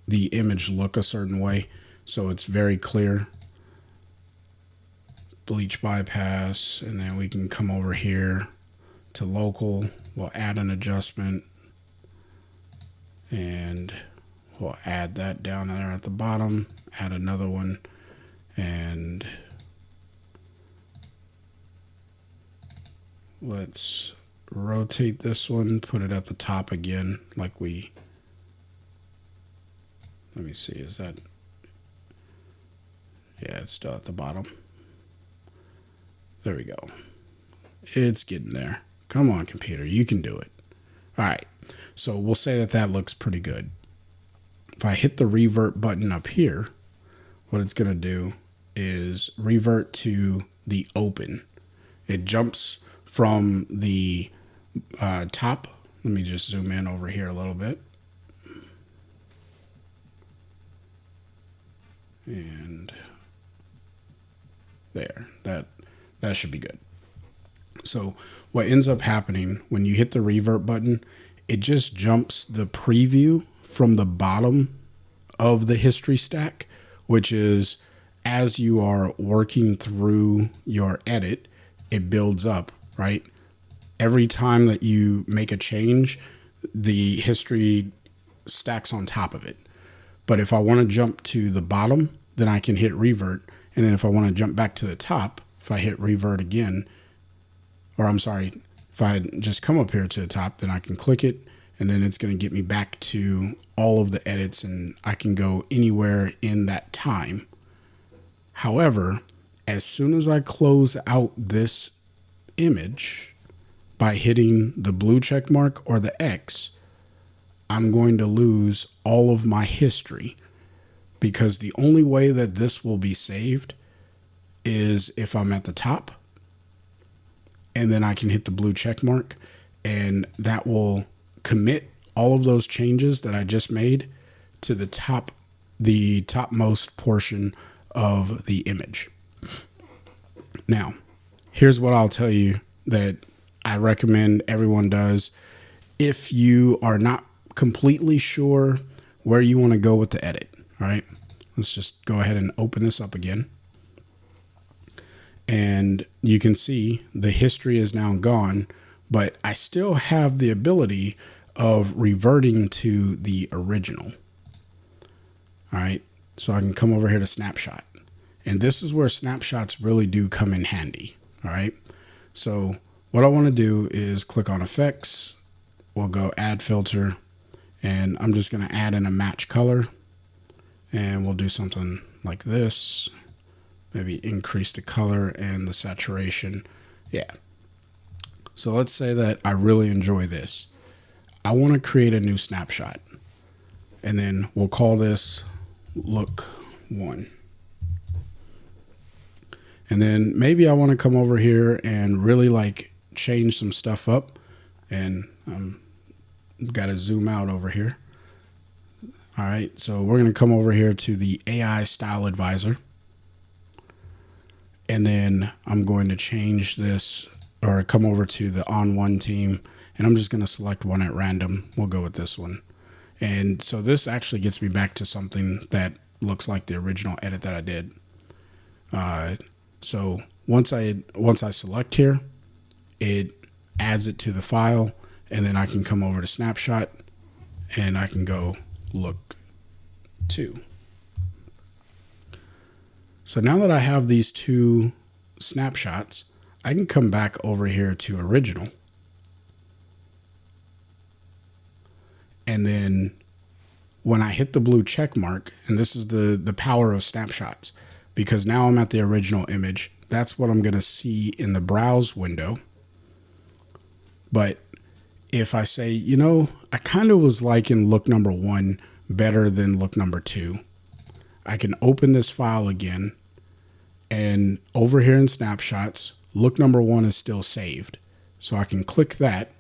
S1: image look a certain way, so it's very clear. Bleach bypass, and then we can come over here to local. We'll add an adjustment, and we'll add that down there at the bottom. Add another one, and let's rotate this one, put it at the top again, like we, let me see, is that, yeah, it's still at the bottom. There we go. It's getting there. Come on, computer, you can do it. All right, so we'll say that that looks pretty good. If I hit the revert button up here, what it's gonna do is revert to the open. It jumps from the top. Let me just zoom in over here a little bit. And there, that should be good. So what ends up happening when you hit the revert button, it just jumps the preview from the bottom of the history stack, which is as you are working through your edit, it builds up, right? Every time that you make a change, the history stacks on top of it. But if I want to jump to the bottom, then I can hit revert. And then if I want to jump back to the top, if I hit revert again, or I'm sorry, if I just come up here to the top, then I can click it, and then it's going to get me back to all of the edits, and I can go anywhere in that time. However, as soon as I close out this image by hitting the blue check mark or the X, I'm going to lose all of my history, because the only way that this will be saved is if I'm at the top, and then I can hit the blue check mark, and that will commit all of those changes that I just made to the topmost portion of the image. Now, here's what I'll tell you that I recommend everyone does if you are not completely sure where you want to go with the edit. All right, let's just go ahead and open this up again. And you can see the history is now gone, but I still have the ability of reverting to the original. All right, so I can come over here to snapshot. And this is where snapshots really do come in handy. All right, so what I want to do is click on effects. We'll go add filter, and I'm just going to add in a match color, and we'll do something like this. Maybe increase the color and the saturation. Yeah. So let's say that I really enjoy this. I want to create a new snapshot, and then we'll call this look 1. And then maybe I want to come over here and really like change some stuff up. And got to zoom out over here. All right, so we're going to come over here to the AI Style Advisor. And then I'm going to change this, or come over to the ON1 team, and I'm just going to select one at random. We'll go with this one. And so this actually gets me back to something that looks like the original edit that I did. So once I select here, it adds it to the file, and then I can come over to snapshot and I can go look 2. So now that I have these 2 snapshots, I can come back over here to original. And then when I hit the blue check mark, and this is the power of snapshots, because now I'm at the original image, that's what I'm going to see in the browse window. But if I say, you know, I kind of was liking look number 1 better than look number 2, I can open this file again, and over here in snapshots, look number 1 is still saved. So I can click that,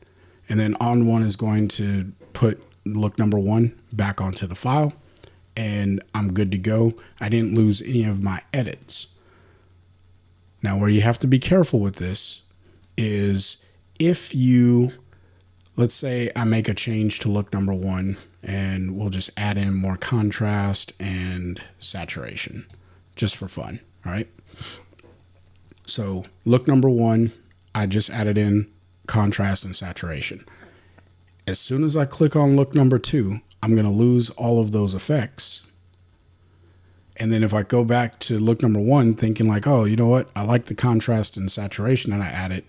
S1: and then ON1 is going to put look number 1 back onto the file, and I'm good to go. I didn't lose any of my edits. Now, where you have to be careful with this is if you, let's say I make a change to look number 1, and we'll just add in more contrast and saturation just for fun. All right. So look number 1, I just added in contrast and saturation. As soon as I click on look number 2, I'm going to lose all of those effects. And then if I go back to look number 1 thinking like, oh, you know what? I like the contrast and saturation that I added.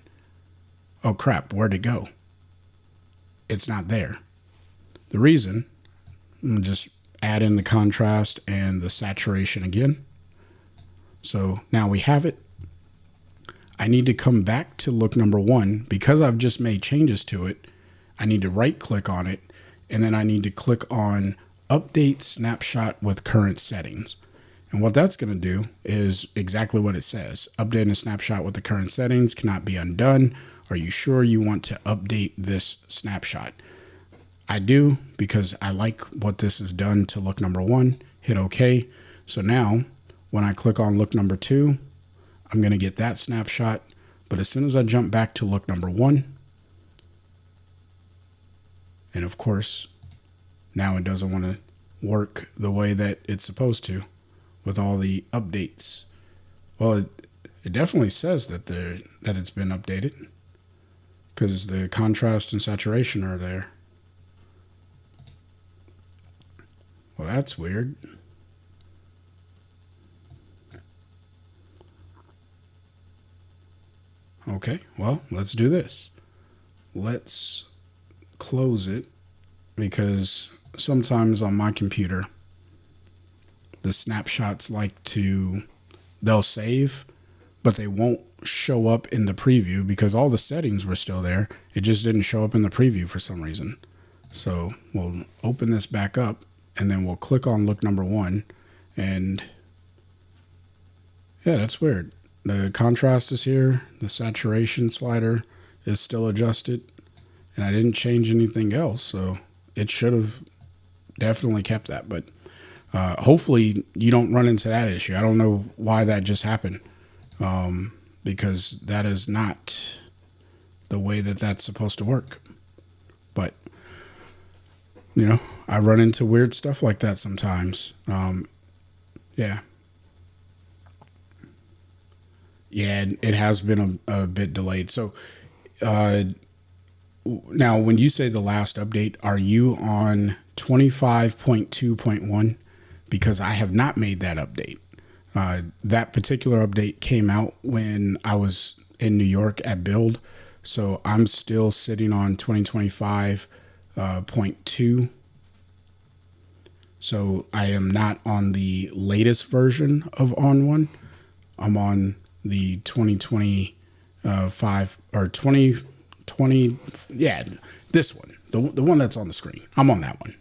S1: Oh crap, where'd it go? It's not there. The reason, I'm going to just add in the contrast and the saturation again. So now we have it. I need to come back to look number 1 because I've just made changes to it. I need to right click on it, and then I need to click on update snapshot with current settings. And what that's going to do is exactly what it says. Updating a snapshot with the current settings cannot be undone. Are you sure you want to update this snapshot? I do, because I like what this has done to look number 1. Hit OK. So now when I click on look number 2, I'm going to get that snapshot. But as soon as I jump back to look number 1, and of course, now it doesn't want to work the way that it's supposed to with all the updates. Well, it definitely says that it's been updated because the contrast and saturation are there. Well, that's weird. Okay, well, let's do this. Let's close it, because sometimes on my computer, the snapshots they'll save, but they won't show up in the preview because all the settings were still there. It just didn't show up in the preview for some reason. So we'll open this back up, and then we'll click on look number 1, and yeah, that's weird. The contrast is here. The saturation slider is still adjusted, and I didn't change anything else. So it should have definitely kept that, but hopefully you don't run into that issue. I don't know why that just happened, because that is not the way that that's supposed to work. But, you know, I run into weird stuff like that sometimes. Yeah. Yeah, it has been a bit delayed. So now when you say the last update, are you on 25.2.1? Because I have not made that update. That particular update came out when I was in New York at Build. So I'm still sitting on 2025.2. So I am not on the latest version of ON1. I'm on the 2025 or 2020. Yeah, this one, the one that's on the screen. I'm on that one.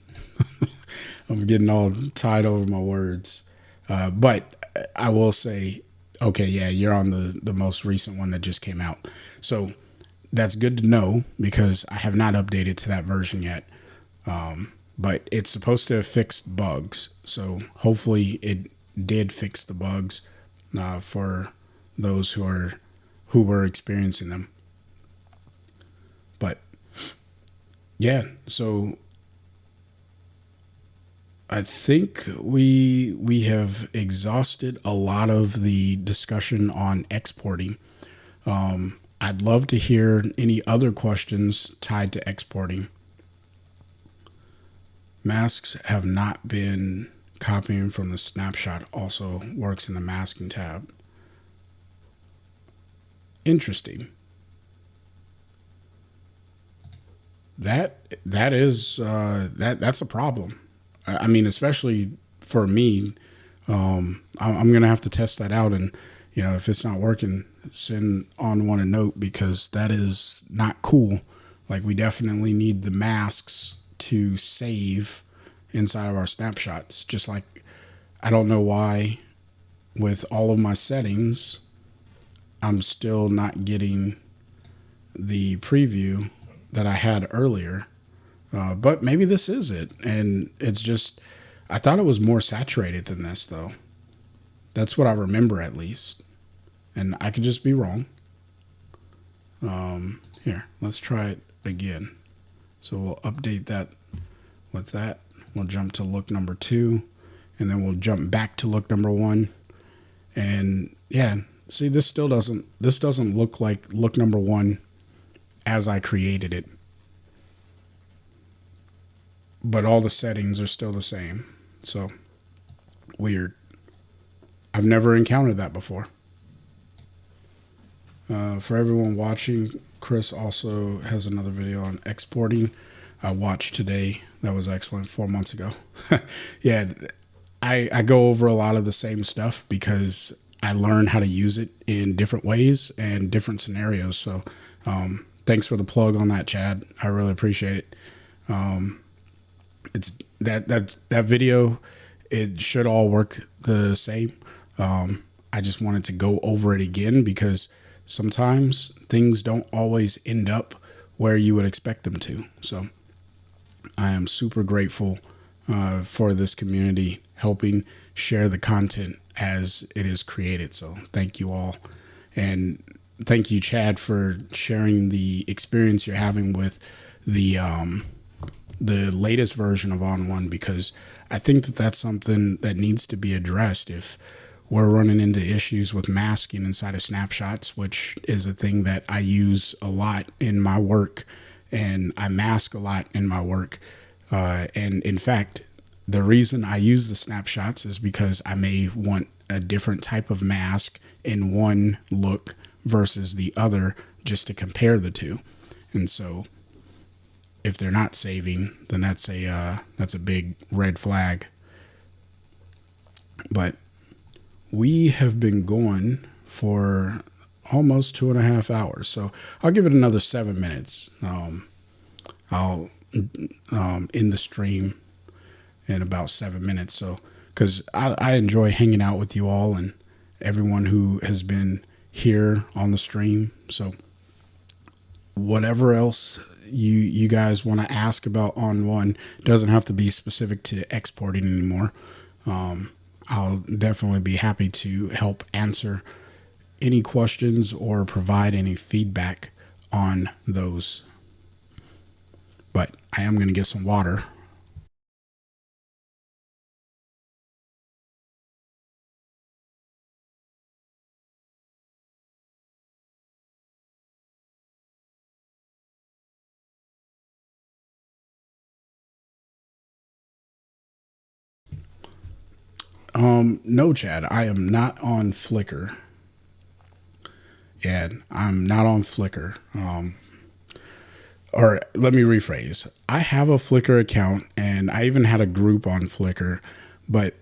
S1: I'm getting all tied over my words. But I will say Okay, yeah, you're on the most recent one that just came out. So that's good to know because I have not updated to that version yet. But it's supposed to have fixed bugs. So hopefully it did fix the bugs for those who were experiencing them. But yeah, so I think we have exhausted a lot of the discussion on exporting. I'd love to hear any other questions tied to exporting. Masks have not been copying from the snapshot also works in the masking tab. Interesting. That's a problem. I mean, especially for me, I'm gonna have to test that out, and if it's not working, send ON1 a note because that is not cool. Like, we definitely need the masks to save inside of our snapshots. Just like, I don't know why with all of my settings, I'm still not getting the preview that I had earlier. But maybe this is it. And it's just, I thought it was more saturated than this though. That's what I remember at least. And I could just be wrong. Here, let's try it again. So we'll update that with that. We'll jump to look number 2, and then we'll jump back to look number 1. And yeah, see, this doesn't look like look number 1 as I created it. But all the settings are still the same. So weird. I've never encountered that before. For everyone watching, Chris also has another video on exporting I watched today. That was excellent 4 months ago. Yeah, I go over a lot of the same stuff because I learn how to use it in different ways and different scenarios. So thanks for the plug on that, Chad. I really appreciate it. It's that video, it should all work the same. I just wanted to go over it again because sometimes things don't always end up where you would expect them to. So I am super grateful for this community helping share the content as it is created. So thank you all. And thank you, Chad, for sharing the experience you're having with the latest version of ON1, because I think that that's something that needs to be addressed if we're running into issues with masking inside of snapshots, which is a thing that I use a lot in my work, and I mask a lot in my work. And in fact, the reason I use the snapshots is because I may want a different type of mask in one look versus the other just to compare the two. And so if they're not saving, then that's a big red flag. But we have been going for almost 2.5 hours. So I'll give it another 7 minutes. I'll end the stream in about 7 minutes. So, because I enjoy hanging out with you all and everyone who has been here on the stream. So whatever else you guys want to ask about ON1 doesn't have to be specific to exporting anymore. I'll definitely be happy to help answer any questions or provide any feedback on those. But I am going to get some water. No, Chad, I am not on Flickr. Yeah, I'm not on Flickr. Or let me rephrase. I have a Flickr account and I even had a group on Flickr, but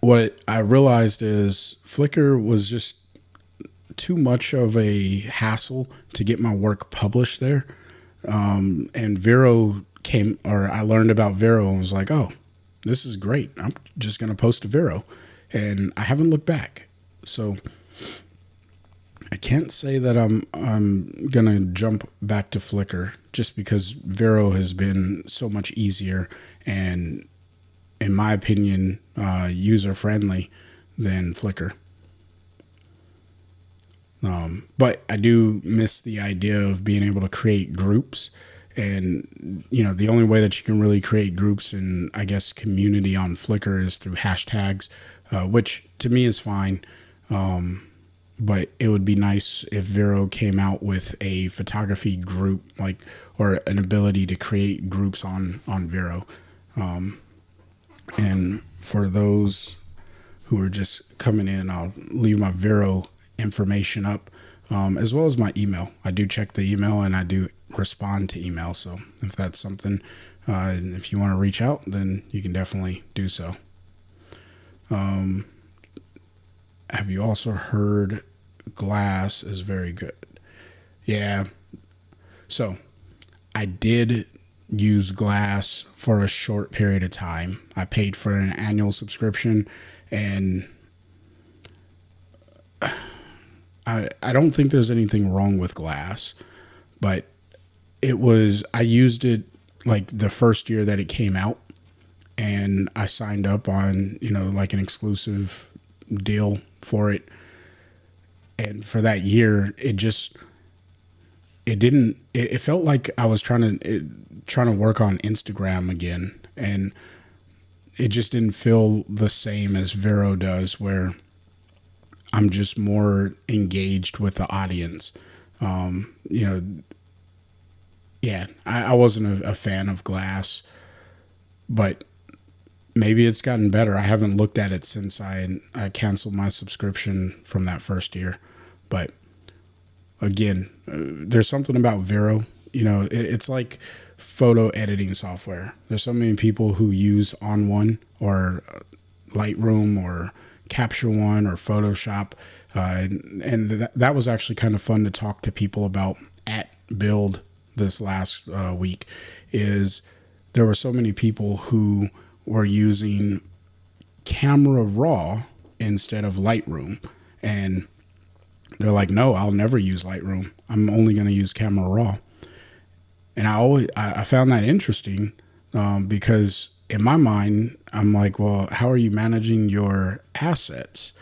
S1: what I realized is Flickr was just too much of a hassle to get my work published there. And Vero came, or I learned about Vero and was like, oh, this is great. I'm just going to post to Vero. And I haven't looked back. So I can't say that I'm gonna jump back to Flickr just because Vero has been so much easier and, in my opinion, user friendly than Flickr. But I do miss the idea of being able to create groups. And, the only way that you can really create groups and, I guess, community on Flickr is through hashtags, which to me is fine. But it would be nice if Vero came out with a photography group, or an ability to create groups on Vero. And for those who are just coming in, I'll leave my Vero information up, as well as my email. I do check the email and I do respond to email. So if that's something, and if you want to reach out, then you can definitely do so. Have you also heard Glass is very good? Yeah. So I did use Glass for a short period of time. I paid for an annual subscription, and I don't think there's anything wrong with Glass, but I used it like the first year that it came out, and I signed up on, like an exclusive deal for it. And for that year, it felt like I was trying to work on Instagram again. And it just didn't feel the same as Vero does, where I'm just more engaged with the audience. Yeah, I wasn't a fan of Glass, but maybe it's gotten better. I haven't looked at it since I canceled my subscription from that first year. But again, there's something about Vero. It's like photo editing software. There's so many people who use ON1 or Lightroom or Capture One or Photoshop. And that was actually kind of fun to talk to people about at Build this last week. Is there were so many people who were using Camera Raw instead of Lightroom, and they're like, no, I'll never use Lightroom. I'm only going to use Camera Raw. And I found that interesting, because in my mind, I'm like, well, how are you managing your assets?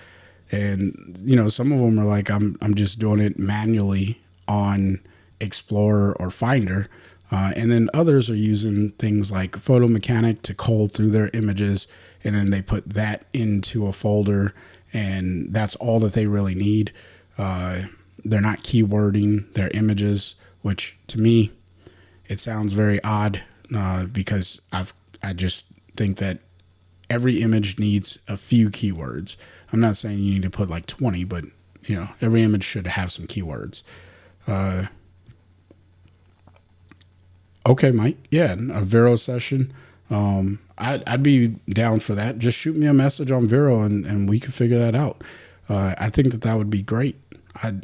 S1: And, some of them are like, I'm just doing it manually on Explorer or Finder. And then others are using things like Photo Mechanic to cull through their images, and then they put that into a folder, and that's all that they really need. They're not keywording their images, which to me, it sounds very odd, because I just think that every image needs a few keywords. I'm not saying you need to put like 20, but every image should have some keywords. Okay, Mike. Yeah, a Vero session. I'd be down for that. Just shoot me a message on Vero and we can figure that out. I think that would be great. I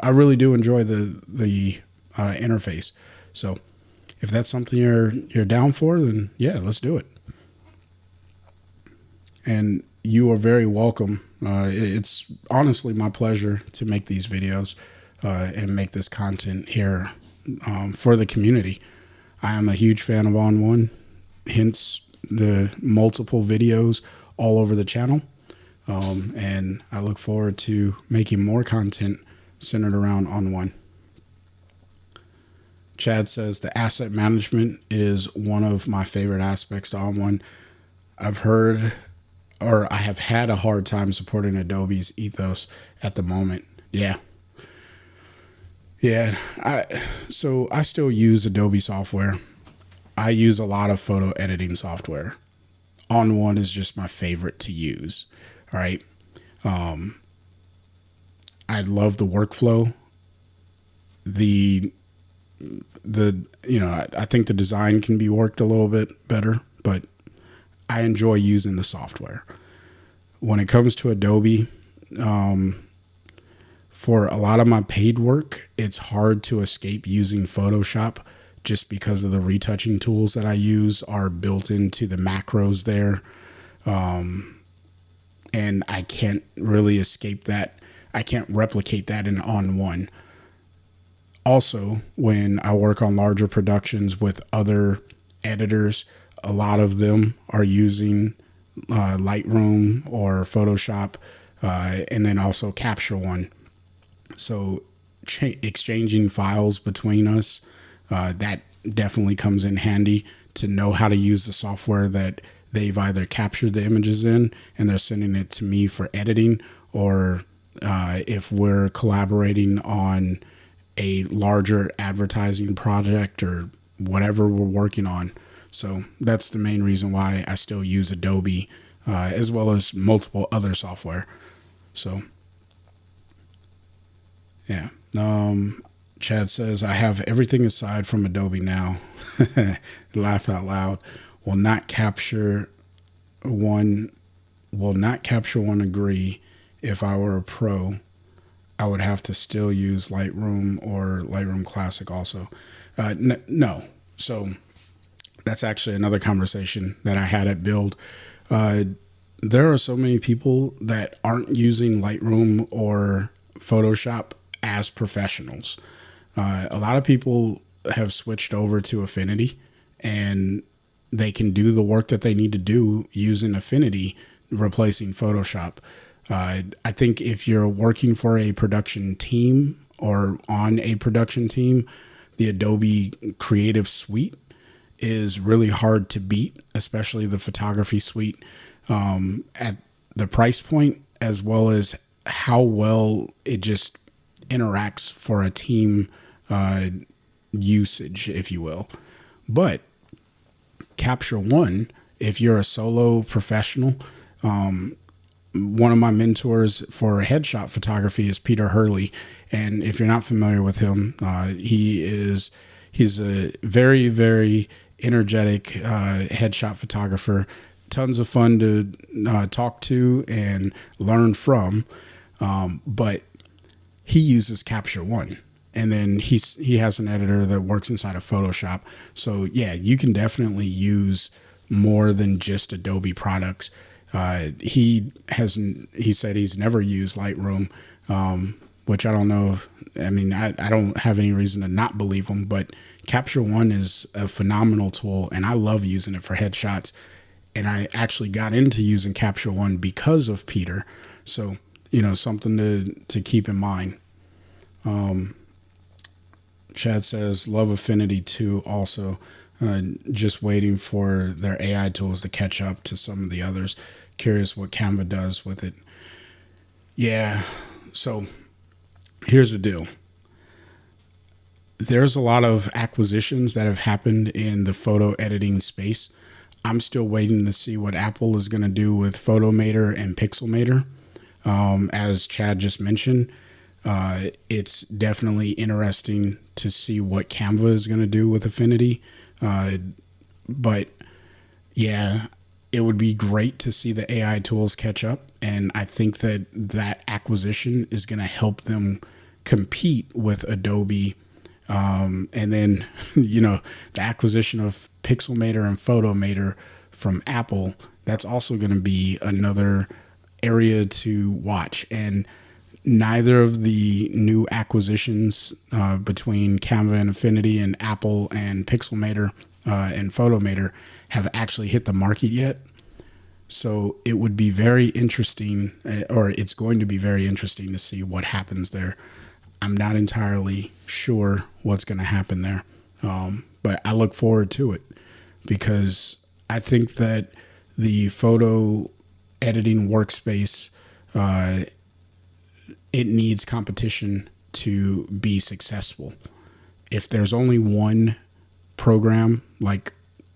S1: really do enjoy the interface. So if that's something you're down for, then yeah, let's do it. And you are very welcome. It's honestly my pleasure to make these videos and make this content here for the community. I am a huge fan of ON1, hence the multiple videos all over the channel. And I look forward to making more content centered around ON1. Chad says the asset management is one of my favorite aspects to ON1. I have had a hard time supporting Adobe's ethos at the moment. Yeah. So I still use Adobe software. I use a lot of photo editing software. ON1 is just my favorite to use. All right. I love the workflow. I think the design can be worked a little bit better, but I enjoy using the software. When it comes to Adobe, for a lot of my paid work, it's hard to escape using Photoshop just because of the retouching tools that I use are built into the macros there. and I can't really escape that. I can't replicate that in ON1. Also, when I work on larger productions with other editors, a lot of them are using Lightroom or Photoshop, and then also Capture One. So exchanging files between us, that definitely comes in handy to know how to use the software that they've either captured the images in and they're sending it to me for editing, or if we're collaborating on a larger advertising project or whatever we're working on. So that's the main reason why I still use Adobe, as well as multiple other software. So yeah. Chad says, I have everything aside from Adobe now. Laugh out loud. Will not capture one agree. If I were a pro, I would have to still use Lightroom or Lightroom Classic also. No. So that's actually another conversation that I had at Build. There are so many people that aren't using Lightroom or Photoshop as professionals. A lot of people have switched over to Affinity, and they can do the work that they need to do using Affinity, replacing Photoshop. I think if you're working for a production team or on a production team, the Adobe Creative Suite is really hard to beat, especially the photography suite, at the price point, as well as how well it just interacts for a team usage, if you will. But Capture One, if you're a solo professional, one of my mentors for headshot photography is Peter Hurley. And if you're not familiar with him, he's a very, very energetic headshot photographer. Tons of fun to talk to and learn from. But he uses Capture One. And then he has an editor that works inside of Photoshop. So yeah, you can definitely use more than just Adobe products. He said he's never used Lightroom, which I don't know if, I don't have any reason to not believe him, but Capture One is a phenomenal tool and I love using it for headshots. And I actually got into using Capture One because of Peter. So, something to keep in mind. Chad says, love Affinity too. Also, just waiting for their AI tools to catch up to some of the others. Curious what Canva does with it. Yeah. So here's the deal. There's a lot of acquisitions that have happened in the photo editing space. I'm still waiting to see what Apple is going to do with Photomator and Pixelmator. As Chad just mentioned, it's definitely interesting to see what Canva is going to do with Affinity. But yeah, it would be great to see the AI tools catch up. And I think that acquisition is going to help them compete with Adobe. And then, the acquisition of Pixelmator and Photomator from Apple, that's also going to be another area to watch. And neither of the new acquisitions between Canva and Affinity and Apple and Pixelmator and Photomator have actually hit the market yet. So it would be very interesting, or it's going to be very interesting to see what happens there. I'm not entirely sure what's going to happen there, but I look forward to it because I think that the photo editing workspace, it needs competition to be successful. If there's only one program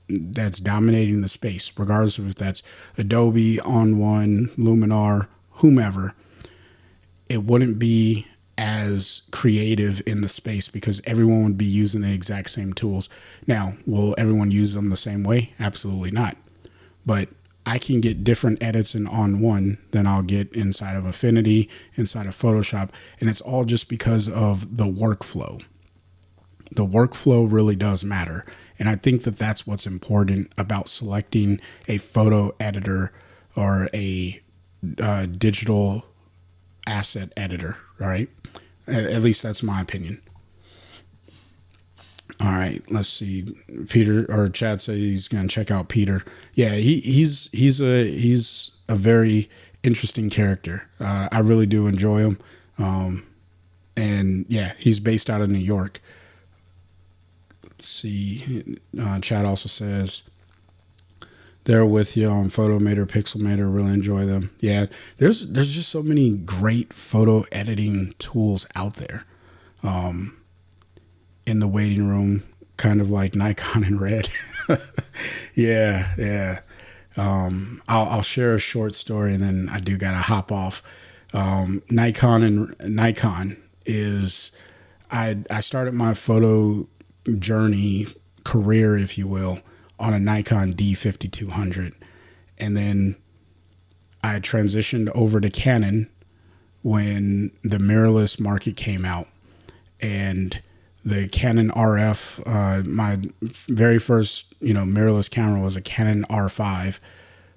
S1: that's dominating the space, regardless of if that's Adobe, ON1, Luminar, whomever, it wouldn't be as creative in the space because everyone would be using the exact same tools. Now, will everyone use them the same way? Absolutely not. But I can get different edits in ON1 than I'll get inside of Affinity, inside of Photoshop. And it's all just because of the workflow. The workflow really does matter. And I think that that's what's important about selecting a photo editor or a digital asset editor. All right. At least that's my opinion. All right, let's see. Peter or Chad said he's going to check out Peter. Yeah, he's a very interesting character. I really do enjoy him. And yeah, he's based out of New York. Let's see. Chad also says they're with you on Photometer, Pixelmator. Really enjoy them. Yeah, there's just so many great photo editing tools out there. In the waiting room, kind of like Nikon and Red. Yeah. I'll share a short story and then I do gotta hop off. Nikon is, I started my photo journey career, if you will, on a Nikon D5200, and then I transitioned over to Canon when the mirrorless market came out, and the Canon RF, my very first, mirrorless camera was a Canon R5,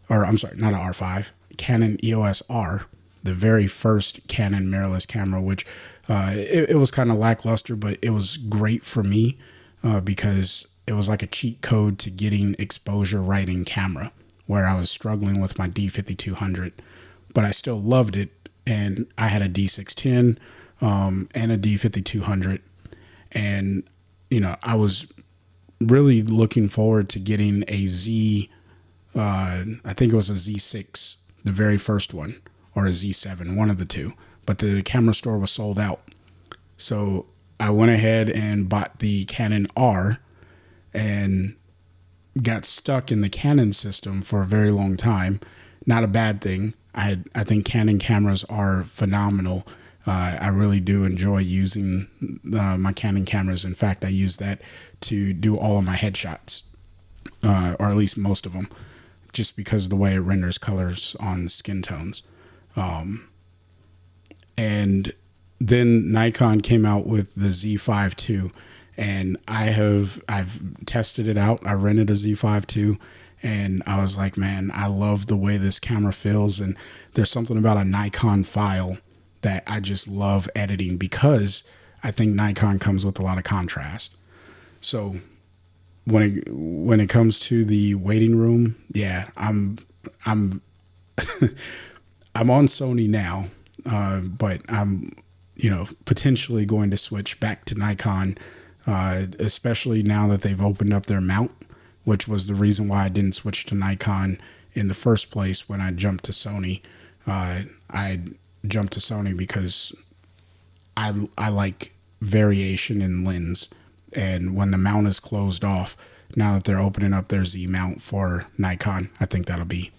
S1: or I'm sorry, not an R5, Canon EOS R, the very first Canon mirrorless camera, which it was kind of lackluster, but it was great for me because it was like a cheat code to getting exposure right in camera, where I was struggling with my D5200, but I still loved it. And I had a D610 and a D5200. And, I was really looking forward to getting a Z, I think it was a Z6, the very first one, or a Z7, one of the two. But the camera store was sold out. So I went ahead and bought the Canon R and got stuck in the Canon system for a very long time. Not a bad thing. I think Canon cameras are phenomenal. I really do enjoy using my Canon cameras. In fact, I use that to do all of my headshots, or at least most of them, just because of the way it renders colors on skin tones. And then Nikon came out with the Z5 II, and I've tested it out. I rented a Z5 II, and I was like, man, I love the way this camera feels. And there's something about a Nikon file that I just love editing, because I think Nikon comes with a lot of contrast. So when it comes to the waiting room, yeah, I'm I'm on Sony now, but I'm potentially going to switch back to Nikon, especially now that they've opened up their mount, which was the reason why I didn't switch to Nikon in the first place when I jumped to Sony. I jumped to Sony because I like variation in lens, and when the mount is closed off, now that they're opening up their Z mount for Nikon, I think that'll be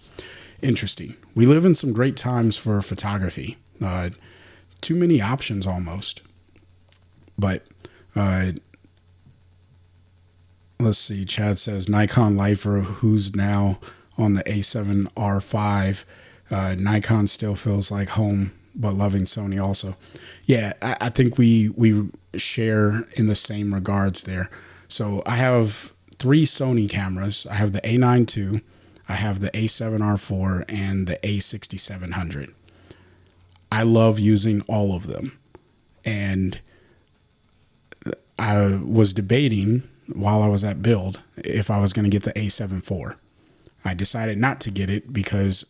S1: interesting. We live in some great times for photography. Too many options almost. But let's see. Chad says Nikon lifer who's now on the A7R5. Nikon still feels like home, but loving Sony also. Yeah, I think we share in the same regards there. So I have 3 Sony cameras. I have the A9 II, I have the A7R4, and the A6700. I love using all of them. And I was debating while I was at build if I was going to get the A7 IV. I decided not to get it because,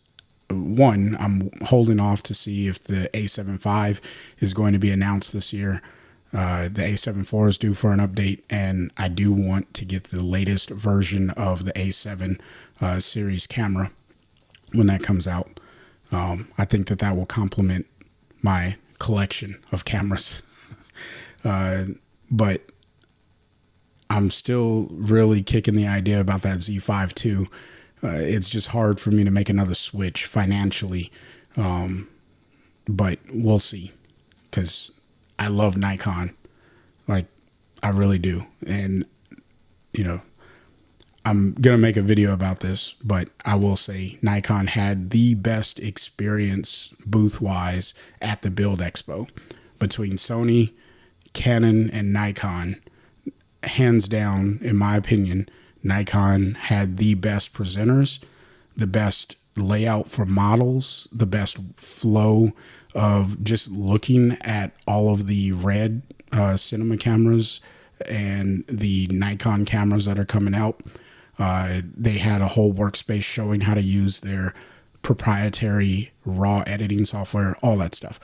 S1: one, I'm holding off to see if the A7 V is going to be announced this year. The A7 IV is due for an update, and I do want to get the latest version of the A7 series camera when that comes out. I think that will complement my collection of cameras. But I'm still really kicking the idea about that Z5 too. It's just hard for me to make another switch financially. But we'll see, because I love Nikon. Like, I really do. And, I'm going to make a video about this, but I will say Nikon had the best experience booth-wise at the Build Expo. Between Sony, Canon, and Nikon, hands down, in my opinion, Nikon had the best presenters, the best layout for models, the best flow of just looking at all of the red cinema cameras and the Nikon cameras that are coming out. They had a whole workspace showing how to use their proprietary raw editing software, all that stuff.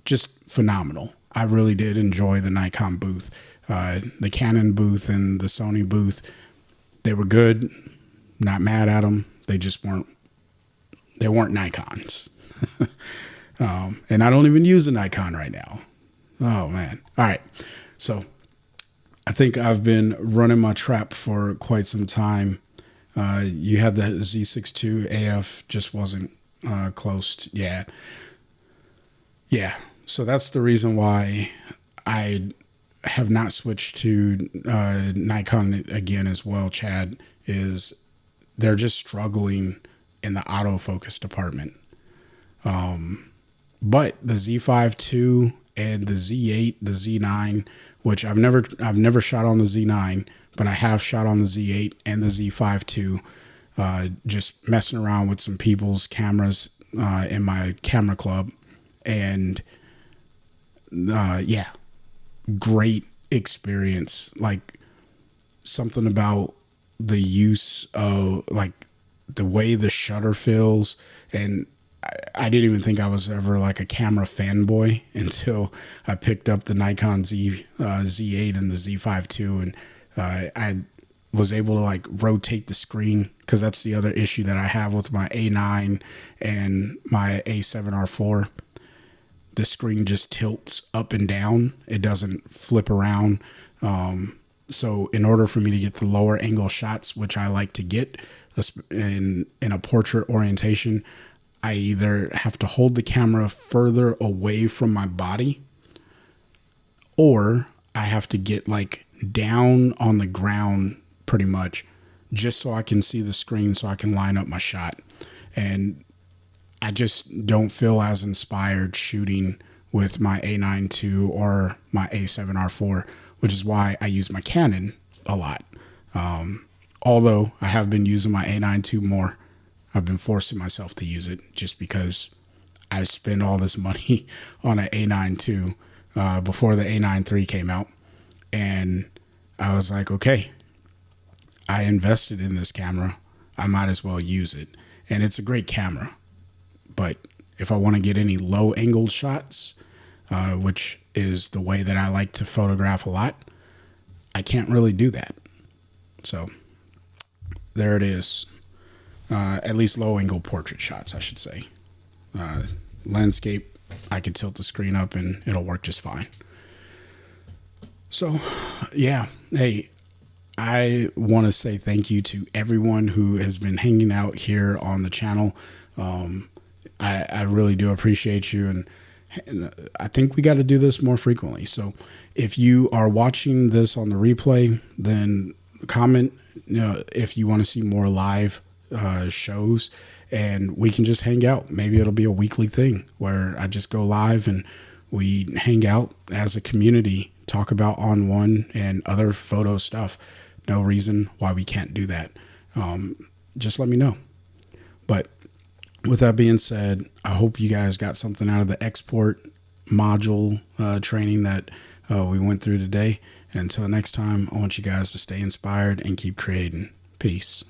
S1: Just phenomenal. I really did enjoy the Nikon booth. The Canon booth and the Sony booth, they were good. Not mad at them. They just weren't Nikons. And I don't even use a Nikon right now. Oh, man. All right. So I think I've been running my trap for quite some time. You had the Z6 II AF, just wasn't close. Yeah. So that's the reason why I have not switched to Nikon again as well, Chad, is they're just struggling in the autofocus department. But the Z5 II and the Z8, the Z9, which I've never shot on the Z9, but I have shot on the Z8 and the Z5 II, just messing around with some people's cameras in my camera club. And yeah, great experience. Like, something about the use of, like, the way the shutter feels. And I didn't even think I was ever like a camera fanboy until I picked up the Nikon Z8 and the Z5 II, and I was able to like rotate the screen, because that's the other issue that I have with my A9 and my A7R4. The screen just tilts up and down. It doesn't flip around. So in order for me to get the lower angle shots, which I like to get in a portrait orientation, I either have to hold the camera further away from my body, or I have to get like down on the ground pretty much, just so I can see the screen, so I can line up my shot. And I just don't feel as inspired shooting with my A9 II or my A7R4, which is why I use my Canon a lot. Although I have been using my A9 II more. I've been forcing myself to use it just because I spent all this money on an A9 II before the A9 III came out. And I was like, okay, I invested in this camera. I might as well use it. And it's a great camera. But if I want to get any low angled shots, which is the way that I like to photograph a lot, I can't really do that. So there it is. At least low angle portrait shots, I should say. Landscape, I can tilt the screen up and it'll work just fine. So yeah, hey, I want to say thank you to everyone who has been hanging out here on the channel. I really do appreciate you, and I think we got to do this more frequently. So if you are watching this on the replay, then comment, if you want to see more live shows, and we can just hang out. Maybe it'll be a weekly thing where I just go live and we hang out as a community, talk about ON1 and other photo stuff. No reason why we can't do that. Just let me know. But with that being said, I hope you guys got something out of the export module training that we went through today. Until next time, I want you guys to stay inspired and keep creating. Peace.